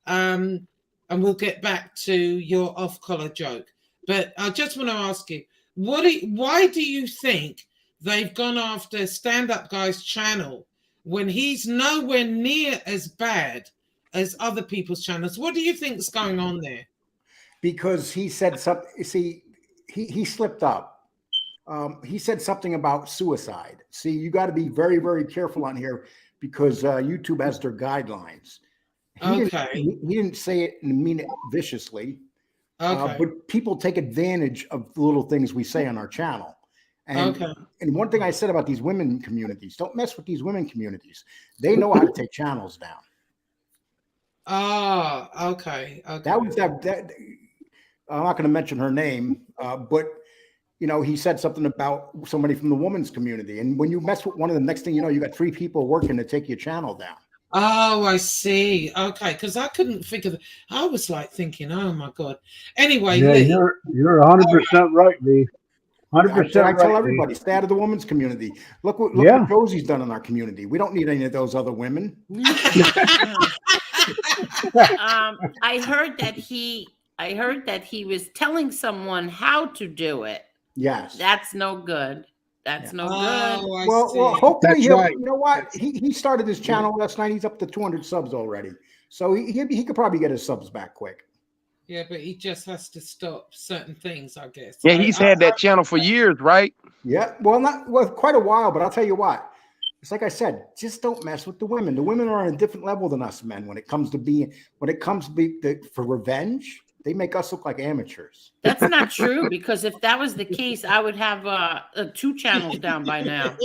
and we'll get back to your off-color joke. But I just want to ask you, why do you think they've gone after Stand Up Guy's channel when he's nowhere near as bad as other people's channels? What do you think is going on there? Because he said something. See, he slipped up. He said something about suicide. See, you got to be very, very careful on here because YouTube has their guidelines. He didn't say it and mean it viciously. But people take advantage of the little things we say on our channel. And one thing I said about these women communities, don't mess with these women communities. They know how to take channels down. Okay. That was that. I'm not going to mention her name, but you know, he said something about somebody from the women's community. And when you mess with one of them, next thing you know, you got 3 people working to take your channel down. Oh, I see. Okay, because I couldn't figure. I was like thinking, oh my God. Anyway, yeah, Lee, you're 100% right, Lee. 100%. I tell everybody, stay out of the women's community. Look what Rosie's done in our community. We don't need any of those other women. I heard that he was telling someone how to do it. Yes. That's no good. That's no good. Well, hopefully you know what? He started his channel last night. He's up to 200 subs already. So he could probably get his subs back quick. Yeah, but he just has to stop certain things, I guess. Yeah, he's had that channel for years, right? Yeah, well, quite a while, but I'll tell you what. It's like I said, just don't mess with the women. The women are on a different level than us men when it comes to for revenge. They make us look like amateurs. That's not true, because if that was the case, I would have 2 channels down by now.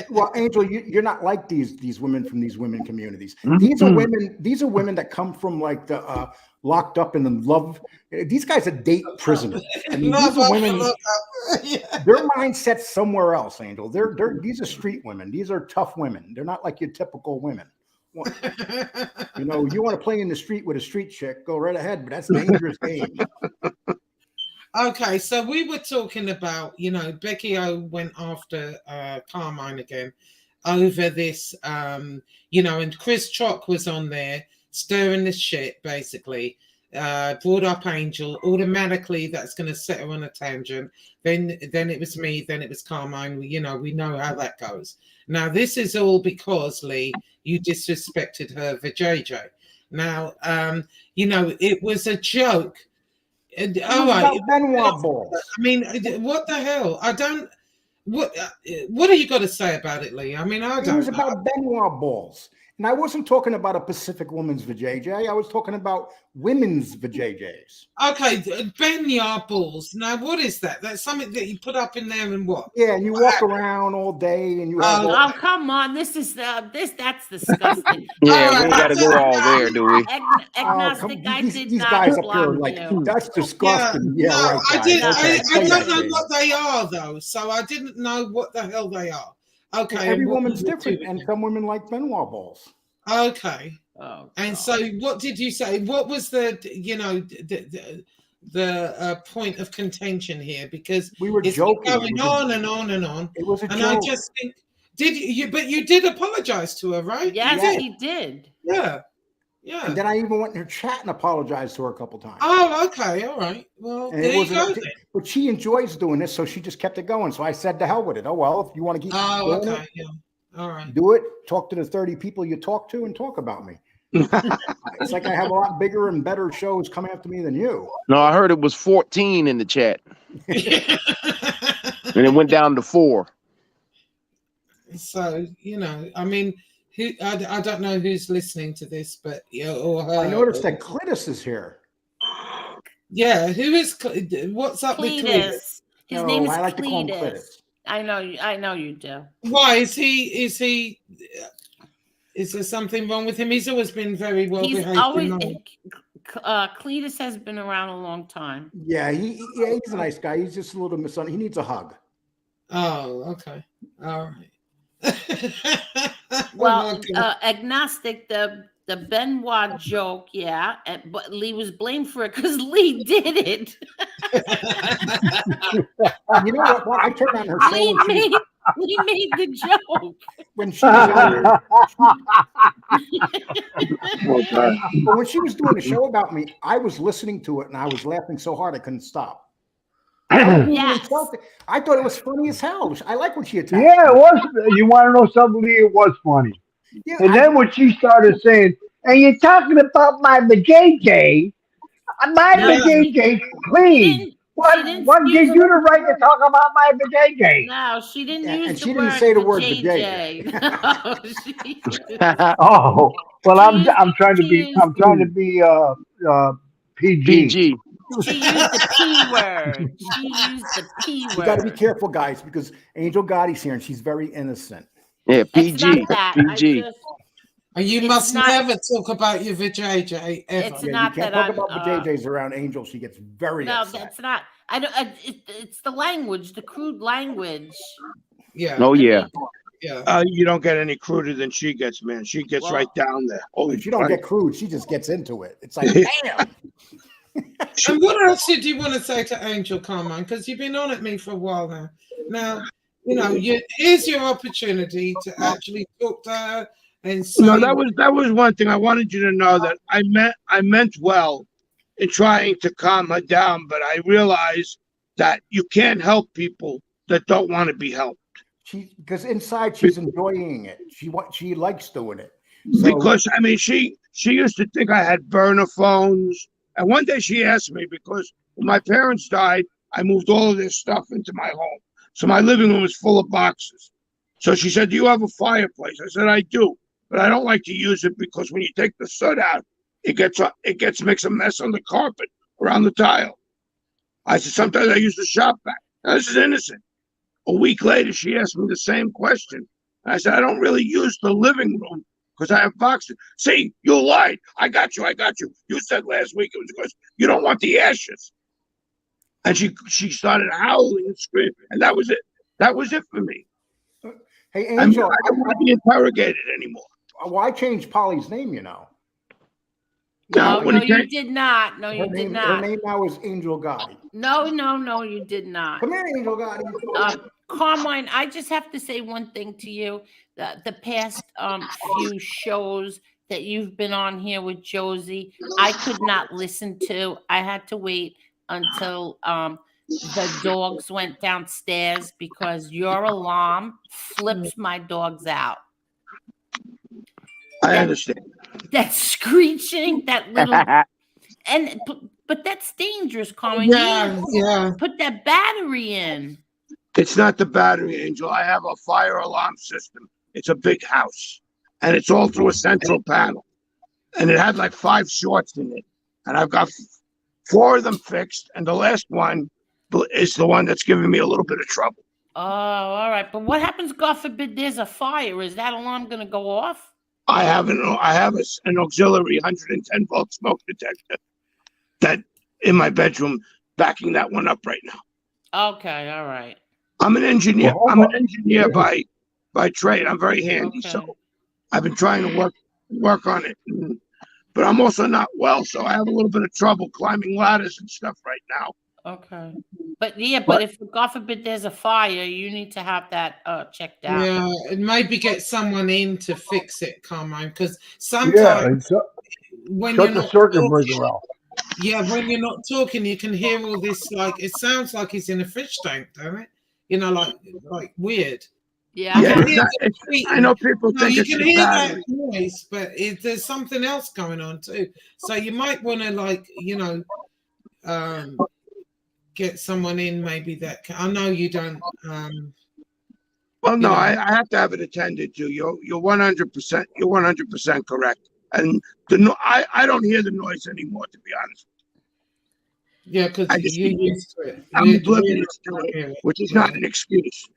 Well, Angel, you're not like these women from these women communities. These are women that come from like the locked up and in love. These guys are date prisoners. I mean, these are women. Their mindset's somewhere else, Angel. These are street women. These are tough women. They're not like your typical women. You know, you want to play in the street with a street chick, go right ahead, but that's a dangerous game. Okay, so we were talking about, you know, Becky O went after Carmine again over this, you know, and Chris Trock was on there stirring the shit, basically. Brought up Angel. Automatically, that's going to set her on a tangent. Then it was me. Then it was Carmine. You know, we know how that goes. Now, this is all because, Lee, you disrespected her for JJ. Now, you know, it was a joke. All right. Benoit balls. I mean, what the hell? I don't. What do you got to say about it, Lee? I mean, I don't. It was about Benoit balls. And I wasn't talking about a Pacific woman's vajayjay. I was talking about women's vajayjays. Okay, Benoit balls. Now, what is that? That's something that you put up in there and what? Yeah, and you walk around all day and you have. Oh, come on! This is that's disgusting. Yeah, we got to go all there, do we? Agnostic, I did these not guys up here block like you. that's disgusting. Yeah, no, right. I did. Okay, I don't know what they are though, so I didn't know what the hell they are. Okay, every woman's different, and some women like Benoit balls. Okay. Oh, and so, what did you say? What was the, you know, the point of contention here? Because we were it's joking, going on and on and on. It was a and joke. I just think, did you? But you did apologize to her, right? Yes, he did. Yeah. Yeah. And then I even went in her chat and apologized to her a couple times. Oh, okay, all right. Well, and there you go. But she enjoys doing this, so she just kept it going. So I said, "To hell with it." Oh well, if you want to keep doing it, yeah. All right. Do it. Talk to the 30 people you talk to and talk about me. It's like I have a lot bigger and better shows coming after me than you. No, I heard it was 14 in the chat. And it went down to 4. So, you know, I mean, I don't know who's listening to this, but or her. I noticed that Cletus is here. Yeah, who is? What's up with Cletus? His name is I like Cletus. to call him Cletus. I know you do. Why is he? Is there something wrong with him? He's always been very well behaved. Cletus has been around a long time. Yeah, he's a nice guy. He's just a little misunderstood. He needs a hug. Oh, okay, all right. Well, Agnostic, the Benoit joke, yeah, but Lee was blamed for it because Lee did it. You know what? I turned on her show. Lee made the joke. When she was when she was doing a show about me, I was listening to it and I was laughing so hard I couldn't stop. Yes. I thought it was funny as hell. I like when she attacked. Yeah, it was. You want to know something? It was funny. Yeah, and then when she started saying, "And you're talking about my vajayjay, vajayjay clean." What gives you the right to talk about my vajayjay? No, she didn't use and the she word didn't say the word vajayjay. vajayjay. Oh, well, I'm trying to be PG. PG. She used the P word. You got to be careful, guys, because Angel Gotti's here and she's very innocent. Yeah, PG. PG. You must never talk about your vajayjay ever. It's not you can't that talk about vajayjays around Angel. She gets very upset. That's not. I don't. It's the language, the crude language. Yeah. Oh yeah. Yeah. You don't get any cruder than she gets, man. She gets right down there. Holy, she don't get crude. She just gets into it. It's like, damn. And what else did you want to say to Angel, Carmine? Because you've been on at me for a while now. Now, you know, here's your opportunity to actually talk to her and say. No, that was one thing. I wanted you to know that I meant well in trying to calm her down, but I realized that you can't help people that don't want to be helped. Because inside she's enjoying it. She likes doing it. So, because I mean, she used to think I had burner phones. And one day she asked me, because when my parents died, I moved all of their stuff into my home. So my living room is full of boxes. So she said, "Do you have a fireplace?" I said, "I do, but I don't like to use it because when you take the soot out, it makes a mess on the carpet around the tile. I said, sometimes I use the shop vac. Now, this is innocent. A week later, she asked me the same question. I said, I don't really use the living room because I have boxes. See, you lied. I got you. You said last week it was because you don't want the ashes. And she started howling and screaming, and that was it. That was it for me. Hey, Angel, I don't want to be interrogated anymore. Well, I changed Polly's name, you know. No, you did not. No, you did not. Her name now is Angel Gotti. No, you did not. Come here, Angel Gotti. Carmine, I just have to say one thing to you. The past few shows that you've been on here with Josie, I could not listen to. I had to wait until the dogs went downstairs because your alarm flips my dogs out. I understand. That screeching, that little, but that's dangerous, Carmen. Yeah. Put that battery in. It's not the battery, Angel. I have a fire alarm system. It's a big house, and it's all through a central panel, and it had like 5 shorts in it, and I've got 4 of them fixed, and the last one is the one that's giving me a little bit of trouble. Oh, all right. But what happens, God forbid, there's a fire? Is that alarm going to go off? I have an auxiliary 110 volt smoke detector that in my bedroom, backing that one up right now. Okay, all right. I'm an engineer. I'm an engineer by trade. I'm very handy, so I've been trying to work on it. But I'm also not well, so I have a little bit of trouble climbing ladders and stuff right now. Okay. But if God forbid there's a fire, you need to have that checked out. Yeah, and maybe get someone in to fix it, Carmine, because sometimes when you're not talking, when you're not talking, you can hear all this, like, it sounds like he's in a fish tank, don't it? You know, like weird. Yeah. I know people think it's you can hear that noise, but there's something else going on too. So you might want to, get someone in maybe that I know you don't. Well, no, I have to have it attended to. You're 100%. You're 100% correct. And I don't hear the noise anymore, to be honest. Yeah, because you're used to it. I'm oblivious to it, which is not an excuse.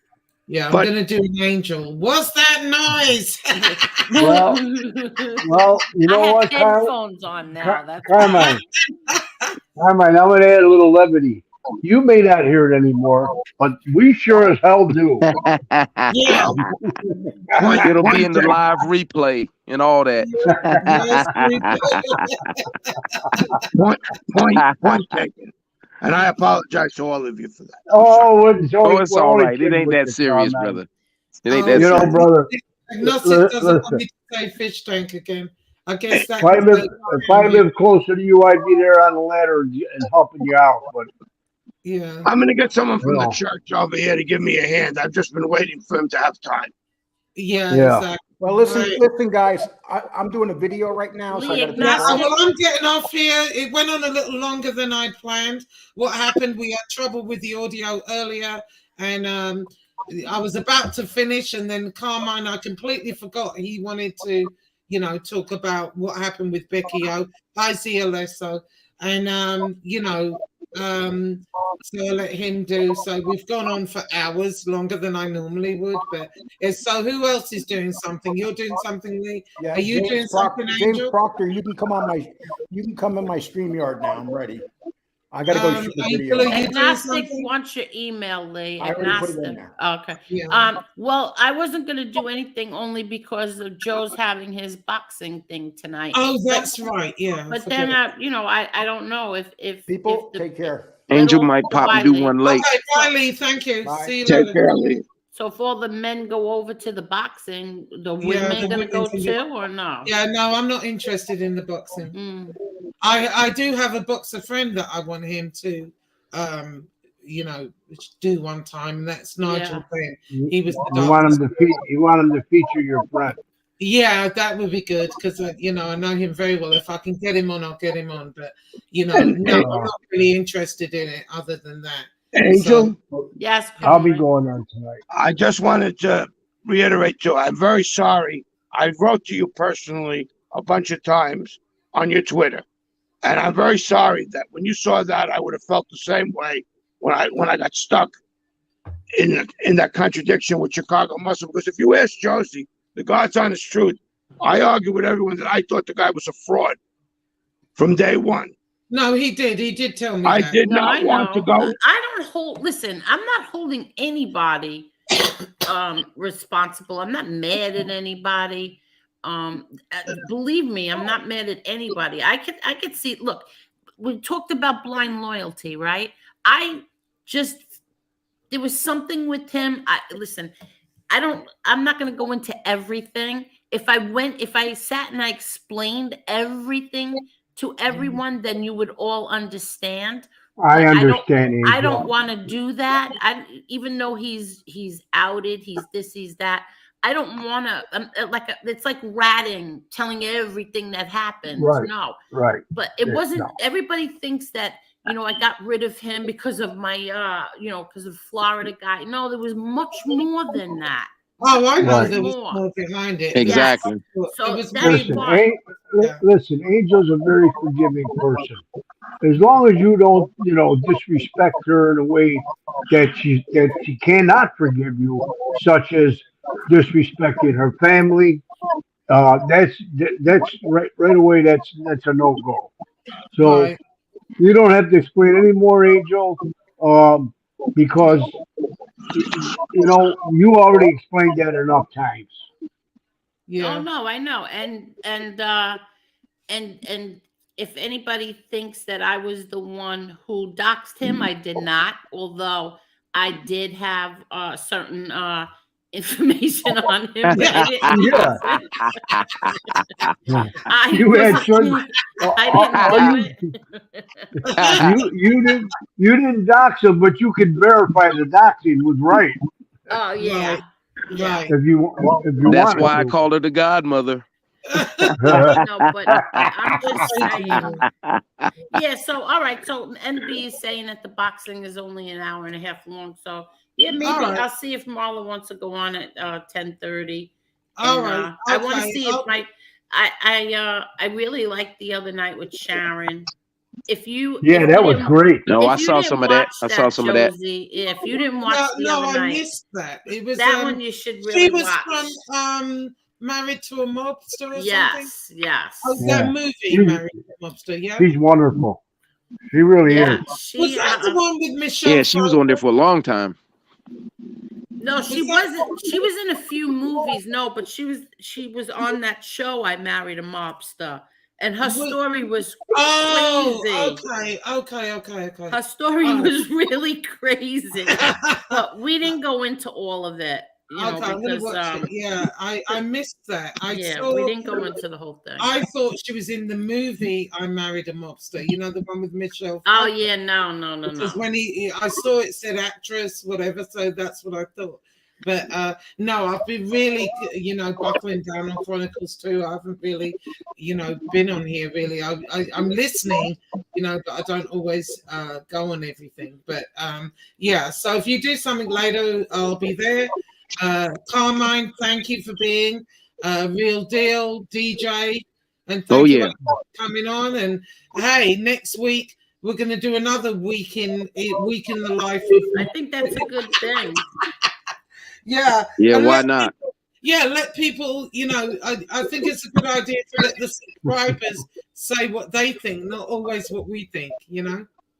Yeah, I'm gonna do an Angel. What's that noise? well, you know what, headphones on now. That's Carmine, I'm gonna add a little levity. You may not hear it anymore, but we sure as hell do. Yeah. It'll be in the live replay and all that. Point taken. And I apologize to all of you for that. Oh, it's all right. It ain't that serious, brother. It ain't that serious. Brother. Agnostic doesn't want me to say fish tank again. I guess that if I lived closer to you, I'd be there on the ladder and helping you out. But yeah, I'm gonna get someone from the church over here to give me a hand. I've just been waiting for him to have time. Yeah. Exactly. Well, listen, guys. I'm doing a video right now. So I'm getting off here. It went on a little longer than I'd planned. What happened? We had trouble with the audio earlier, and I was about to finish, and then Carmine, I completely forgot he wanted to, talk about what happened with Becky O. I see Alesso, and so I let him do. So we've gone on for hours, longer than I normally would. But so who else is doing something? You're doing something, Lee? Yeah, are you doing something, James Angel? Proctor, you can come in my StreamYard now. I'm ready. I gotta go shoot the video. Agnostic wants your email, Lee. I already put it in there. Okay. Yeah. Well, I wasn't gonna do anything only because of Joe's having his boxing thing tonight. Oh, that's right. Yeah. But then I don't know if people take care. Angel might pop and do one late. Okay, bye, Lee. Thank you. Bye. See you Take later. care, Lee. So if all the men go over to the boxing, the women gonna go too, or no? Yeah, no, I'm not interested in the boxing. I do have a boxer friend that I want him to, do one time, and that's Nigel Penn. He was. You want him to feature your friend. Yeah, that would be good because I know him very well. If I can get him on, I'll get him on. But no, I'm not really interested in it. Other than that, Angel. Yes, I'll be going on tonight. I just wanted to reiterate, Joe. I'm very sorry. I wrote to you personally a bunch of times, on your Twitter. And I'm very sorry that when you saw that, I would have felt the same way when I got stuck in that contradiction with Chicago Muscle. Because if you ask Josie, the God's honest truth, I argue with everyone that I thought the guy was a fraud from day one. No, he did. He did tell me I that. did not want to go. I don't hold. Listen, I'm not holding anybody responsible. I'm not mad at anybody. Believe me, I'm not mad at anybody. I could see. Look, we talked about blind loyalty, right? There was something with him. Listen, I'm not going to go into everything. If I sat and I explained everything to everyone, then you would all understand. I understand. I don't want to do that. Even though he's outed, he's this, he's that. I don't want to it's like ratting, telling everything that happened. Right. No, right. But it wasn't. No. Everybody thinks that I got rid of him because of my because of Florida guy. No, there was much more than that. Oh, I know there was more behind it. Exactly. Yes. So listen, Angel's a very forgiving person. As long as you don't, disrespect her in a way that she cannot forgive you, such as disrespecting her family, that's right away. That's a no-go. So you don't have to explain any more, Angel, because you already explained that enough times. Yeah. Oh no, I know. And if anybody thinks that I was the one who doxed him, I did not. Although I did have certain information on him. You didn't dox him, but you can verify the doxing was right. Oh yeah. Right. If you That's why I called her the godmother. No, but I'm just saying. Yeah, so all right. So NB is saying that the boxing is only an hour and a half long. So yeah, maybe I'll see if Marla wants to go on at 10:30. All right. I want to see if I really liked the other night with Sharon. That was great. No, I saw some of that. If you didn't watch the other night, I missed that. It was that one you should really she was watch. From Married to a Mobster or something? Yes. Oh, that movie, Married to a Mobster, yeah? She's wonderful. She really is. Was that the one with Michelle? Yeah, she was on there for a long time. No, she wasn't. She was in a few movies. No, but she was on that show, I Married a Mobster. And her story was crazy. Okay. Her story was really crazy. But we didn't go into all of it. Because I missed that. We didn't go into the whole thing. I thought she was in the movie I Married a Mobster. You know, the one with Michelle. Oh yeah, no. Because when I saw it said actress, whatever, so that's what I thought. But no, I've been really, buckling down on Chronicles too. I haven't really, been on here really. I'm listening, but I don't always go on everything. But so if you do something later, I'll be there. Carmine, thank you for being Real Deal DJ, and thank you for coming on. And hey, next week we're going to do another week in the life of. I think that's a good thing. Yeah, why not? Let people, I think it's a good idea to let the subscribers say what they think, not always what we think,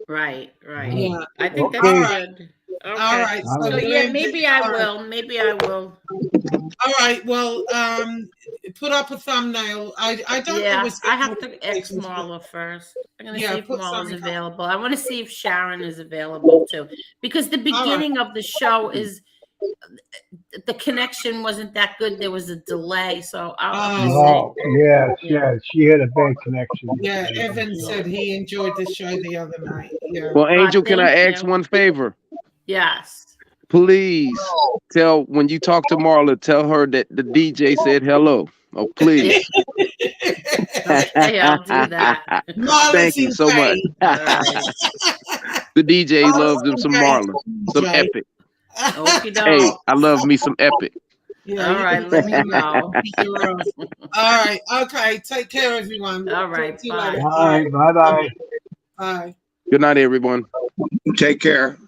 Right. Yeah. I think that's good. Okay. All right. So maybe I will. All right. Well, put up a thumbnail. I don't know. I have to ask Marla first. I'm going to see if Marla's available. I want to see if Sharon is available too. Because the beginning of the show is the connection wasn't that good. There was a delay. So she had a bad connection. Yeah, Evan said he enjoyed the show the other night. Yeah. Well, Angel, can I ask one favor? Yes. Please when you talk to Marla, tell her that the DJ said hello. Oh, please. Okay, I'll do that. Thank you so much. The DJ loves them some Marla, some Epic. Hey, I love me some Epic. Yeah. All you right, can let me tell know. All right. Okay. Take care, everyone. All Talk right, to you bye. later. All right, bye bye. Bye. Good night, everyone. Take care.